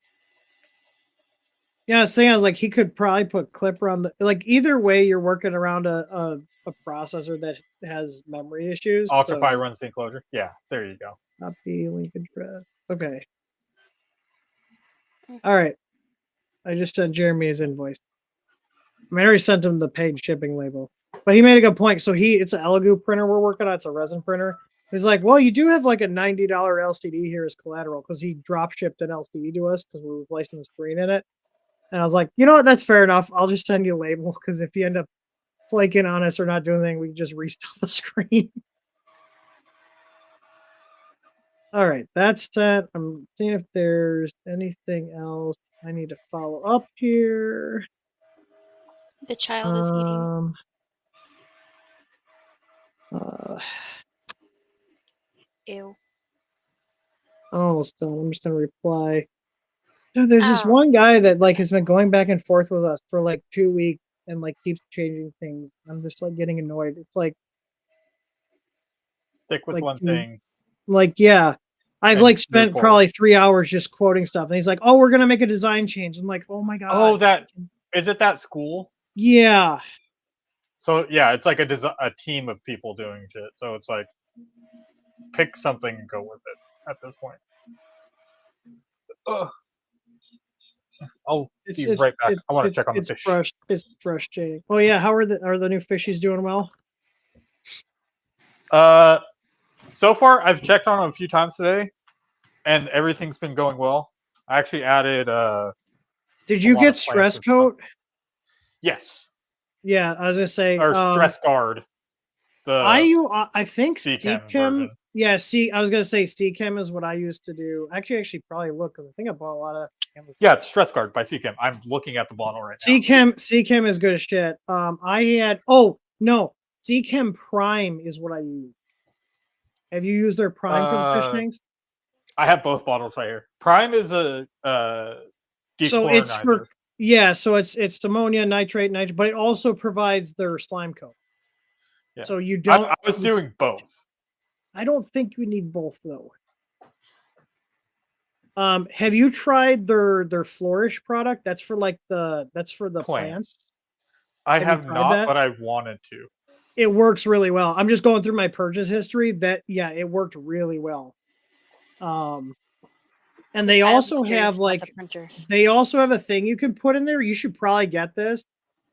Yeah, I was thinking, I was like, he could probably put Clipper on the like. Either way, you're working around a processor that has memory issues. Octopi so runs the enclosure. Yeah, there you go. copy link address. Okay. All right. I just sent Jeremy his invoice. I mean, I already sent him the paid shipping label, but he made a good point. So it's an Elegoo printer we're working on. It's a resin printer. He's like, well, you do have like a $90 LCD here as collateral because he drop shipped an LCD to us because we're replacing the screen in it. And I was like, you know what? That's fair enough. I'll just send you a label because if you end up flaking on us or not doing anything, we can just restore the screen. All right, that's that. I'm seeing if there's anything else I need to follow up here. The child is eating. Ew. Almost done. I'm just gonna reply. Dude, there's this Oh. one guy that like has been going back and forth with us for like 2 weeks and like keeps changing things. I'm just like getting annoyed. It's like Stick with like, one dude, thing. like yeah. I've And like move spent forward. probably 3 hours just quoting stuff, and he's like, "Oh, we're gonna make a design change." I'm like, "Oh my god!" Oh, that Is it that school? Yeah. So yeah, it's like a team of people doing shit. So it's like pick something and go with it at this point. Ugh. I'll be right back. I want to check on the fish. It's frustrating. Oh yeah, how are the new fishies doing well? So far I've checked on them a few times today, and everything's been going well. I actually added Did a you lot get of plants stress and stuff. coat? Yes. Yeah, I was gonna say Or stress guard. I think C-Chem C-Chem. version. Yeah, I was gonna say C-Chem is what I used to do. Actually probably look because I think I bought a lot of. Yeah, it's stress guard by C-Chem. I'm looking at the bottle right now. C-Chem is good as shit. I had C-Chem Prime is what I use. Have you used their Prime for the fish tanks? I have both bottles right here. Prime is a So it's dechlorinizer. so it's ammonia, nitrate, but it also provides their slime coat. Yeah. So you don't. I was doing both. I don't think you need both though. Have you tried their Flourish product? That's for the plants. I Have you have tried not, that? but I wanted to. It works really well. I'm just going through my purchase history. It worked really well. And they I was also curious have about the printer. they also have a thing you can put in there. You should probably get this.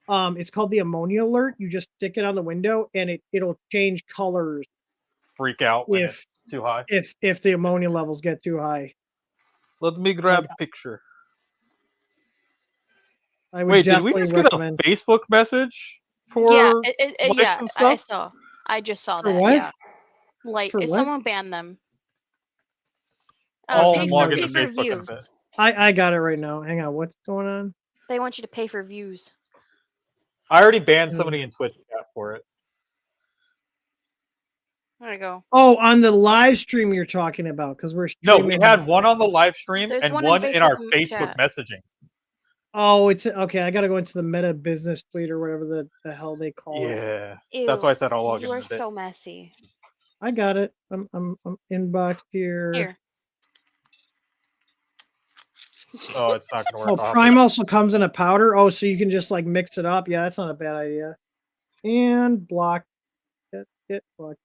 It's called the ammonia alert. You just stick it on the window and it'll change colors Freak out when it's too high. if the ammonia levels get too high. Let me grab a picture. I would Wait, did we definitely just get a recommend. Facebook message for likes and I stuff? saw. I just saw For that. what? Yeah, like For if what? someone banned them. I'll pay log for- into pay for Facebook in a views. bit. I got it right now. Hang on, what's going on? They want you to pay for views. I already banned somebody in Twitch chat for it. There you go. Oh, on the live stream you're talking about because we're No, streaming. we had one on the live stream There's and one one in our Facebook Facebook chat. messaging. Oh, it's okay. I gotta go into the Meta Business Suite or whatever the hell they call it. Yeah, Ew, that's why I said I'll log in you a are bit. so messy. I got it. I'm inboxed here. Here. Oh, it's not gonna work. Oh, I'll have Prime to- also comes in a powder. Oh, so you can just like mix it up. Yeah, that's not a bad idea. And block. Get blocked.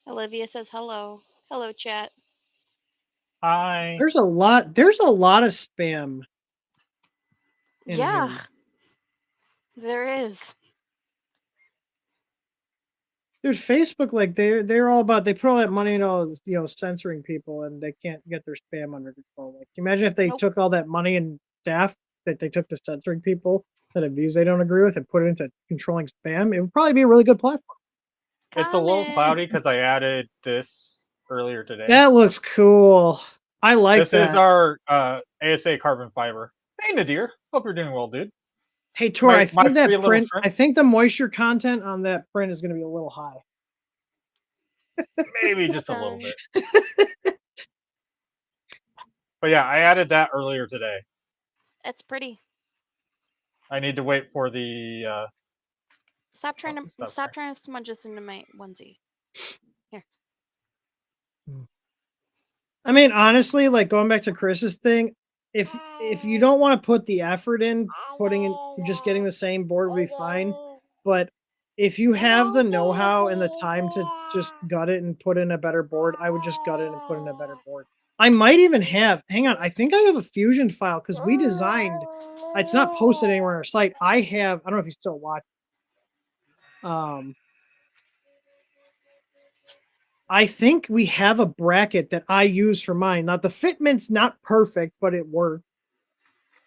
Olivia says hello. Hello, chat. Hi. There's a lot of spam. in Yeah, here. there is. Dude, Facebook, like they're all about, they put all that money into all this, censoring people, and they can't get their spam under control. Like, imagine if they Nope. took all that money and staff that they took to censoring people that have views they don't agree with and put it into controlling spam. It would probably be a really good platform. It's a little Comment. cloudy because I added this earlier today. That looks cool. I like This that. is our ASA carbon fiber. Hey Nadir, hope you're doing well, dude. Hey, Tor, my I think free that little print, shrimp. I think the moisture content on that print is going to be a little high. Maybe just a little bit. But yeah, I added that earlier today. It's pretty. I need to wait for the Stop trying to stop stop trying to smudge this into my onesie. I mean, honestly, like going back to Chris's thing, if you don't want to put the effort in putting in just getting the same board would be fine. But if you have the know-how and the time to just gut it and put in a better board, I would just gut it and put in a better board. I might even have, hang on, I think I have a Fusion file because we designed, it's not posted anywhere on our site. I don't know if you still watch. I think we have a bracket that I use for mine. Now the fitment's not perfect, but it worked.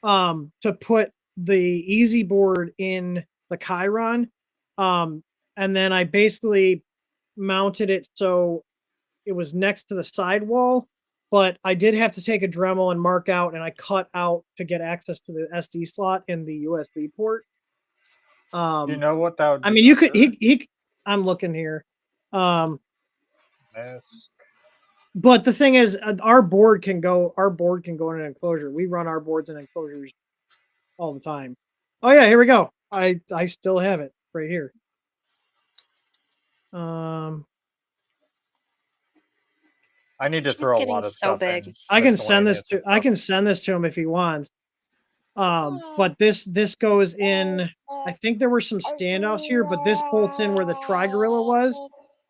To put the easy board in the Chiron. And then I basically mounted it so it was next to the sidewall, but I did have to take a Dremel and mark out, and I cut out to get access to the SD slot in the USB port. you know what that would be? I mean, you could, I'm looking here. But the thing is, our board can go in an enclosure. We run our boards in enclosures all the time. Oh yeah, here we go. I still have it right here. I need to She's throw a getting lot of so stuff big. in. I can send this miscellaneous to stuff. him if he wants. But this goes in. I think there were some standoffs here, but this bolts in where the Tri-Gorilla was,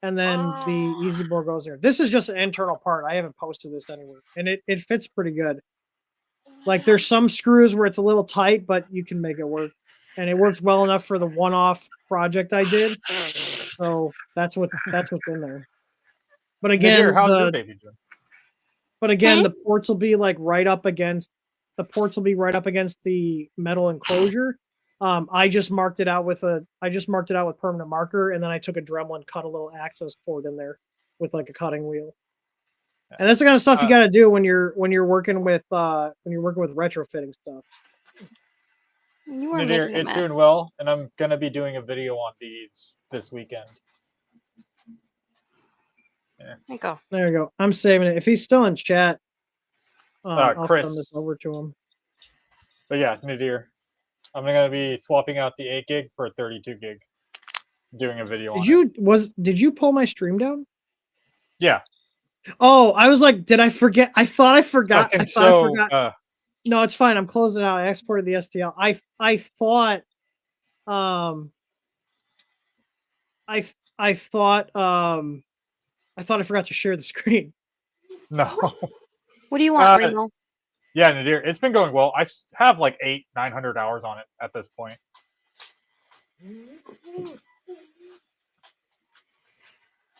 and then the Easy Bore goes there. This is just an internal part. I haven't posted this anywhere, and it fits pretty good. Like there's some screws where it's a little tight, but you can make it work, and it works well enough for the one-off project I did. So that's what's in there. But again, Nadir, how's your baby doing? But again, the ports will be like right up against the metal enclosure. I just marked it out with permanent marker, and then I took a Dremel and cut a little access port in there with like a cutting wheel. And that's the kind of stuff you got to do when you're working with retrofitting stuff. Nadir, it's doing well, and I'm gonna be doing a video on these this weekend. There you go. There you go. I'm saving it. If he's still in chat, I'll Chris. send this over to him. But yeah, Nadir, I'm gonna be swapping out the 8 gig for a 32 gig. Doing a video on it. Did you pull my stream down? Yeah. Oh, I was like, did I forget? I thought I forgot. I forgot. No, it's fine. I'm closing out. I exported the STL. I thought I forgot to share the screen. No. What do you want, Remo? Yeah, Nadir, it's been going well. I have like 900 hours on it at this point.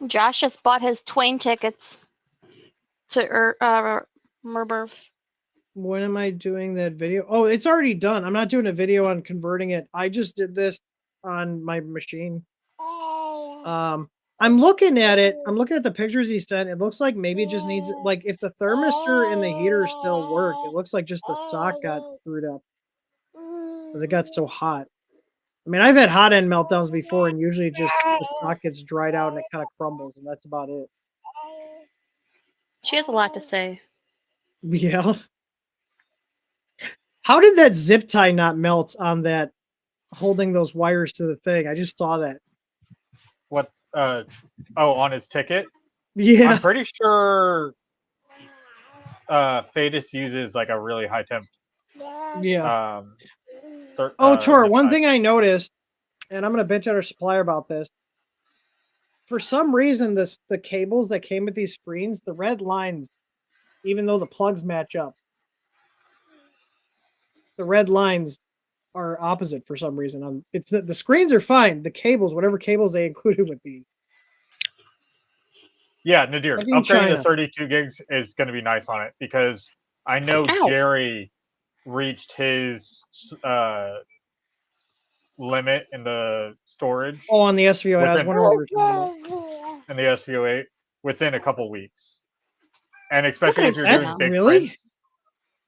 Josh just bought his Twain tickets to Merberv. When am I doing that video? Oh, it's already done. I'm not doing a video on converting it. I just did this on my machine. I'm looking at it. I'm looking at the pictures he sent. It looks like maybe it just needs, like, if the thermistor and the heater still work, it looks like just the sock got screwed up because it got so hot. I mean, I've had hot end meltdowns before, and usually just the sock gets dried out and it kind of crumbles, and that's about it. She has a lot to say. Yeah. How did that zip tie not melt on that, holding those wires to the thing? I just saw that. What? On his ticket? Yeah. I'm pretty sure Fadus uses like a really high temp. Yeah. Tor, one thing I noticed, and I'm going to bitch at our supplier about this. For some reason, the cables that came with these screens, the red lines, even though the plugs match up, the red lines are opposite for some reason. It's the screens are fine. The cables, whatever cables they included with these. Yeah, Nadir, upgrading to 32 gigs is going to be nice on it because I know Jerry reached his limit in the storage. Oh, on the SVO8. I was wondering what we were talking about. And the SVO8 within a couple weeks. And especially if you're doing big prints.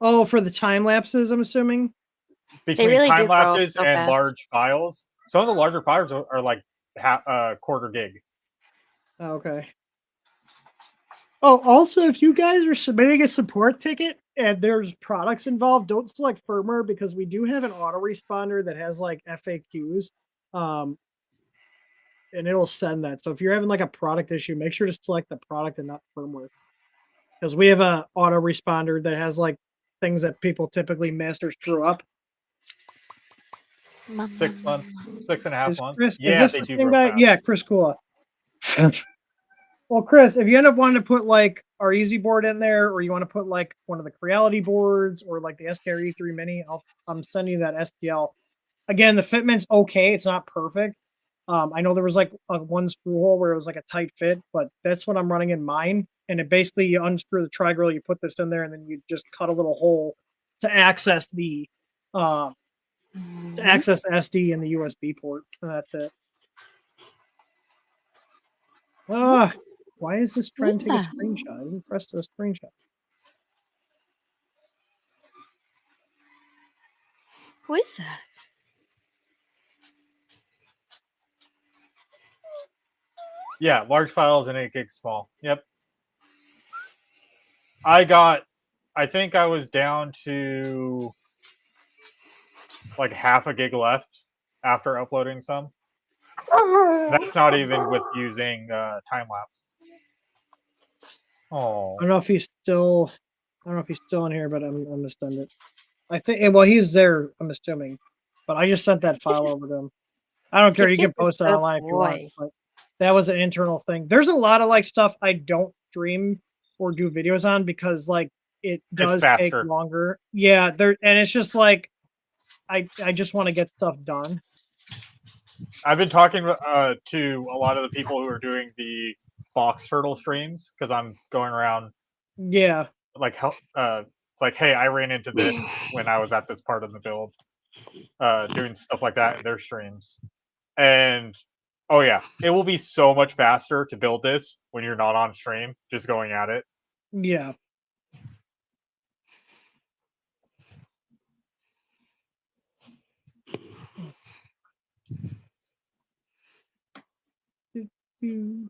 Oh, for the time lapses, I'm assuming? Between really time lapses and fast. Large files. Some of the larger files are like quarter gig. Okay. Oh, also, if you guys are submitting a support ticket and there's products involved, don't select firmware because we do have an autoresponder that has like FAQs. And it'll send that. So if you're having like a product issue, make sure to select the product and not firmware. Because we have a autoresponder that has like things that people typically miss or screw up. 6 months, 6.5 months. Chris, yeah, they do. Yeah, Chris Kula. Well, Chris, if you end up wanting to put like our Easy Board in there, or you want to put like one of the Creality boards, or like the SKR E3 Mini, I'm sending you that STL. Again, the fitment's okay; it's not perfect. I know there was like one screw hole where it was like a tight fit, but that's what I'm running in mine. And it basically you unscrew the Tri-Gorilla, you put this in there, and then you just cut a little hole to access the SD and the USB port, and that's it. Why is this trying to take a screenshot? I didn't press the screenshot. Who is that? Yeah, large files and 8 gig small. Yep. I think I was down to like half a gig left after uploading some. That's not even with using time lapse. Oh, I don't know if he's still in here, but I'm gonna send it. I think. Well, he's there. I'm assuming, but I just sent that file over to him. I don't care. You can Kid is post it a online if you want. boy. But that was an internal thing. There's a lot of like stuff I don't stream or do videos on because like it does take faster. longer. Yeah, there and it's just like I just want to get stuff done. I've been talking to a lot of the people who are doing the box turtle streams because I'm going around Yeah. like it's like, hey, I ran into this when I was at this part of the build, doing stuff like that in their streams, and oh yeah, it will be so much faster to build this when you're not on stream, just going at it. Yeah.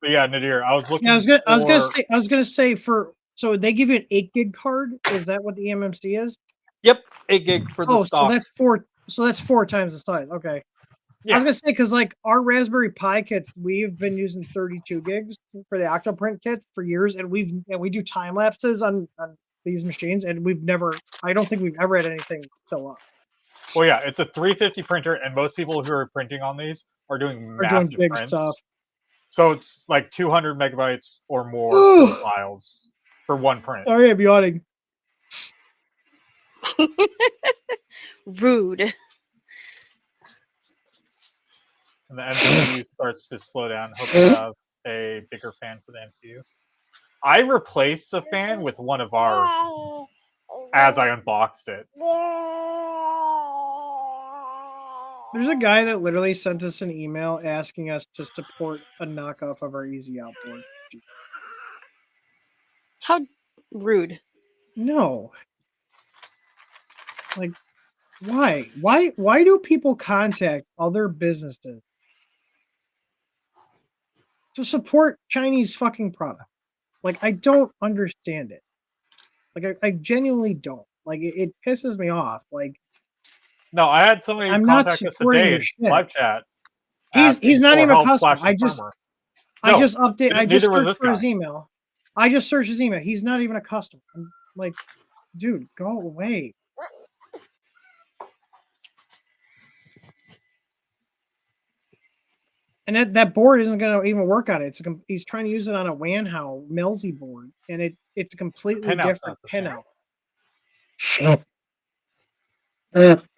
But yeah, Nadir, I was looking. Yeah, I was gonna say so they give you an 8 gig card. Is that what the eMMC is? Yep, 8 gig for the stock. So that's 4 times the size. Okay. Yeah. I was gonna say because like our Raspberry Pi kits, we've been using 32 gigs for the Octoprint kits for years, and we do time lapses on these machines, and I don't think we've ever had anything fill up. Well, yeah, it's a 350 printer, and most people who are printing on these are doing massive big prints. stuff. So it's like 200 megabytes or more for files for one print. Sorry, I'm yawning. Rude. And the MCU starts to slow down. Hope to have a bigger fan for the MCU. I replaced the fan with one of ours as I unboxed it. There's a guy that literally sent us an email asking us to support a knockoff of our Easy Outboard. How rude. No. Like, why? Why do people contact other businesses to support Chinese fucking product? Like, I don't understand it. Like, I genuinely don't. Like, it pisses me off. Like, no, I had somebody contact us today in live chat. He's not even a customer. I just searched for his email. I just searched his email. He's not even a customer. I'm like, dude, go away. And that board isn't going to even work on it. He's trying to use it on a Wanhao Melzy board, and it's a completely different pinout.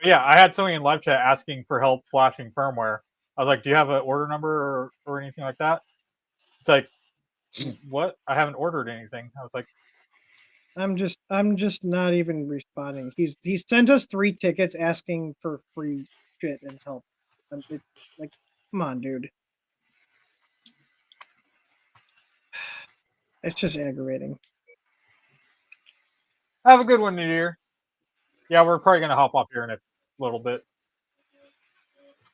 Yeah, I had somebody in live chat asking for help flashing firmware. I was like, "Do you have an order number or anything like that?" It's like, "What? I haven't ordered anything." I was like, I'm just not even responding. He sent us 3 tickets asking for free shit and help. Like, come on, dude. It's just aggravating. Have a good one, Nadir. Yeah, we're probably gonna hop off here in a little bit.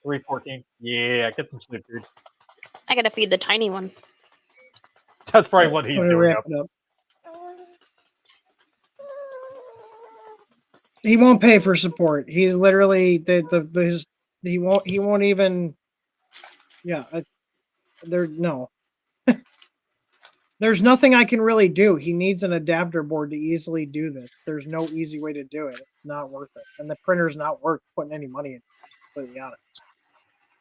3:14. Yeah, get some sleep, dude. I gotta feed the tiny one. That's probably what he's doing. Up. He won't pay for support. He's literally he won't even. Yeah, no. There's nothing I can really do. He needs an adapter board to easily do this. There's no easy way to do it. It's not worth it. And the printer's not worth putting any money in, to be honest.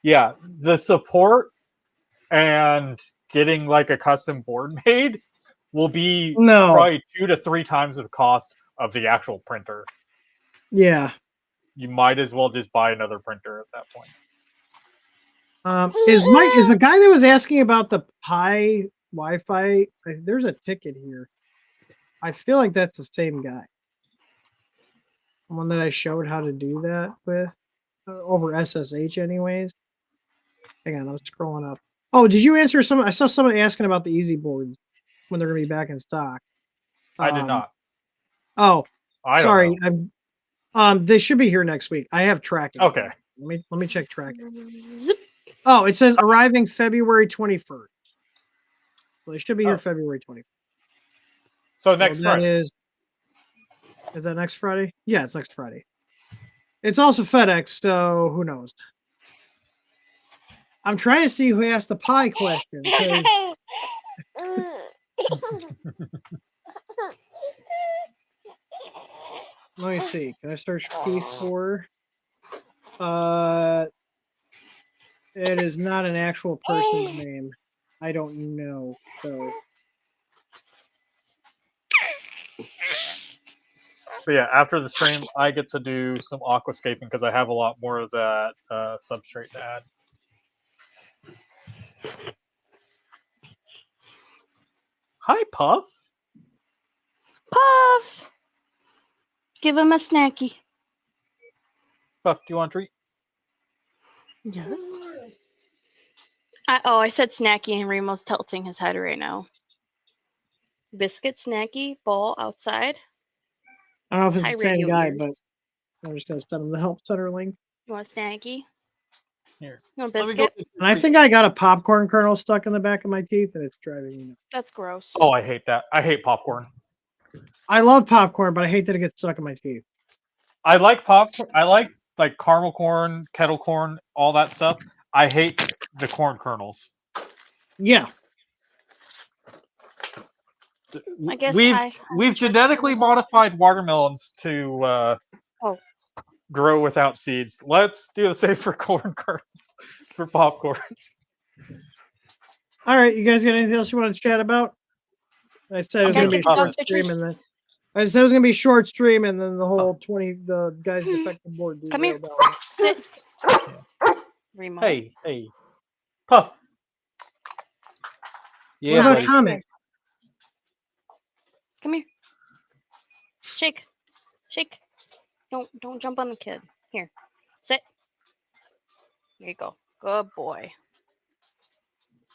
Yeah, the support and getting like a custom board made will be probably 2 to 3 times the cost of the actual printer. Yeah. You might as well just buy another printer at that point. Is the guy that was asking about the Pi Wi-Fi? There's a ticket here. I feel like that's the same guy. The one that I showed how to do that with over SSH, anyways. Hang on, I'm scrolling up. Oh, did you answer some? I saw someone asking about the Easy boards when they're gonna be back in stock. I did not. Oh, sorry. They should be here next week. I have tracking. Okay. Let me check tracking. Oh, it says arriving February 21st. So they should be here February 21st. So next Friday. Is that next Friday? Yeah, it's next Friday. It's also FedEx, so who knows? I'm trying to see who asked the Pi question. Let me see. Can I search P4? It is not an actual person's name. I don't know, though. But yeah, after the stream, I get to do some aquascaping because I have a lot more of that substrate to add. Hi, Puff. Puff! Give him a snacky. Puff, do you want a treat? Yes. I said snacky, and Remo's tilting his head right now. Biscuit, snacky, ball outside. I don't know if it's Hi, the same radio guy, ears. but I'm just gonna send him the help center link. You want a snacky? Here. You want a Let me go. biscuit? And I think I got a popcorn kernel stuck in the back of my teeth, and it's driving me nuts. That's gross. Oh, I hate that. I hate popcorn. I love popcorn, but I hate that it gets stuck in my teeth. I like popcorn. I like caramel corn, kettle corn, all that stuff. I hate the corn kernels. Yeah. I guess we've genetically modified watermelons to grow without seeds. Let's do the same for corn kernels for popcorn. All right, you guys got anything else you want to chat about? I said it was Okay, gonna be a get the dog short pictures. stream, and then I said it was gonna be a short stream, and then the whole the guys defective board. Come here. derailed out. Sit. Remo. Hey, Puff. Yeah, What about buddy. Comet? Come here. Shake. Shake. Don't jump on the kid. Here. Sit. There you go. Good boy.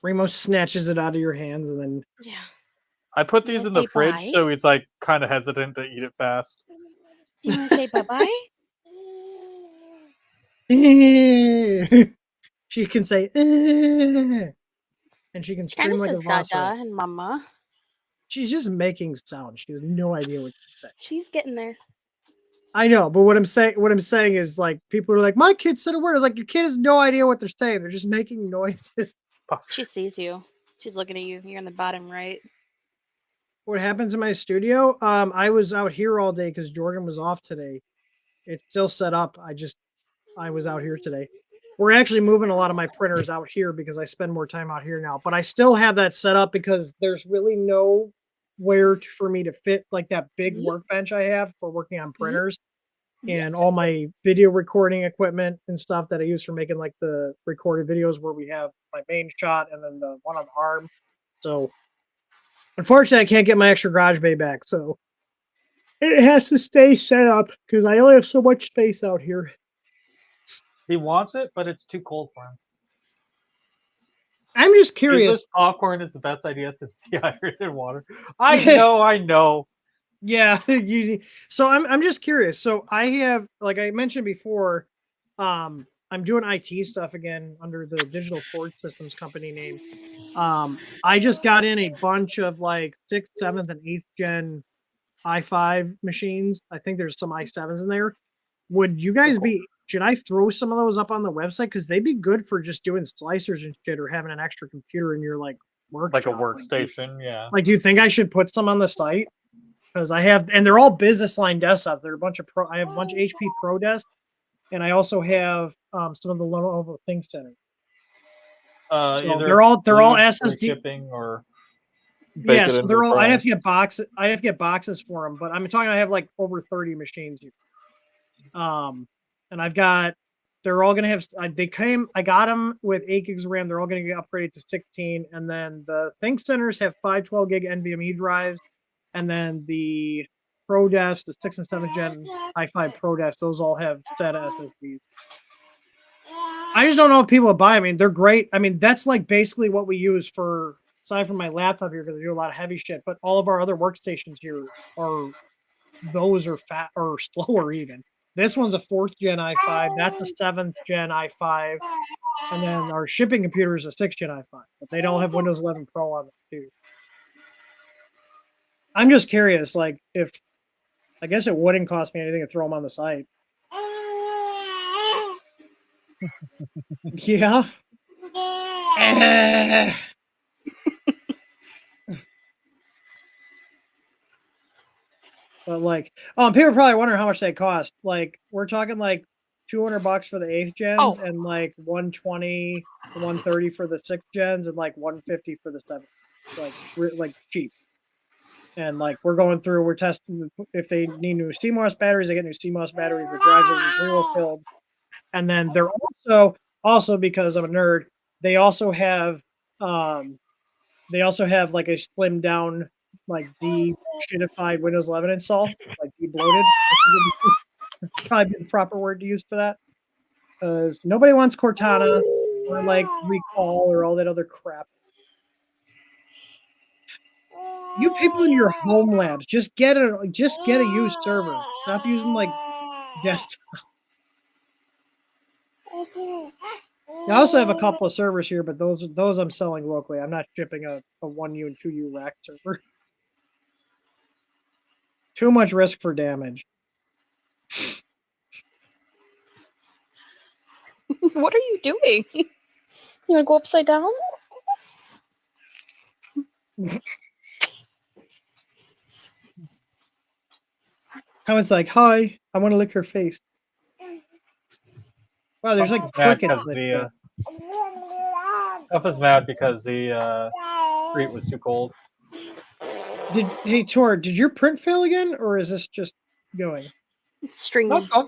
Remo snatches it out of your hands, and then Yeah. I put You these wanna in the say fridge, bye? so he's like kind of hesitant to eat it fast. Do you want to say bye-bye? she can say, and she can She kind scream of like a says Dada Velociraptor. and Mama. She's just making sound. She has no idea what to say. She's getting there. I know, but what I'm saying is like people are like, my kid said a word. It's like your kid has no idea what they're saying. They're just making noises. Puff. She sees you. She's looking at you. You're in the bottom right. What happens in my studio? I was out here all day because Jordan was off today. It's still set up. I was out here today. We're actually moving a lot of my printers out here because I spend more time out here now. But I still have that set up because there's really nowhere for me to fit like that big workbench I have for working on printers and all my video recording equipment and stuff that I use for making like the recorded videos where we have my main shot and then the one on the arm. So unfortunately, I can't get my extra garage bay back. So it has to stay set up because I only have so much space out here. He wants it, but it's too cold for him. I'm just Dude, curious. this popcorn is the best idea since dehydrated water. I know. Yeah, so I'm just curious. So I have, like I mentioned before, I'm doing IT stuff again under the Digital Forge Systems company name. I just got in a bunch of like 6th, 7th, and 8th gen i5 machines. I think there's some i7s in there. Would you guys should I throw some of those up on the website? Because they'd be good for just doing slicers and shit or having an extra computer in your like workshop. Like a workstation, yeah. Like, do you think I should put some on the site? Because I have, and they're all business line desktops. They're a bunch of I have a bunch of HP Pro desks, and I also have some of the Lenovo ThinkCenter. So they're all SSD shipping or yeah. So they're all. I'd have to get boxes. I'd have to get boxes for them. But I'm talking. I have like over 30 machines here. And I've got. They're all gonna have. They came. I got them with 8 gigs of RAM. They're all gonna get upgraded to 16. And then the ThinkCenters have 512 gig NVMe drives. And then the Pro desks, the 6th and 7th gen i5 Pro desks, those all have SATA SSDs. I just don't know if people would buy. I mean, they're great. I mean, that's like basically what we use for, aside from my laptop here, because I do a lot of heavy shit. But all of our other workstations here are, those are fat or slower even. This one's a 4th gen i5. That's a 7th gen i5. And then our shipping computer is a 6th gen i5. But they don't have Windows 11 Pro on them too. I'm just curious, like, if I guess it wouldn't cost me anything to throw them on the site. Yeah. But like, people are probably wondering how much they cost. Like, we're talking like $200 for the 8th gens and like 120, 130 for the 6th gens and like 150 for the 7th. Like cheap. And like we're testing if they need new CMOS batteries, they get new CMOS batteries. The drives are zero filled, and then they're also because I'm a nerd, they also have like a slimmed down like de-shitified Windows 11 install, like de-bloated. Probably be the proper word to use for that, because nobody wants Cortana or like Recall or all that other crap. You people in your home labs, just get a used server. Stop using like desktop. I also have a couple of servers here, but those I'm selling locally. I'm not shipping a 1U and 2U rack server. Too much risk for damage. What are you doing? You want to go upside down? Comments like, "Hi, I want to lick her face." Wow, there's like Puff is mad crickets. because Puff is mad because the street was too cold. Hey Tor, did your print fail again, or is this just going? It's stringing. That's fun.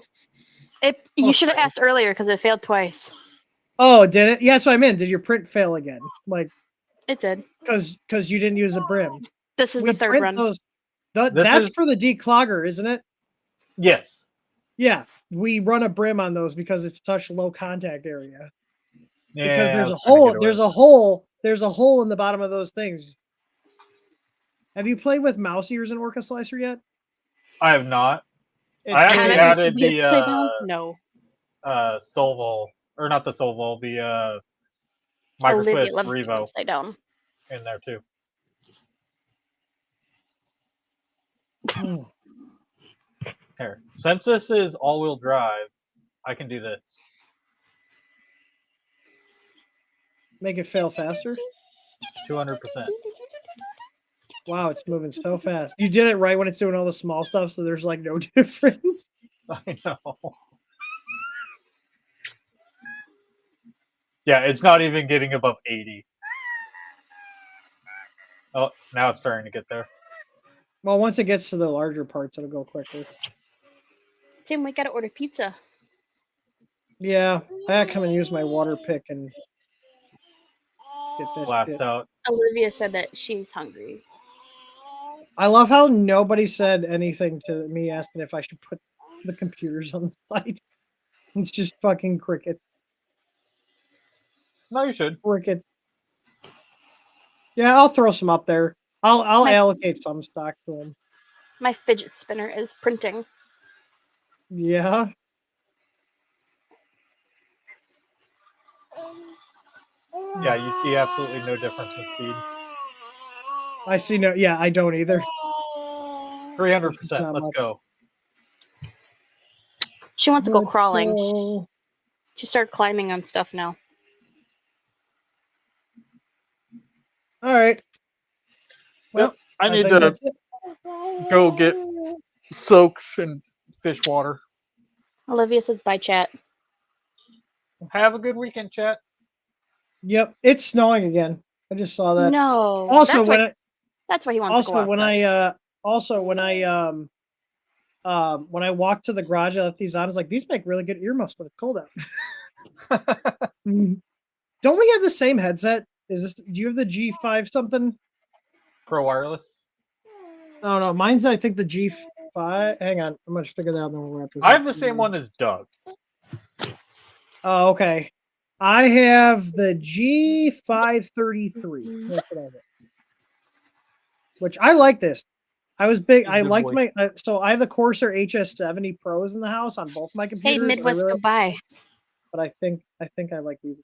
You should have asked earlier because it failed twice. Oh, did it? Yeah, that's what I meant. Did your print fail again? Like, it did. Because you didn't use a brim. This is the third run. That's for the declogger, isn't it? Yes. Yeah, we run a brim on those because it's such low contact area. Yeah, because there's a hole. There's a hole in the bottom of those things. Have you played with mouse ears in Orca Slicer yet? I have not. It's I actually added the Solvol, or not the Solvol, the Olivia Microswiss loves Revo upside down in there too. Here, since this is all-wheel drive, I can do this. Make it fail faster? 200%. Wow, it's moving so fast. You did it right when it's doing all the small stuff, so there's like no difference. I know. Yeah, it's not even getting above 80. Oh, now it's starting to get there. Well, once it gets to the larger parts, it'll go quicker. Tim, we gotta order pizza. Yeah, I gotta come and use my water pick and get that Blast shit. out. Olivia said that she's hungry. I love how nobody said anything to me asking if I should put the computers on the site. It's just fucking cricket. No, you should. Cricket. Yeah, I'll throw some up there. I'll allocate some stock to them. My fidget spinner is printing. Yeah. Yeah, you see absolutely no difference in speed. I see no. Yeah, I don't either. 300%. Let's go. She wants to go crawling. Go. She started climbing on stuff now. All right. Well, Yep, I need to go get soaks and fish water. Olivia says bye, chat. Have a good weekend, chat. Yep, it's snowing again. I just saw that. No. Also, that's why he wants to go outside. When I walked to the garage, I left these on. I was like, these make really good earmuffs when it's cold out. Don't we have the same headset? Do you have the G5 something? Pro wireless? Oh no, mine's I think the G5. Hang on, I'm gonna figure that out. Then we'll wrap this I up. have the same one as Doug. Oh, okay. I have the G533. That's what I have. Which I like this. I was big. I liked my. So I have the Corsair HS70 Pros in the house on both my computers. Hey, Midwest, goodbye. But I think I like these.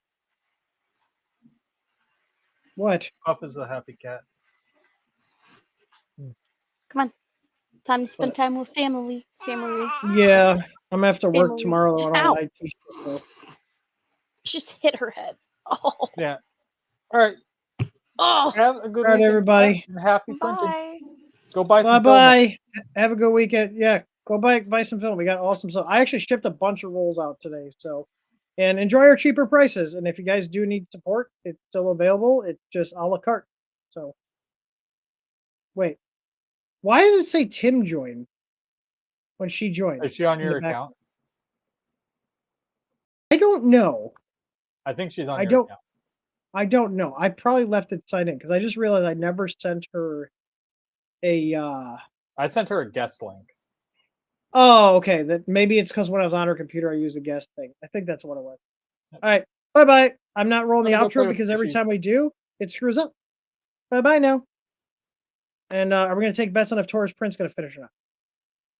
What? Puff is the happy cat. Come on. Time to spend time with family. Yeah, I'm gonna have to work tomorrow on Ow. an IT shit, though. Just hit her head. Oh. Yeah. All right. Oh. Have a good All right, weekend, everybody. and happy printing. Bye. Go buy Bye some filament. bye. Have a good weekend. Yeah, go buy some film. We got awesome stuff. I actually shipped a bunch of rolls out today, so and enjoy our cheaper prices. And if you guys do need support, it's still available. It's just a la carte. So wait, why does it say Tim joined when she joined? Is she on in the your back? account? I don't know. I think she's on I your don't- account. I don't know. I probably left it signed in because I just realized I never sent her a. I sent her a guest link. Oh, okay. That maybe it's because when I was on her computer, I used the guest thing. I think that's what it was. All right. Bye bye. I'm not rolling the Gotta go play outro with because every fishies. time we do, it screws up. Bye bye now. And are we going to take bets on if Taurus Prince going to finish or not?